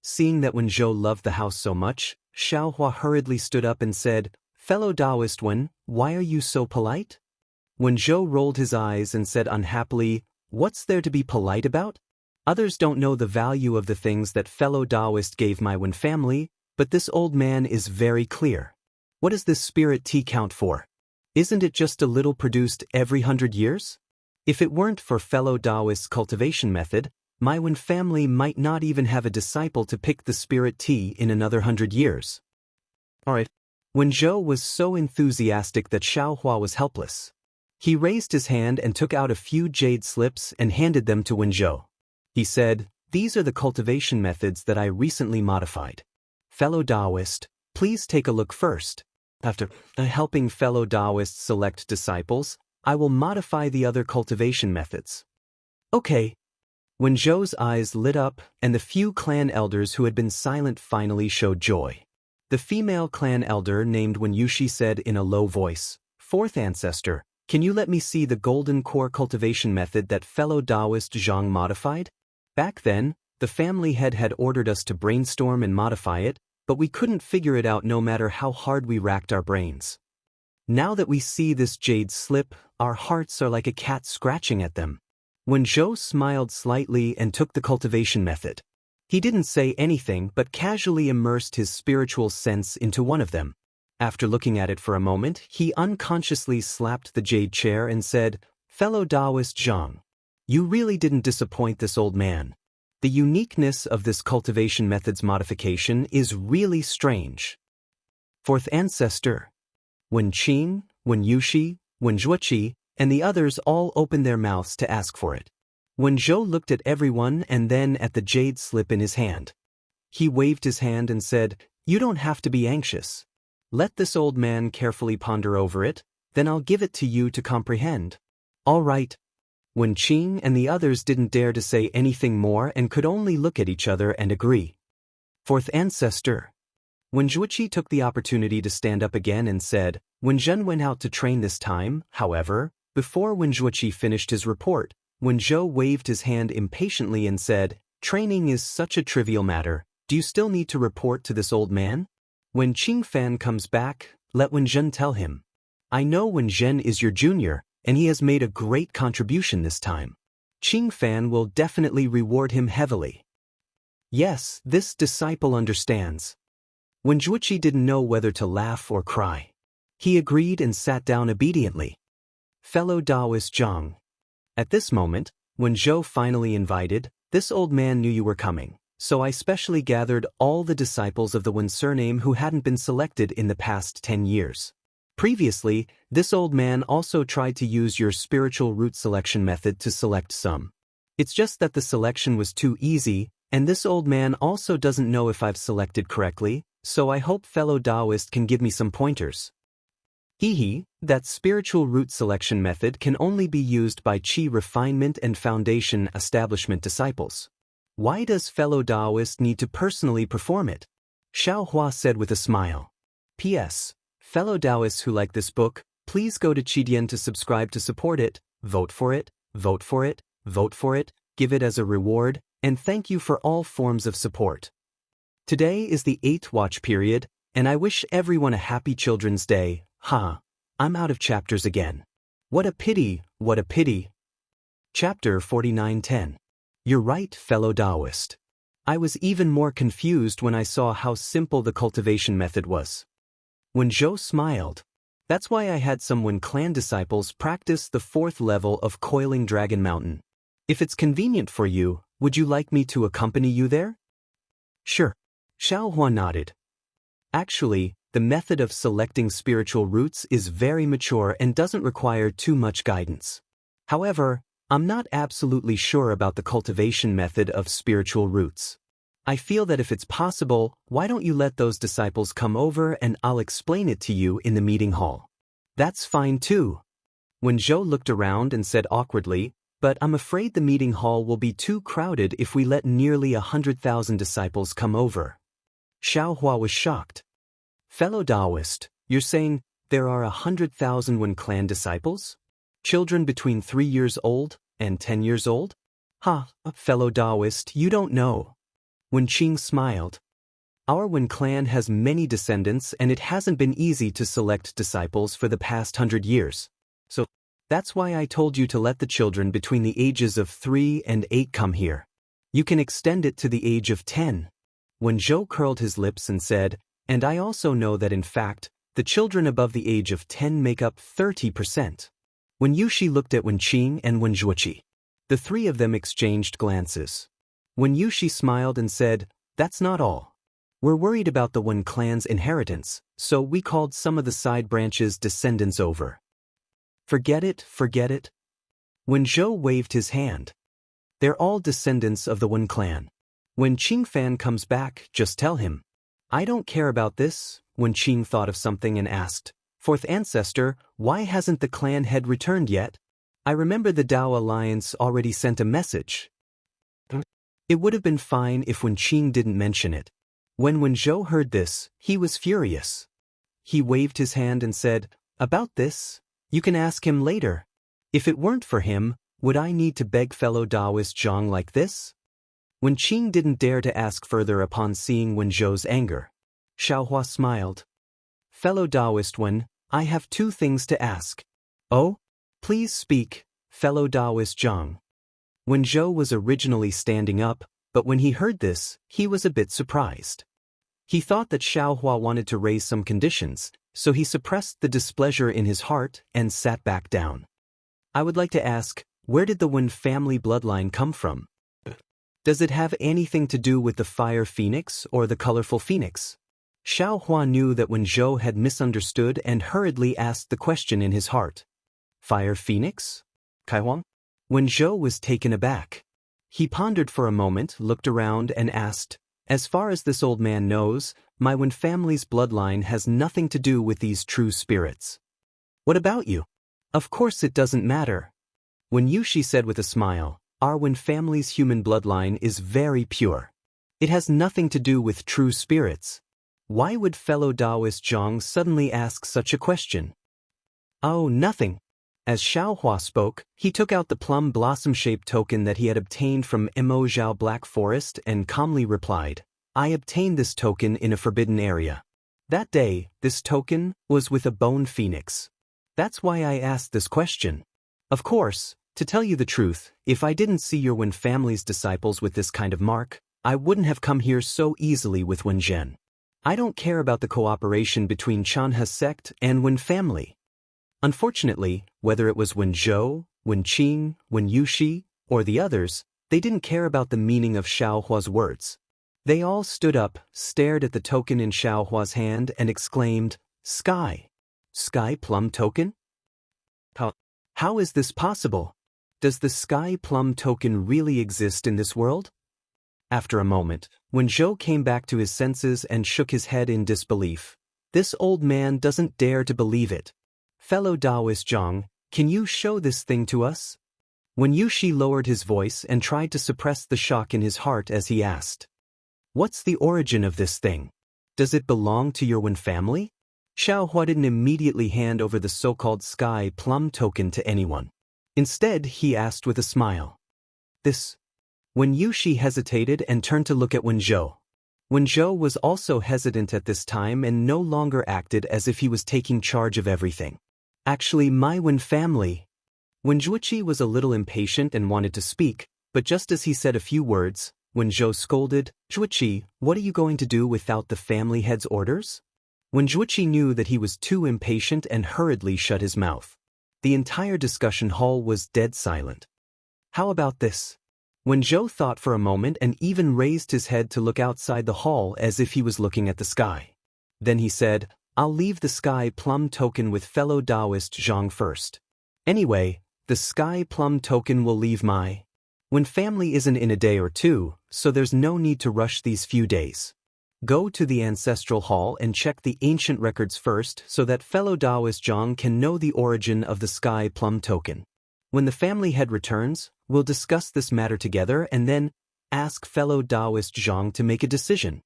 Seeing that Wen Zhou loved the house so much, Xiaohua hurriedly stood up and said, fellow Taoist Wen, why are you so polite? Wen Zhou rolled his eyes and said unhappily, what's there to be polite about? Others don't know the value of the things that fellow Taoist gave my Wen family, but this old man is very clear. What does this spirit tea count for? Isn't it just a little produced every 100 years? If it weren't for fellow Taoist's cultivation method, my Wen family might not even have a disciple to pick the spirit tea in another 100 years. Alright. Wen Zhou was so enthusiastic that Xiaohua was helpless. He raised his hand and took out a few jade slips and handed them to Wen Zhou. He said, these are the cultivation methods that I recently modified. Fellow Taoist, please take a look first. After helping fellow Taoists select disciples, I will modify the other cultivation methods. Okay. Wen Zhou's eyes lit up, and the few clan elders who had been silent finally showed joy. The female clan elder named Wen Yushi said in a low voice, Fourth ancestor, can you let me see the golden core cultivation method that fellow Taoist Zhang modified? Back then, the family head had ordered us to brainstorm and modify it, but we couldn't figure it out no matter how hard we racked our brains. Now that we see this jade slip, our hearts are like a cat scratching at them. Wen Zhou smiled slightly and took the cultivation method. He didn't say anything but casually immersed his spiritual sense into one of them. After looking at it for a moment, he unconsciously slapped the jade chair and said, fellow Taoist Zhang, you really didn't disappoint this old man. The uniqueness of this cultivation method's modification is really strange. Fourth ancestor. Wen Qing, Wen Yushi, Wen Zhuoqi, and the others all opened their mouths to ask for it. Wen Zhou looked at everyone and then at the jade slip in his hand. He waved his hand and said, you don't have to be anxious. Let this old man carefully ponder over it, then I'll give it to you to comprehend. All right. Wen Qing and the others didn't dare to say anything more and could only look at each other and agree. Fourth ancestor. Wen Zhuoqi took the opportunity to stand up again and said, Wen Zhen went out to train this time, however, before Wen Zhuoqi finished his report, Wen Zhou waved his hand impatiently and said, training is such a trivial matter, do you still need to report to this old man? When Qing Fan comes back, let Wen Zhen tell him. I know Wen Zhen is your junior, and he has made a great contribution this time. Qing Fan will definitely reward him heavily. Yes, this disciple understands. Wen Zhuoqi didn't know whether to laugh or cry. He agreed and sat down obediently. Fellow Taoist Zhang. At this moment, when Zhou finally invited, this old man knew you were coming, so I specially gathered all the disciples of the Wen surname who hadn't been selected in the past 10 years. Previously, this old man also tried to use your spiritual root selection method to select some. It's just that the selection was too easy, and this old man also doesn't know if I've selected correctly, so I hope fellow Taoist can give me some pointers. That spiritual root selection method can only be used by Qi refinement and foundation establishment disciples. Why does fellow Taoist need to personally perform it? Xiaohua said with a smile. P.S. Fellow Taoists who like this book, please go to Qidian to subscribe to support it, vote for it, vote for it, vote for it, give it as a reward, and thank you for all forms of support. Today is the 8th watch period, and I wish everyone a happy Children's Day. I'm out of chapters again. What a pity, what a pity. Chapter 49:10. You're right, fellow Taoist. I was even more confused when I saw how simple the cultivation method was. When Zhou smiled, that's why I had some Wen clan disciples practice the 4th level of Coiling Dragon Mountain. If it's convenient for you, would you like me to accompany you there? Sure. Xiaohua nodded. Actually, the method of selecting spiritual roots is very mature and doesn't require too much guidance. However, I'm not absolutely sure about the cultivation method of spiritual roots. I feel that if it's possible, why don't you let those disciples come over and I'll explain it to you in the meeting hall. That's fine too. When Zhou looked around and said awkwardly, but I'm afraid the meeting hall will be too crowded if we let nearly 100,000 disciples come over. Xiaohua was shocked. Fellow Taoist, you're saying there are 100,000 Wen clan disciples? Children between 3 years old and 10 years old? Fellow Taoist, you don't know. Wen Qing smiled. Our Wen clan has many descendants and it hasn't been easy to select disciples for the past 100 years. So, that's why I told you to let the children between the ages of 3 and 8 come here. You can extend it to the age of 10. When Zhou curled his lips and said, and I also know that in fact, the children above the age of 10 make up 30%. When Yushi looked at Wen Qing and Wen Zhuoqi, the three of them exchanged glances. When Yushi smiled and said, that's not all. We're worried about the Wen clan's inheritance, so we called some of the side branches descendants over. Forget it, forget it. When Zhou waved his hand. They're all descendants of the Wen clan. When Qing Fan comes back, just tell him. I don't care about this. When Qing thought of something and asked, Fourth ancestor, why hasn't the clan head returned yet? I remember the Dao Alliance already sent a message. It would have been fine if Wen Qing didn't mention it. When Zhou heard this, he was furious. He waved his hand and said, about this, you can ask him later. If it weren't for him, would I need to beg fellow Taoist Zhang like this? Wen Qing didn't dare to ask further upon seeing Wen Zhou's anger. Xiaohua smiled. Fellow Taoist Wen, I have 2 things to ask. Oh? Please speak, fellow Taoist Zhang. Wen Zhou was originally standing up, but when he heard this, he was a bit surprised. He thought that Xiaohua wanted to raise some conditions, so he suppressed the displeasure in his heart and sat back down. I would like to ask, where did the Wen family bloodline come from? Does it have anything to do with the fire phoenix or the colorful phoenix? Xiaohua knew that Wen Zhou had misunderstood and hurriedly asked the question in his heart. Fire phoenix? Kaihuang? Wen Zhou was taken aback. He pondered for a moment, looked around and asked, as far as this old man knows, my Wen family's bloodline has nothing to do with these true spirits. What about you? Of course it doesn't matter. When Yushi said with a smile, our Wen family's human bloodline is very pure. It has nothing to do with true spirits. Why would fellow Taoist Zhang suddenly ask such a question? Oh, nothing. As Xiaohua spoke, he took out the plum blossom-shaped token that he had obtained from Mo Zhao Black Forest and calmly replied, I obtained this token in a forbidden area. That day, this token was with a bone phoenix. That's why I asked this question. Of course, to tell you the truth, if I didn't see your Wen family's disciples with this kind of mark, I wouldn't have come here so easily with Wen Zhen. I don't care about the cooperation between Chanhe sect and Wen family. Unfortunately, whether it was Wen Zhou, Wen Qing, Wen Yushi, or the others, they didn't care about the meaning of Xiaohua's words. They all stood up, stared at the token in Xiaohua's hand and exclaimed, Sky! Sky Plum token? How is this possible? Does the Sky Plum token really exist in this world? After a moment, when Zhou came back to his senses and shook his head in disbelief, this old man doesn't dare to believe it. Fellow Taoist Zhang, can you show this thing to us? When Yushi lowered his voice and tried to suppress the shock in his heart as he asked, what's the origin of this thing? Does it belong to your Wen family? Xiaohua didn't immediately hand over the so-called Sky Plum token to anyone. Instead, he asked with a smile. This Wen Yuxi hesitated and turned to look at Wen Zhou. Wen Zhou was also hesitant at this time and no longer acted as if he was taking charge of everything. Actually, my Wen family. Wen Zhuqi was a little impatient and wanted to speak, but just as he said a few words, Wen Zhou scolded, "Zhuqi, what are you going to do without the family head's orders?" Wen Zhuqi knew that he was too impatient and hurriedly shut his mouth. The entire discussion hall was dead silent. How about this? Wen Zhou thought for a moment and even raised his head to look outside the hall as if he was looking at the sky. Then he said, "I'll leave the sky plum token with fellow Taoist Jianghu first. Anyway, the sky plum token will leave my Wen family isn't in a day or two, so there's no need to rush these few days. Go to the ancestral hall and check the ancient records first so that fellow Taoist Jianghu can know the origin of the sky plum token. When the family head returns, we'll discuss this matter together and then ask fellow Taoist Jianghu to make a decision."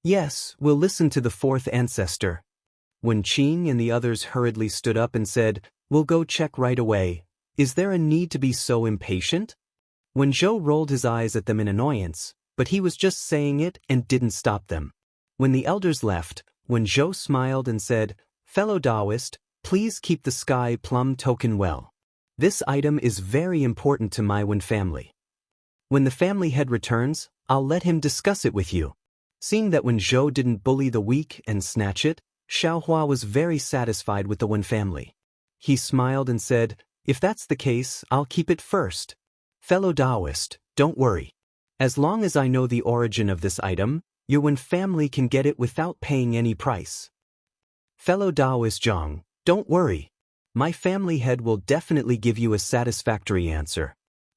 "Yes, we'll listen to the fourth ancestor." Wen Qing and the others hurriedly stood up and said, "We'll go check right away. Is there a need to be so impatient?" Wen Zhou rolled his eyes at them in annoyance, but he was just saying it and didn't stop them. When the elders left, Wen Zhou smiled and said, "Fellow Taoist, please keep the sky plum token well. This item is very important to my Wen family. When the family head returns, I'll let him discuss it with you." Seeing that Wen Zhou didn't bully the weak and snatch it, Xiaohua was very satisfied with the Wen family. He smiled and said, "If that's the case, I'll keep it first. Fellow Taoist, don't worry. As long as I know the origin of this item, your Wen family can get it without paying any price. Fellow Taoist Jianghu, don't worry. My family head will definitely give you a satisfactory answer."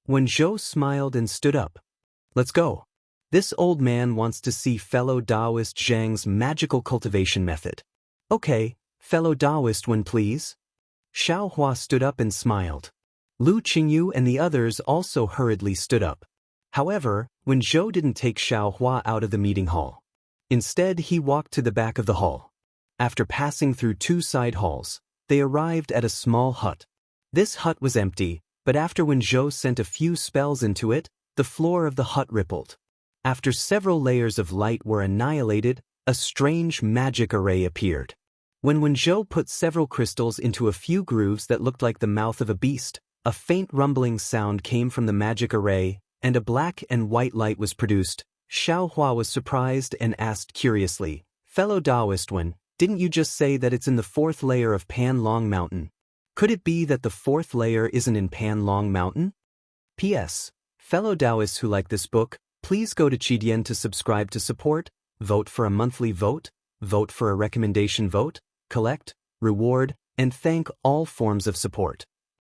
Wen Zhou smiled and stood up. "Let's go. This old man wants to see fellow Taoist Zhang's magical cultivation method." "Okay, fellow Taoist Wen please." Xiaohua stood up and smiled. Lu Qingyu and the others also hurriedly stood up. However, Wen Zhou didn't take Xiaohua out of the meeting hall. Instead, he walked to the back of the hall. After passing through two side halls, they arrived at a small hut. This hut was empty, but after Wen Zhou sent a few spells into it, the floor of the hut rippled. After several layers of light were annihilated, a strange magic array appeared. When Wen Zhou put several crystals into a few grooves that looked like the mouth of a beast, a faint rumbling sound came from the magic array, and a black and white light was produced. Xiaohua was surprised and asked curiously, "Fellow Taoist Wen, didn't you just say that it's in the fourth layer of Pan Long Mountain? Could it be that the fourth layer isn't in Pan Long Mountain?" P.S. Fellow Taoists who like this book, please go to Qidian to subscribe to support, vote for a monthly vote for a recommendation vote, collect, reward, and thank all forms of support.